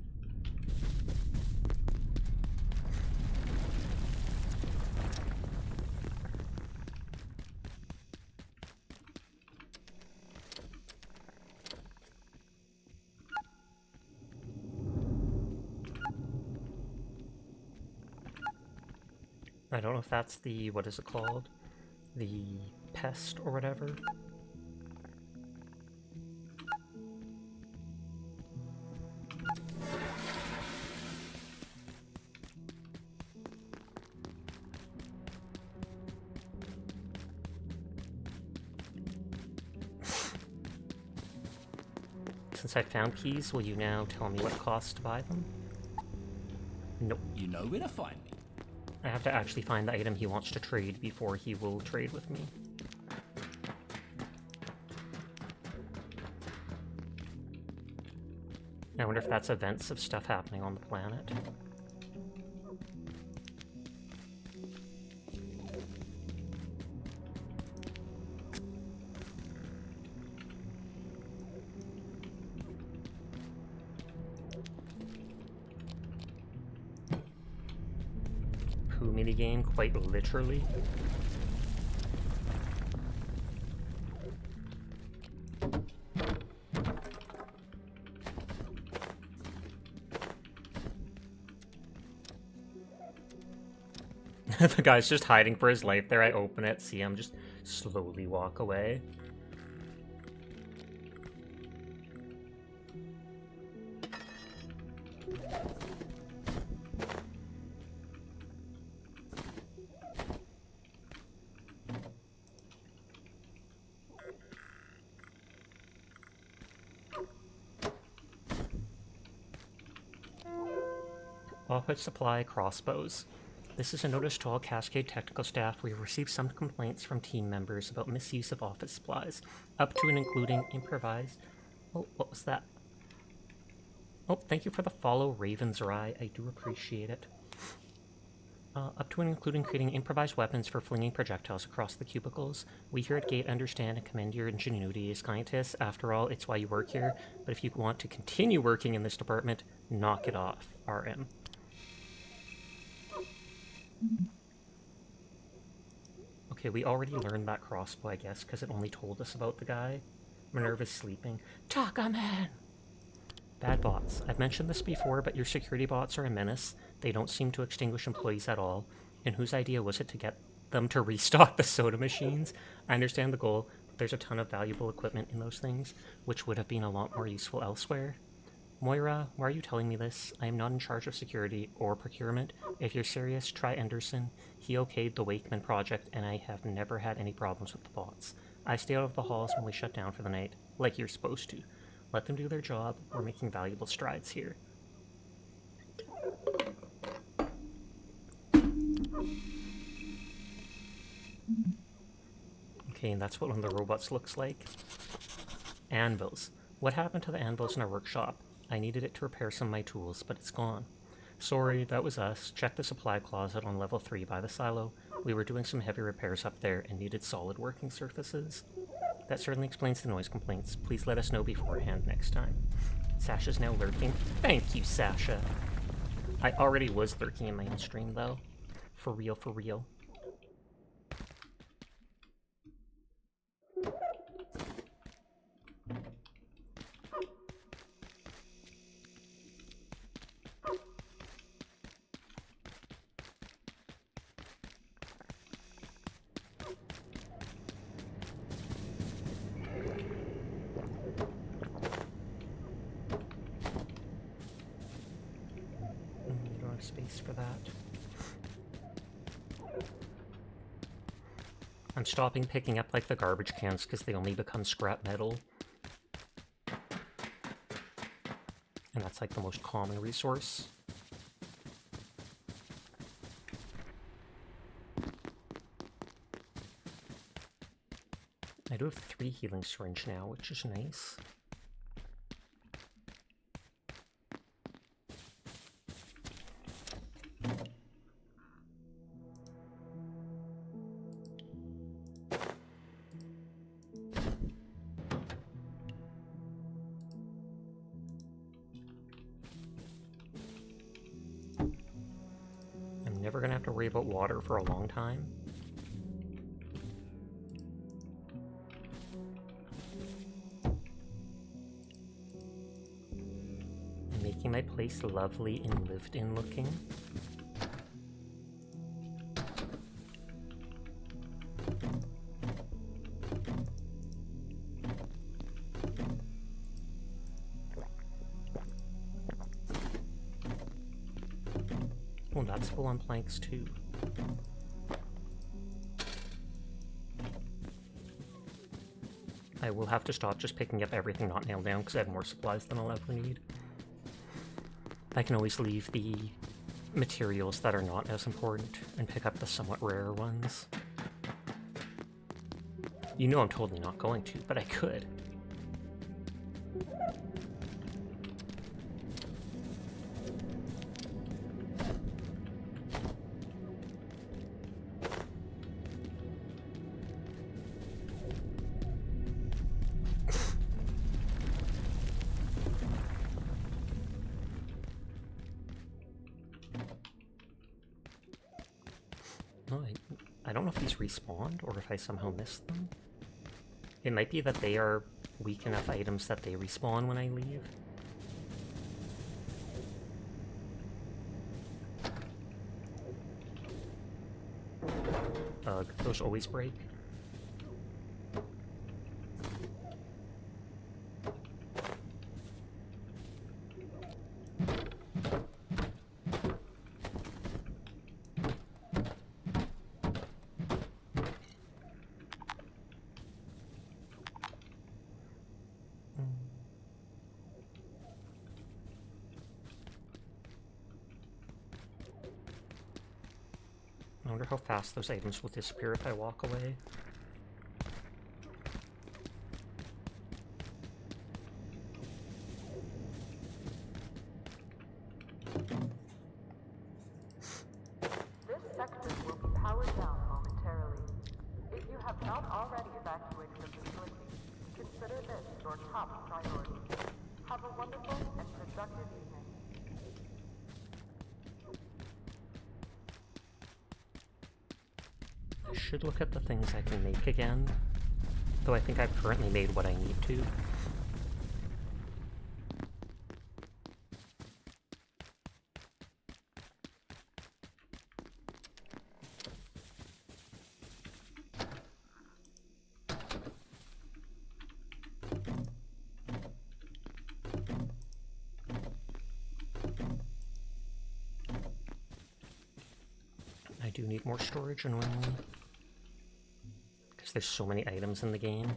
I don't know if that's the, what is it called? The pest or whatever. Since I found keys, will you now tell me what it costs to buy them? Nope. You know where to find me. I have to actually find the item he wants to trade before he will trade with me. I wonder if that's events of stuff happening on the planet. Poo minigame, quite literally. The guy's just hiding for his life there. I open it, see him just slowly walk away. Office supply crossbows. This is a notice to all Cascade technical staff. We have received some complaints from team members about misuse of office supplies, up to and including improvised... Oh, what was that? Oh, thank you for the follow, Raven's Eye. I do appreciate it. Up to and including creating improvised weapons for flinging projectiles across the cubicles. We here at Gate understand and commend your ingenuity as scientists. After all, it's why you work here. But if you want to continue working in this department, knock it off, RM. Okay, we already learned that crossbow, I guess, because it only told us about the guy. Minerva's sleeping. Taka man! Bad bots. I've mentioned this before, but your security bots are a menace. They don't seem to extinguish employees at all. And whose idea was it to get them to restock the soda machines? I understand the goal, but there's a ton of valuable equipment in those things, which would have been a lot more useful elsewhere. Moira, why are you telling me this? I am not in charge of security or procurement. If you're serious, try Anderson. He okayed the Wakeman project, and I have never had any problems with the bots. I stay out of the halls when we shut down for the night, like you're supposed to. Let them do their job. We're making valuable strides here. Okay, and that's what one of the robots looks like. Anvils. What happened to the anvils in our workshop? I needed it to repair some of my tools, but it's gone. Sorry, that was us. Check the supply closet on level 3 by the silo. We were doing some heavy repairs up there and needed solid working surfaces. That certainly explains the noise complaints. Please let us know beforehand next time. Sasha's now lurking. Thank you, Sasha. I already was lurking in my own stream, though. For real, for real. Space for that. I'm stopping picking up like the garbage cans because they only become scrap metal. And that's like the most common resource. I do have 3 healing syringe now, which is nice. Never gonna have to worry about water for a long time. I'm making my place lovely and lived-in looking. Oh, that's full on planks too. I will have to stop just picking up everything not nailed down because I have more supplies than I'll ever need. I can always leave the materials that are not as important and pick up the somewhat rarer ones. You know I'm totally not going to, but I could. I don't know if these respawned or if I somehow missed them. It might be that they are weak enough items that they respawn when I leave. Ugh, those always break. I wonder how fast those items will disappear if I walk away. This sector will be powered down momentarily. If you have not already evacuated the facility, consider this your top priority. Have a wonderful and productive evening. I should look at the things I can make again, though I think I've currently made what I need to. I do need more storage annoyingly, because there's so many items in the game.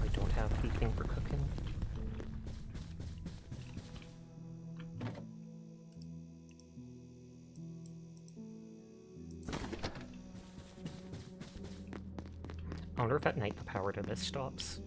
I don't have the thing for cooking. I wonder if at night the power to this stops.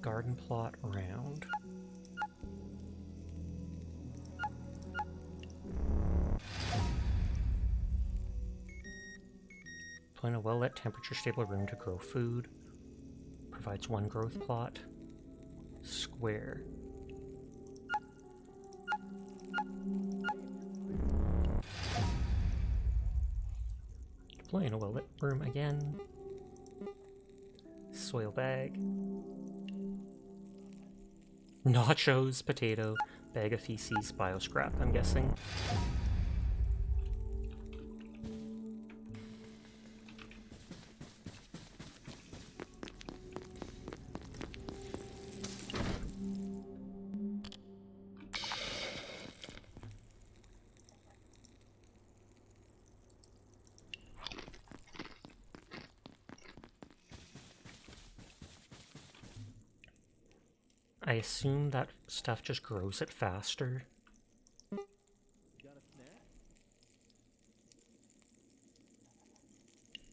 Garden plot around. Plan a well-lit, temperature-stable room to grow food. Provides 1 growth plot. Square. Deploying a well-lit room again. Soil bag. Nachos, potato, bag of feces, bioscrap, I'm guessing. I assume that stuff just grows it faster.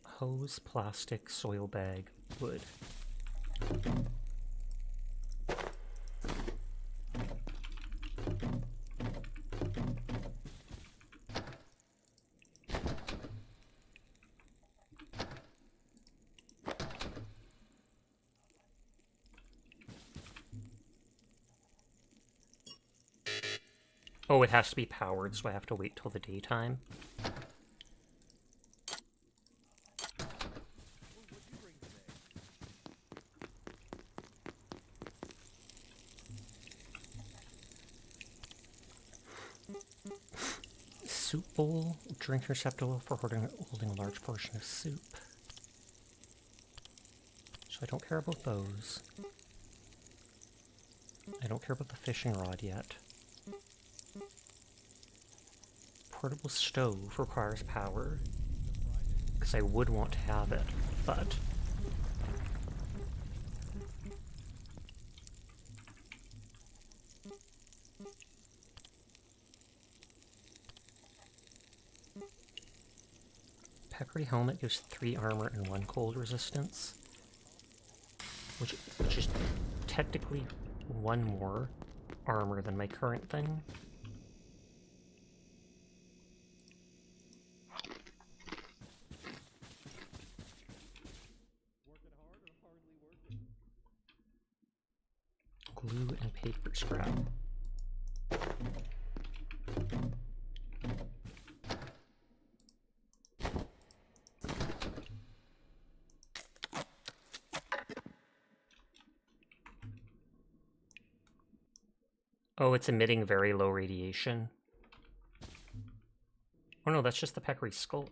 Hose, plastic, soil bag, wood. Oh, it has to be powered, so I have to wait till the daytime. Soup bowl, drink receptacle for holding a large portion of soup. So I don't care about those. I don't care about the fishing rod yet. Portable stove requires power, because I would want to have it, but... Peppery helmet gives 3 armor and 1 cold resistance, which is technically 1 more armor than my current thing. Glue and paper scrap. Oh, it's emitting very low radiation. Oh no, that's just the peccary skull.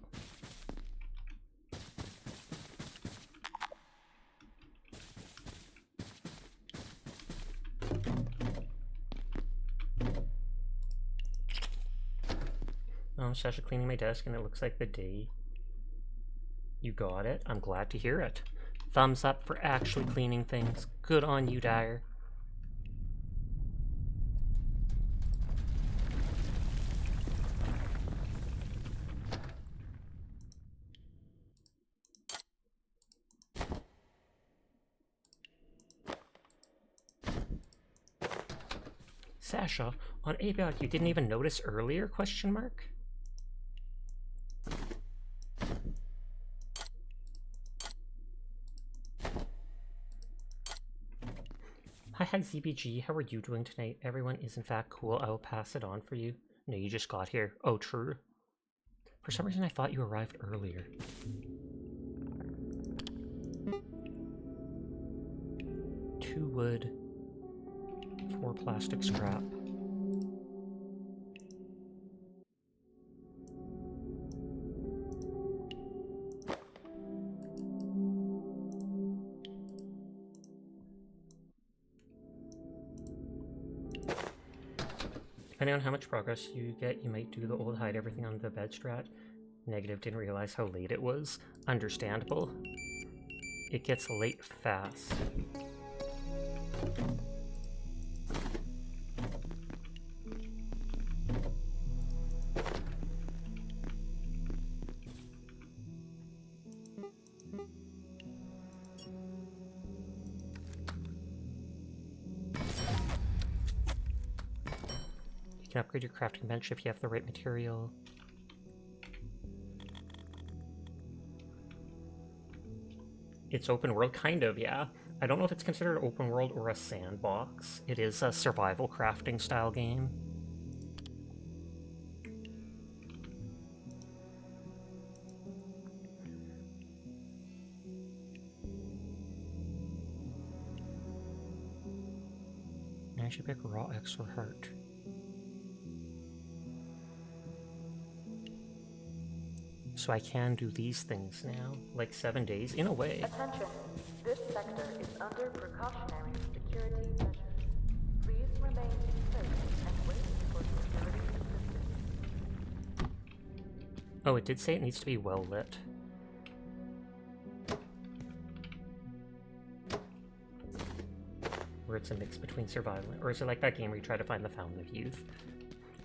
Oh, Sasha cleaning my desk and it looks like the day. You got it. I'm glad to hear it. Thumbs up for actually cleaning things. Good on you, Dyer. Sasha, on Abiotic, you didn't even notice earlier? Question mark. Hi ZBG, how are you doing tonight? Everyone is in fact cool. I will pass it on for you. No, you just got here. Oh, true. For some reason I thought you arrived earlier. Two wood, 4 plastic scrap. Depending on how much progress you get, you might do the old hide everything on the bed strat. Negative, didn't realize how late it was. Understandable. It gets late fast. You can upgrade your crafting bench if you have the right material. It's open world, kind of, yeah. I don't know if it's considered open world or a sandbox. It is a survival crafting style game. I should pick raw X or heart. So I can do these things now, like 7 days, in a way. Attention, this sector is under precautionary security measures. Please remain in place and wait for security assistance. Oh, it did say it needs to be well lit. Where it's a mix between survival, or is it like that game where you try to find the fountain of youth?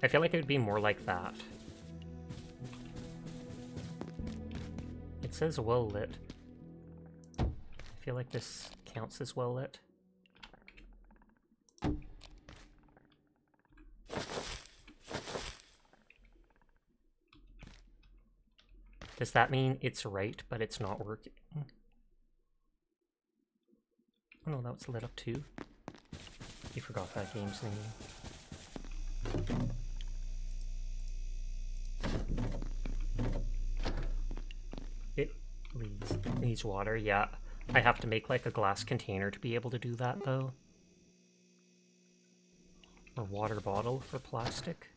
I feel like it would be more like that. It says well lit. I feel like this counts as well lit. Does that mean it's right, but it's not working? Oh no, that was lit up too. You forgot that game's name. It needs water, yeah. I have to make like a glass container to be able to do that though. Or water bottle for plastic.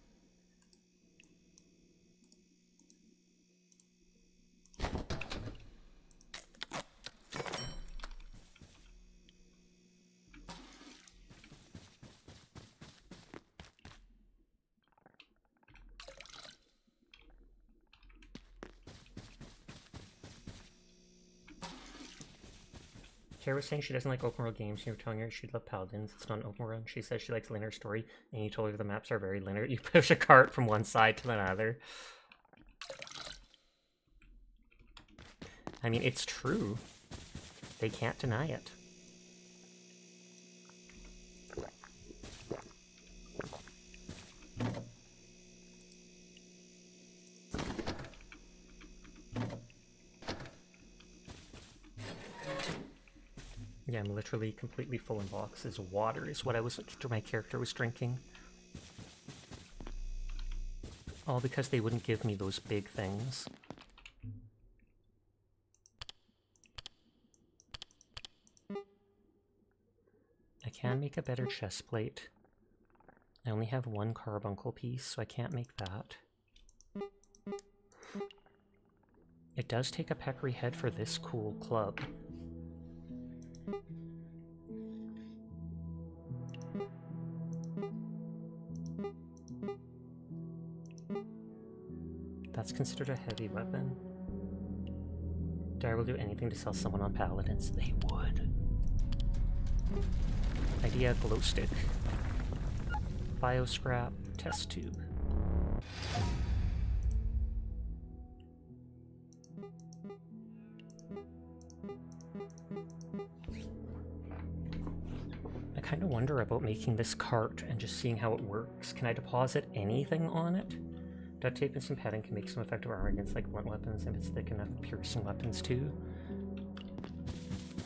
Kara was saying she doesn't like open world games, and you were telling her she'd love Paladins. It's not an open world. She says she likes linear story, and you told her the maps are very linear. You push a cart from one side to another. I mean, it's true. They can't deny it. Yeah, I'm literally completely full in boxes. Water is what my character was drinking. All because they wouldn't give me those big things. I can make a better chest plate. I only have one carbuncle piece, so I can't make that. It does take a peccary head for this cool club. That's considered a heavy weapon. Dire will do anything to sell someone on Paladins. They would. Idea glow stick. Bioscrap test tube. I kind of wonder about making this cart and just seeing how it works. Can I deposit anything on it? Duct tape and some padding can make some effective armor against like blunt weapons, if it's thick enough, piercing weapons too.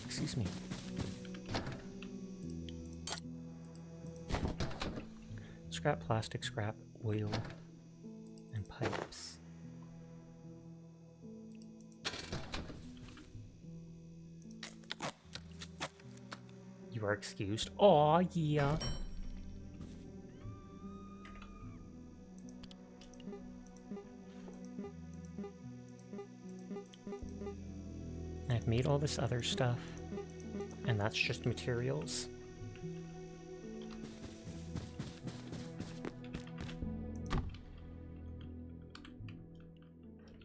Excuse me. Scrap plastic, scrap oil, and pipes. You are excused. Aw, yeah. I've made all this other stuff, and that's just materials.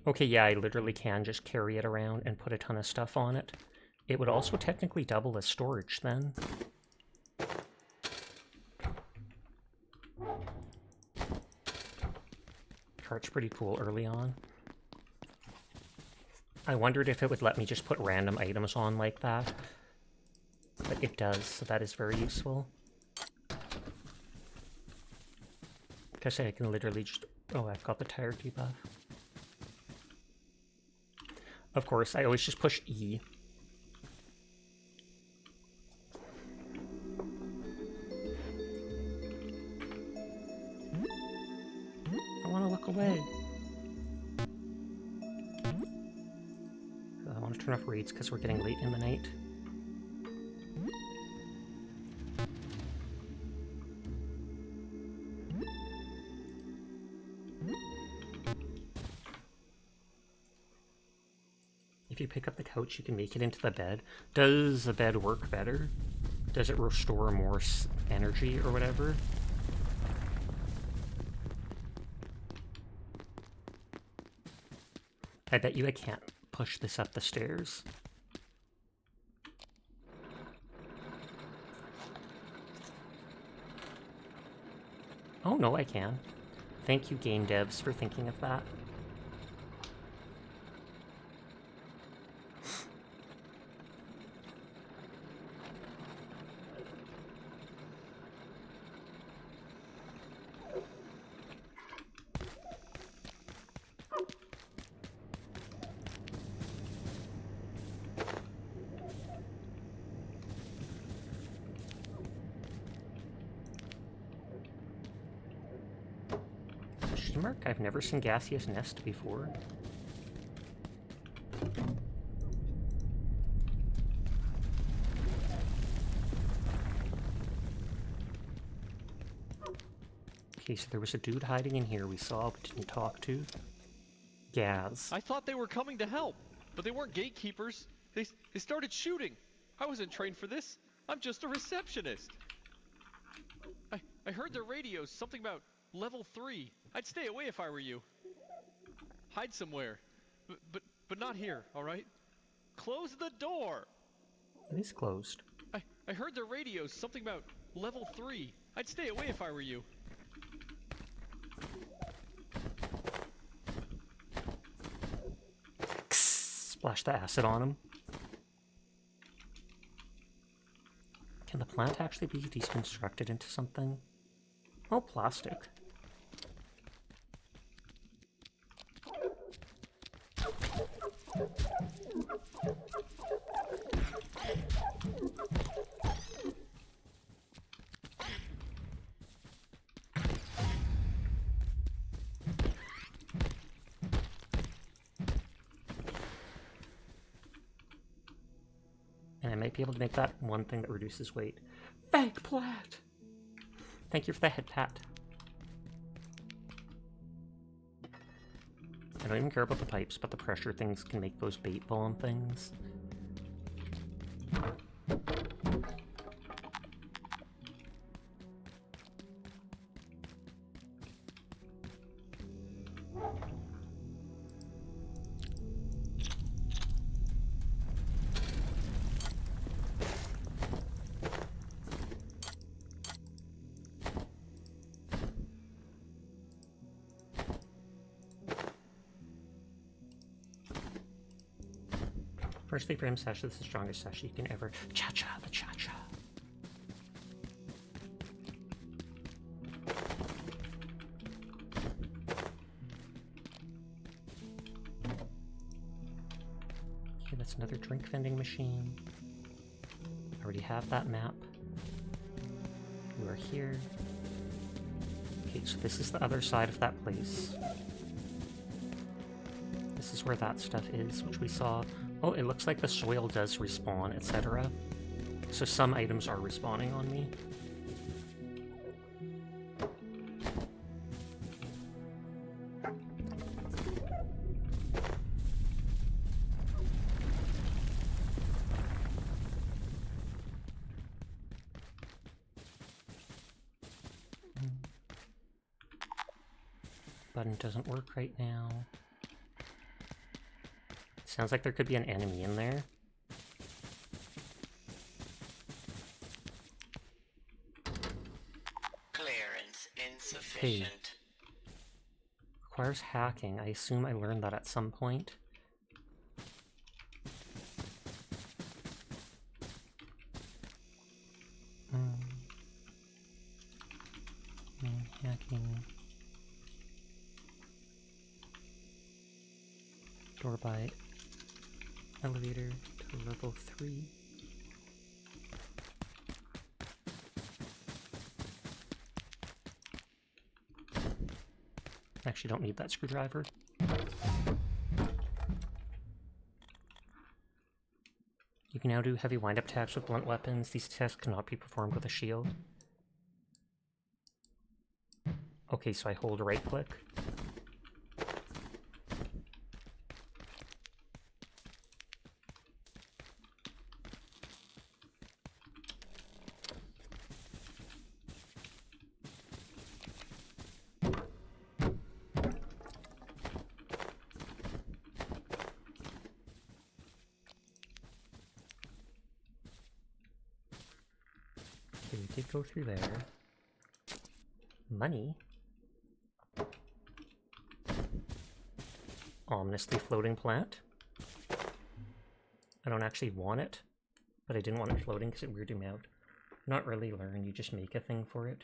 Okay, yeah, I literally can just carry it around and put a ton of stuff on it. It would also technically double as storage then. Cart's pretty cool early on. I wondered if it would let me just put random items on like that. But it does, so that is very useful. Like I say, I can literally just... Oh, I've got the tire debuff. Of course, I always just push E. I want to look away. I want to turn off raids because we're getting late in the night. If you pick up the couch, you can make it into the bed. Does the bed work better? Does it restore more energy or whatever? I bet you I can't push this up the stairs. Oh no, I can. Thank you, game devs, for thinking of that. Mark, I've never seen Gaseous Nest before. Okay, so there was a dude hiding in here we saw but didn't talk to. Gaz. I thought they were coming to help, but they weren't gatekeepers. They started shooting. I wasn't trained for this. I'm just a receptionist. I heard their radios, something about level 3. I'd stay away if I were you. Hide somewhere. But not here, alright? Close the door! It is closed. I heard their radios, something about level 3. I'd stay away if I were you. Splash the acid on him. Can the plant actually be deconstructed into something? Oh, plastic. And I might be able to make that one thing that reduces weight. Fake plat! Thank you for the head pat. I don't even care about the pipes, but the pressure things can make those bait bomb things. Firstly, for him, Sasha, this is the strongest Sasha you can ever. Cha-cha, the cha-cha. Okay, that's another drink vending machine. I already have that map. We are here. Okay, so this is the other side of that place. This is where that stuff is, which we saw. Oh, it looks like the soil does respawn, etc. So some items are respawning on me. Button doesn't work right now. Sounds like there could be an enemy in there. Clearance insufficient. Requires hacking. I assume I learned that at some point. Hacking. Door by elevator to level 3. Actually don't need that screwdriver. You can now do heavy wind-up attacks with blunt weapons. These attacks cannot be performed with a shield. Okay, so I hold right-click. Okay, we did go through there. Money. Ominously floating plant. I don't actually want it, but I didn't want it floating because it weirded me out. Not really learn, you just make a thing for it.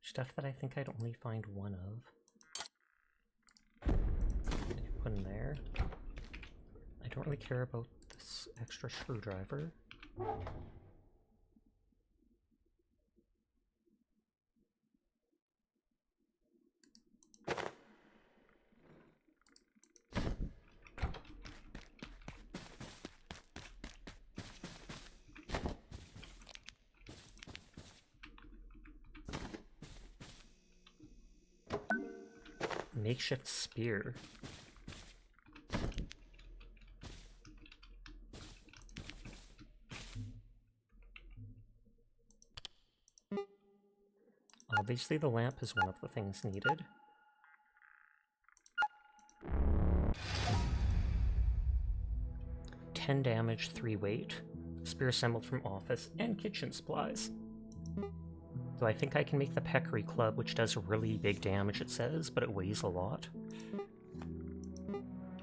Stuff that I think I'd only find one of. Put in there. I don't really care about this extra screwdriver. Makeshift spear. Obviously the lamp is one of the things needed. $10 damage, 3 weight. Spear assembled from office and kitchen supplies. So I think I can make the Peccary Club, which does really big damage, it says, but it weighs a lot.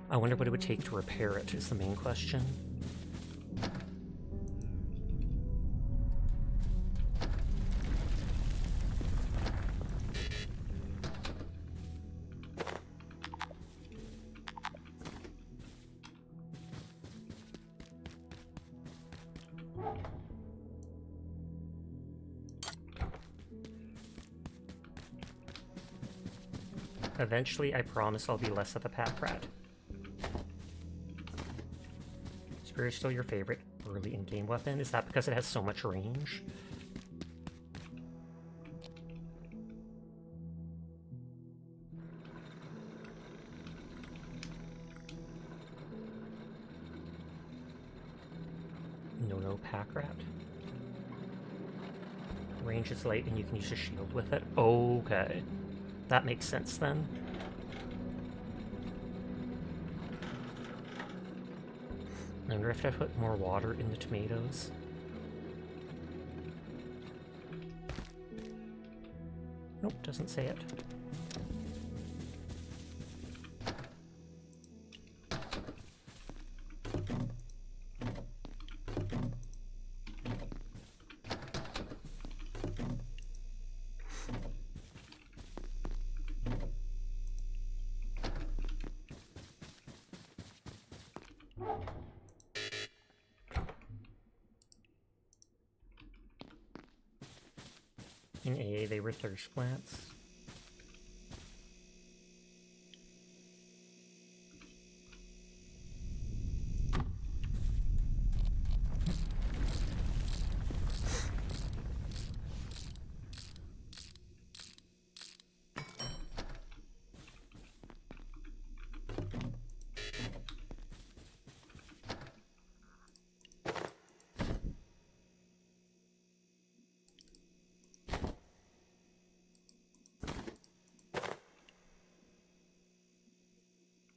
I wonder what it would take to repair it, is the main question. Eventually, I promise I'll be less of a pack rat. Spear is still your favorite early in-game weapon? Is that because it has so much range? No pack rat. Range is light and you can use a shield with it? Okay. That makes sense then. I wonder if I put more water in the tomatoes. Nope, doesn't say it. In AA, they were thirst plants.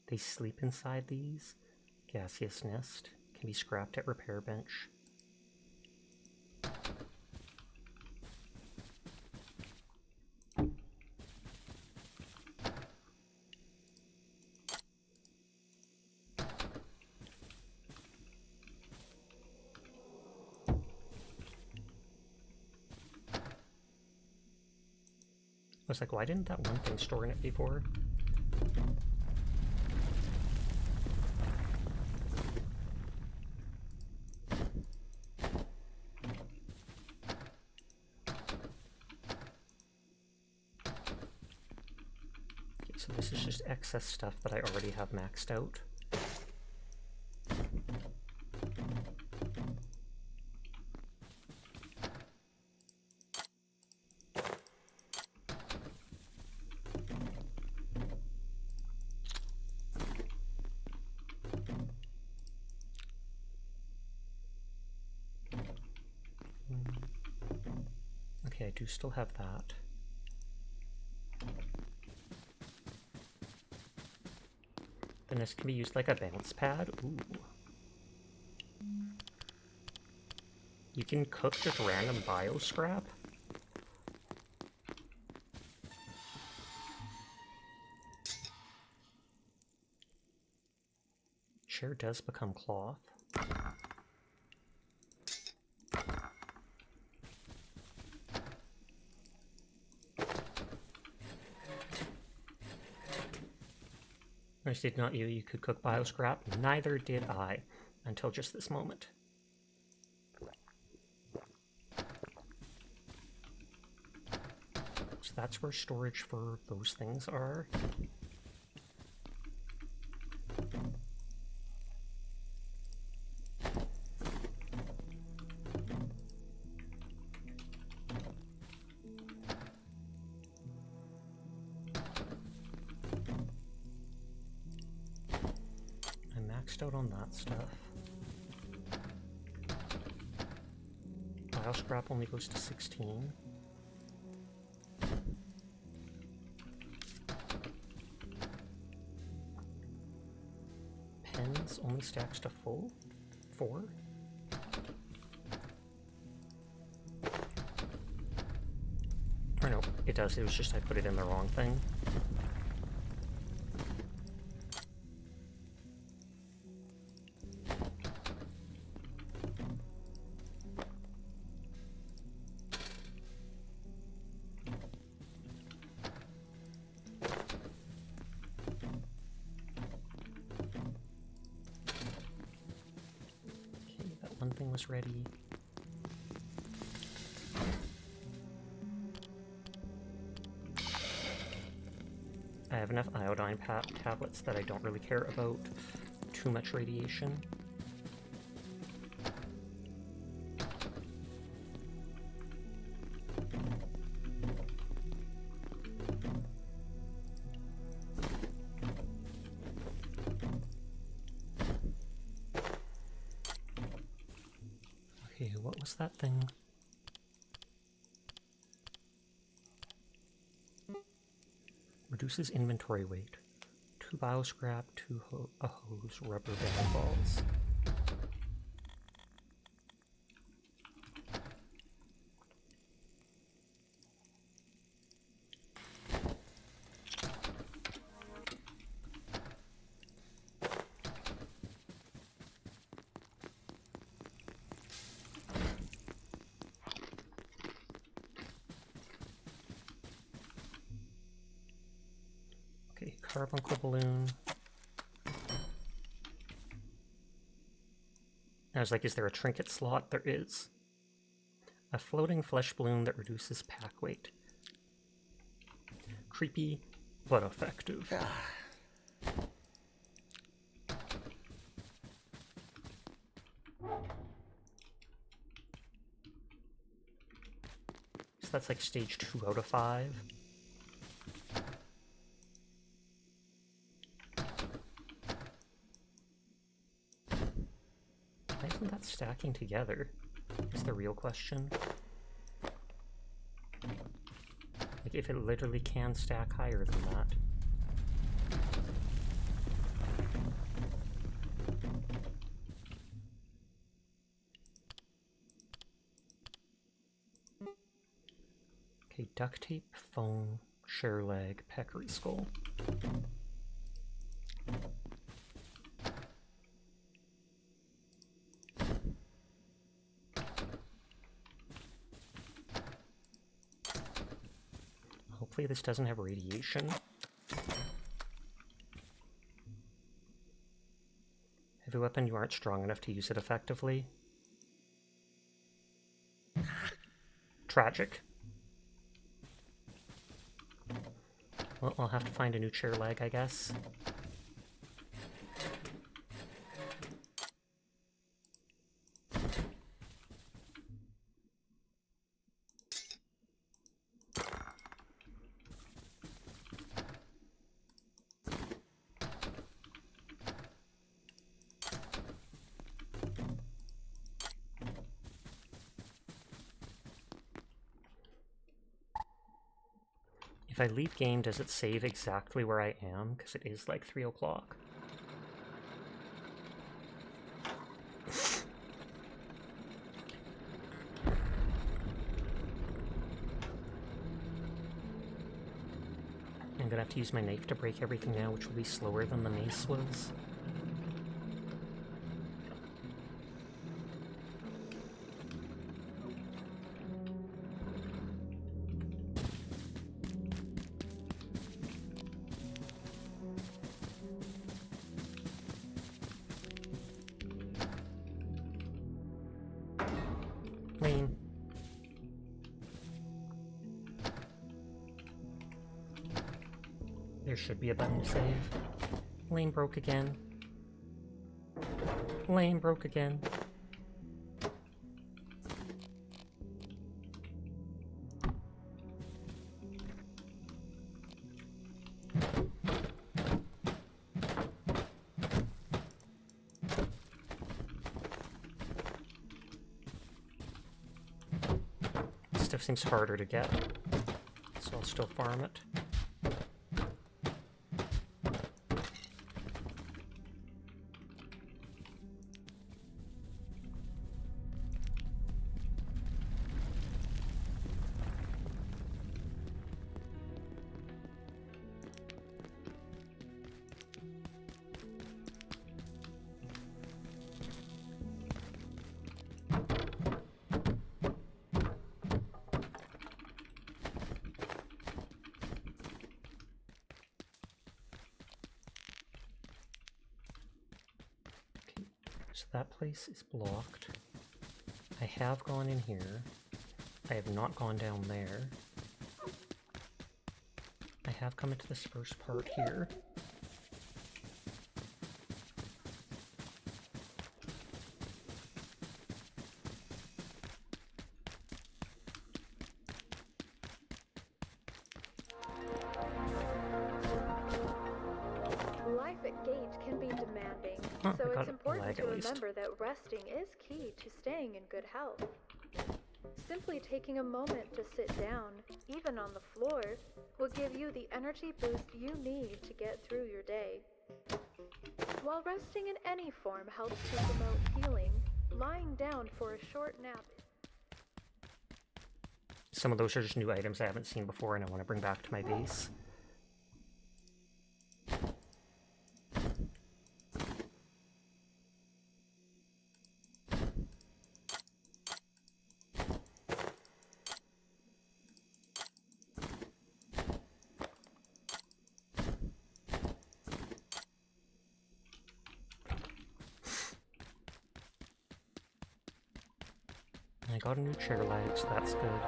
They sleep inside these. Gaseous nest. Can be scrapped at repair bench. I was like, why didn't that one thing store in it before? Okay, so this is just excess stuff that I already have maxed out. Okay, I do still have that. Then this can be used like a bounce pad. Ooh. You can cook just random bio scrap. Chair does become cloth. I did not know you could cook bio scrap. Neither did I, until just this moment. So that's where storage for those things are. Out on that stuff. Bio scrap only goes to 16. Pens only stacks to full 4. Or no, it does. It was just I put it in the wrong thing. Was ready. I have enough iodine tablets that I don't really care about too much radiation. What was that thing? Reduces inventory weight. 2 bio scrap, 2 a hose, rubber band balls. Carbuncle balloon. I was like, is there a trinket slot? There is. A floating flesh balloon that reduces pack weight. Creepy, but effective. So that's like stage 2 out of 5. Why isn't that stacking together? Is the real question. Like, if it literally can stack higher than that. Okay, duct tape, phone, share leg, peccary skull. Hopefully this doesn't have radiation. Heavy weapon, you aren't strong enough to use it effectively. Tragic. Well, I'll have to find a new chair leg, I guess. If I leave game, does it save exactly where I am? Because it is like 3 o'clock. I'm gonna have to use my knife to break everything now, which will be slower than the mace was. Lane. There should be a button to save. Lane broke again. Lane broke again. Stuff seems harder to get, so I'll still farm it. So that place is blocked. I have gone in here. I have not gone down there. I have come into this first part here. Life at Gate can be demanding, Huh, so I got it's a important lag to at least. remember that resting is key to staying in good health. Simply taking a moment to sit down, even on the floor, will give you the energy boost you need to get through your day. While resting in any form helps to promote healing, lying down for a short nap. Some of those are just new items I haven't seen before and I want to bring back to my base. I got a new chair leg, so that's good.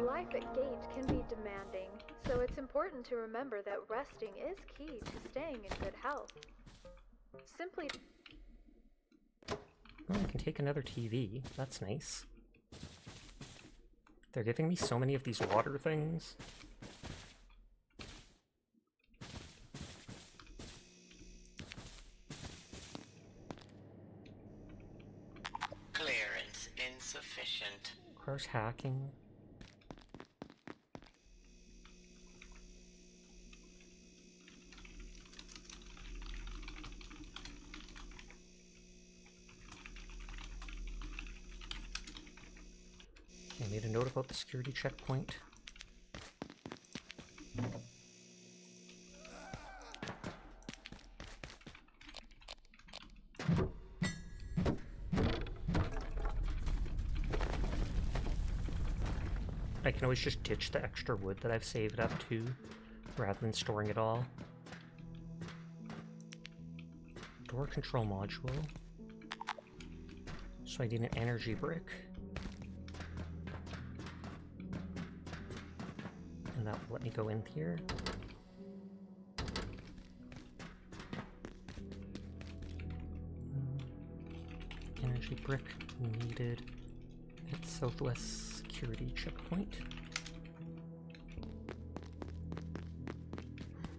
Life at Gate can be demanding, so it's important to remember that resting is key to staying in good health. Simply... Oh, I can take another TV. That's nice. They're giving me so many of these water things. Clearance insufficient. Where's hacking? I made a note about the security checkpoint. I can always just ditch the extra wood that I've saved up too, rather than storing it all. Door control module. So I need an energy brick. And that will let me go in here. Energy brick needed at Southwest Security Checkpoint.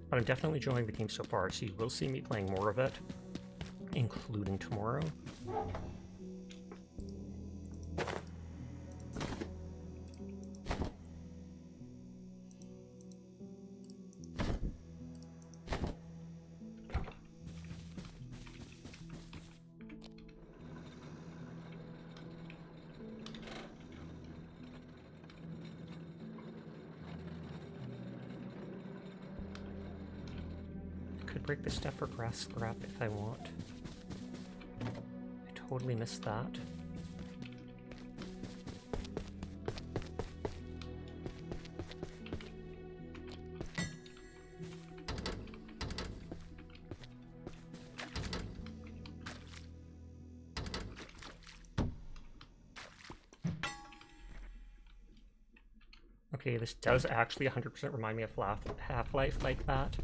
But I'm definitely enjoying the game so far, so you will see me playing more of it, including tomorrow. Break the stuff for grass scrap if I want. I totally missed that. Okay, this does actually 100% remind me of Half-Life like that.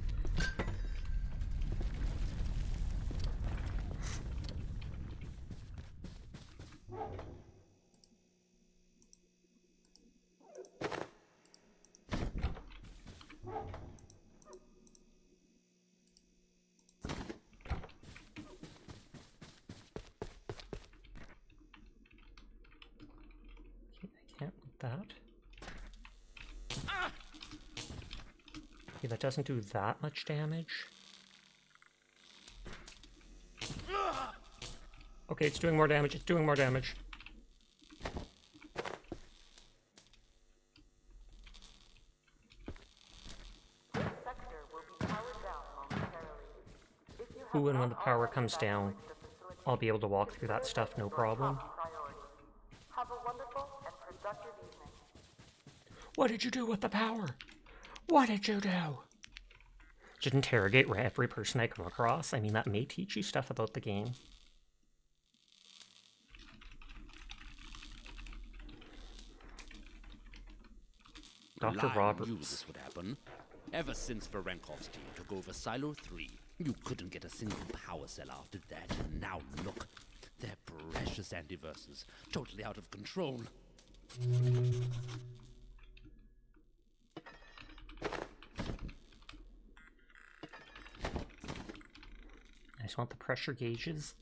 Okay, that doesn't do that much damage. Okay, it's doing more damage, it's doing more damage. Ooh, and when the power comes down, I'll be able to walk through that stuff, no problem. Have a wonderful and productive evening. What did you do with the power? What did you do? Just interrogate every person I come across. I mean, that may teach you stuff about the game. Dr. Roberts. Knew this would happen. Ever since Varenkov's team took over Silo 3, you couldn't get a single power cell after that. Now look, they're precious antiverses, totally out of control. I just want the pressure gauges.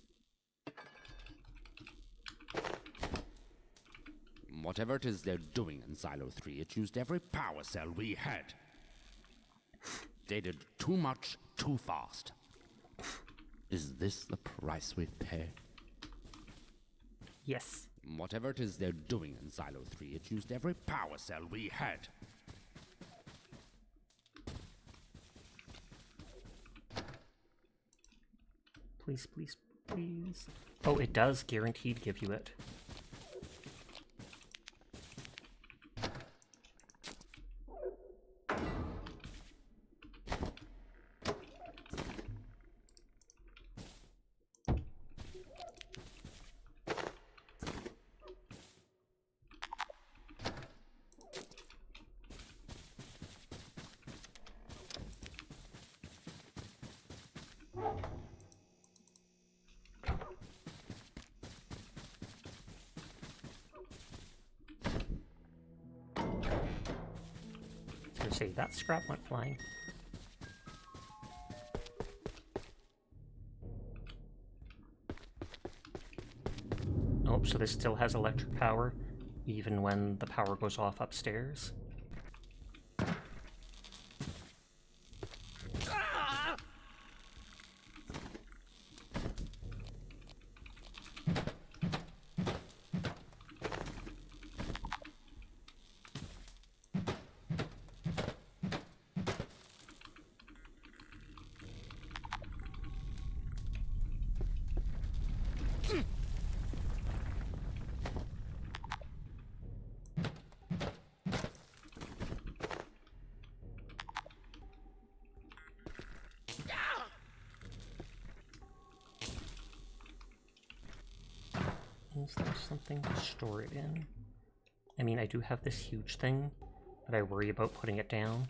Whatever it is they're doing in Silo 3, it used every power cell we had. They did too much, too fast. Is this the price we pay? Yes. Whatever it is they're doing in Silo 3, it used every power cell we had. Please, please, please. Oh, it does guaranteed give you it. see, that scrap went flying. Oh, so this still has electric power, even when the power goes off upstairs. Is there something to store it in? I mean, I do have this huge thing, but I worry about putting it down.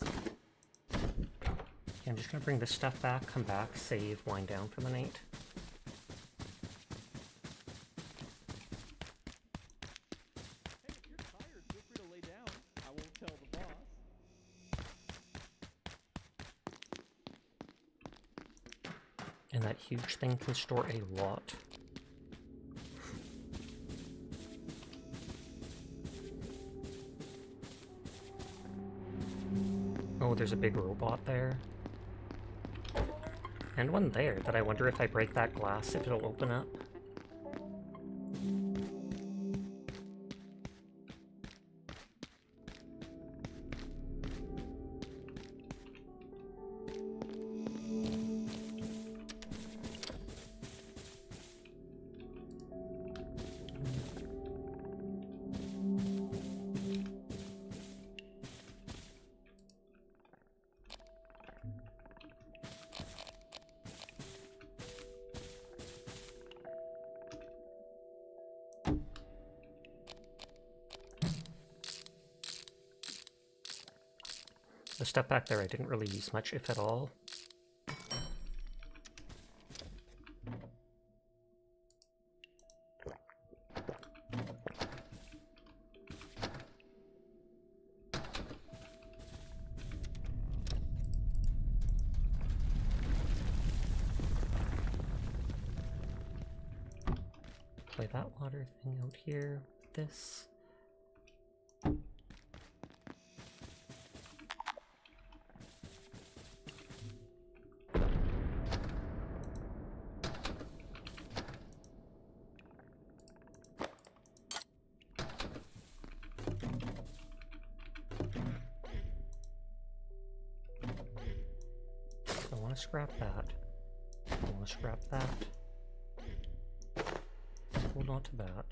Okay, I'm just gonna bring this stuff back, come back, save, wind down for the night. And that huge thing can store a lot. Oh, there's a big robot there. And one there that I wonder if I break that glass, if it'll open up. The stuff back there I didn't really use much, if at all. Play that water thing out here with this. I want to scrap that. I want to scrap that. Hold on to that.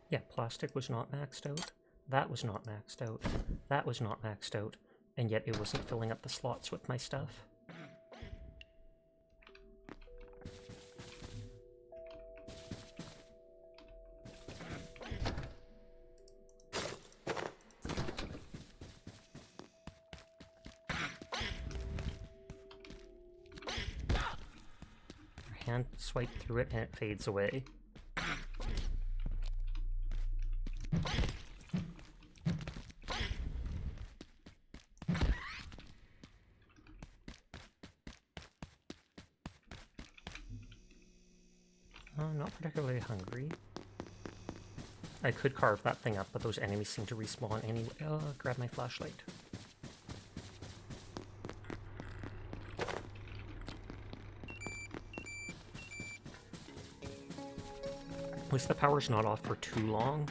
Yeah, plastic was not maxed out. That was not maxed out. That was not maxed out. And yet it wasn't filling up the slots with my stuff. Your hand swipe through it and it fades away. Not particularly hungry. I could carve that thing up, but those enemies seem to respawn anyway. Grab my flashlight. At least the power's not off for too long.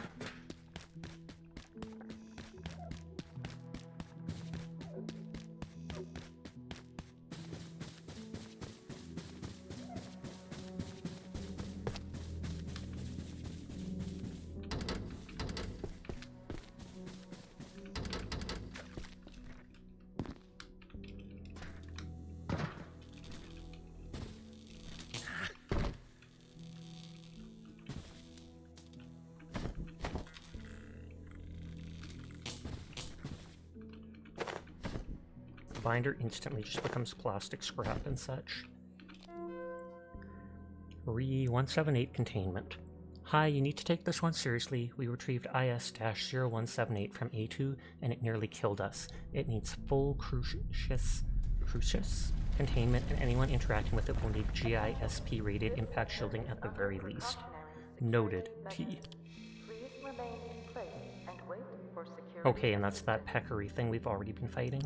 binder instantly just becomes plastic scrap and such. Re-178 containment. Hi, you need to take this one seriously. We retrieved IS-0178 from A2 and it nearly killed us. It needs full crucius containment, and anyone interacting with it will need GISP rated impact shielding at the very least. Noted. T. Please remain in place and wait for security. Okay, and that's that peccary thing we've already been fighting.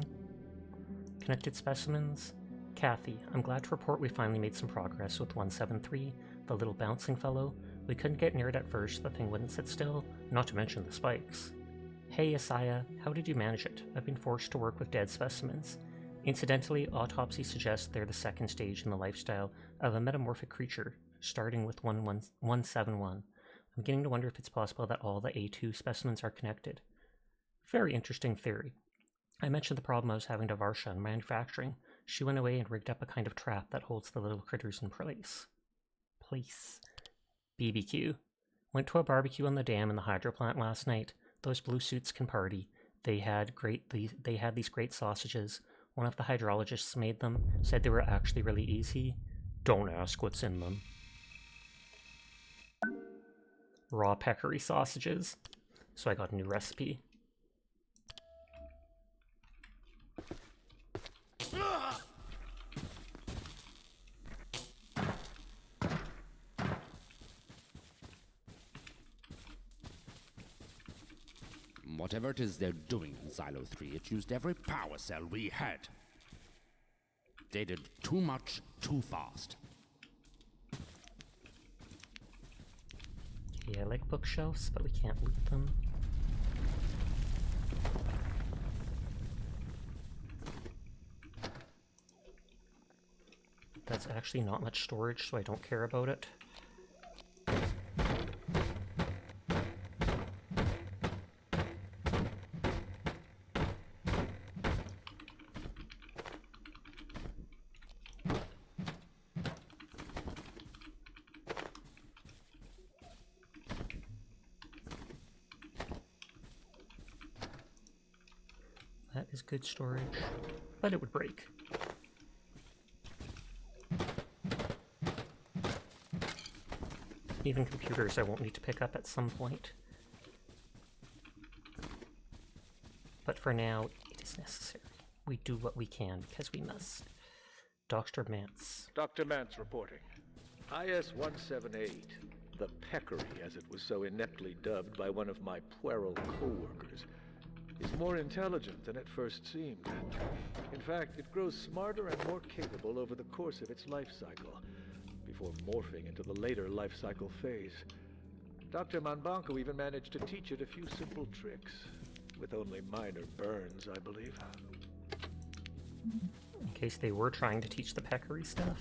Connected specimens. Kathy, I'm glad to report we finally made some progress with 173, the little bouncing fellow. We couldn't get near it at first, the thing wouldn't sit still, not to mention the spikes. Hey Isaiah, how did you manage it? I've been forced to work with dead specimens. Incidentally, autopsy suggests they're the second stage in the lifestyle of a metamorphic creature, starting with 171. I'm beginning to wonder if it's possible that all the A2 specimens are connected. Very interesting theory. I mentioned the problem I was having to Varsha in manufacturing. She went away and rigged up a kind of trap that holds the little critters in place. BBQ. Went to a barbecue on the dam in the hydro plant last night. Those blue suits can party. They had these great sausages. One of the hydrologists made them, said they were actually really easy. Don't ask what's in them. Raw peccary sausages. So I got a new recipe. Whatever it is they're doing in Silo 3, it used every power cell we had. They did too much, too fast. Yeah, I like bookshelves, but we can't loot them. That's actually not much storage, so I don't care about it. That is good storage, but it would break. Even computers I won't need to pick up at some point. But for now, it is necessary. We do what we can because we must. Dr. Mance. Dr. Mance reporting. IS-178, the peccary as it was so ineptly dubbed by one of my puerile co-workers, is more intelligent than it first seemed. In fact, it grows smarter and more capable over the course of its life cycle, before morphing into the later life cycle phase. Dr. Manbanco even managed to teach it a few simple tricks, with only minor burns, I believe. In case they were trying to teach the peccary stuff.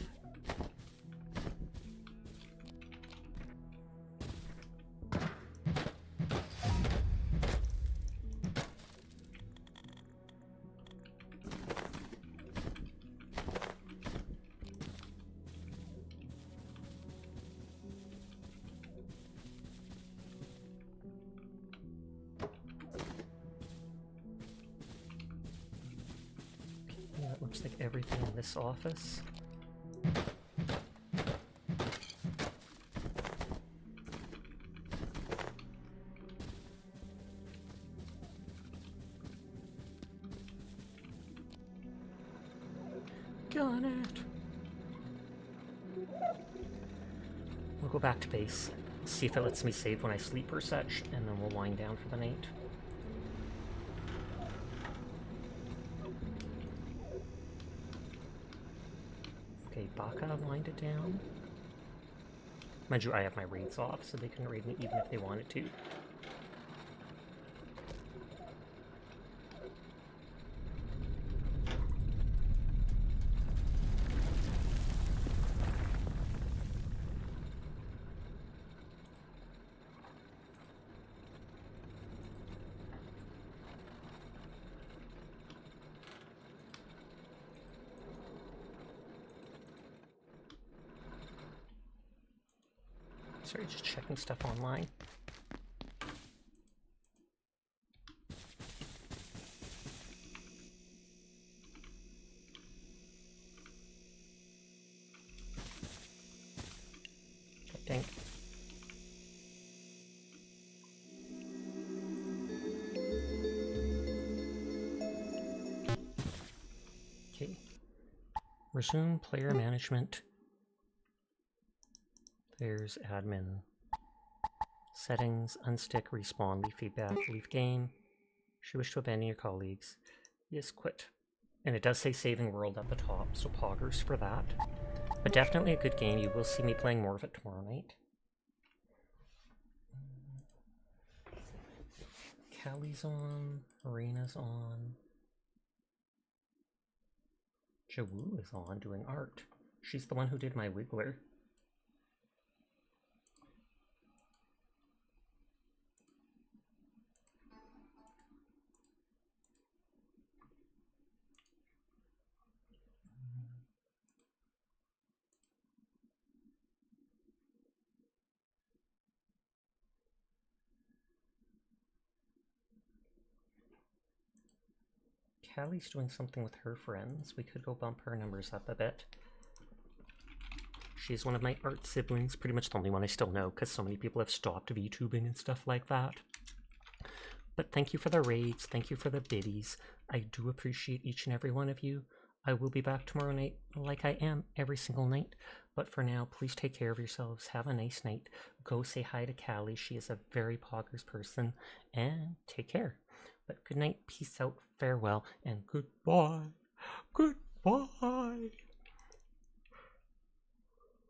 Looks like everything in this office. Got it. We'll go back to base, see if it lets me save when I sleep or such, and then we'll wind down for the night. Okay, Baka winded down. Mind you, I have my raids off, so they can raid me even if they wanted to. Sorry, just checking stuff online. Resume player management. There's admin. Settings, unstick, respawn, leave feedback, leave game. Should wish to abandon your colleagues. Yes, quit. And it does say saving world at the top, so poggers for that. But definitely a good game. You will see me playing more of it tomorrow night. Callie's on. Arena's on. Jawu is on doing art. She's the one who did my Wiggler. Callie's doing something with her friends. We could go bump her numbers up a bit. She's one of my art siblings, pretty much the only one I still know, because so many people have stopped VTubing and stuff like that. But thank you for the raids, thank you for the biddies. I do appreciate each and every one of you. I will be back tomorrow night, like I am every single night. But for now, please take care of yourselves. Have a nice night. Go say hi to Callie. She is a very poggers person. And take care. But good night, peace out, farewell, and goodbye. Goodbye.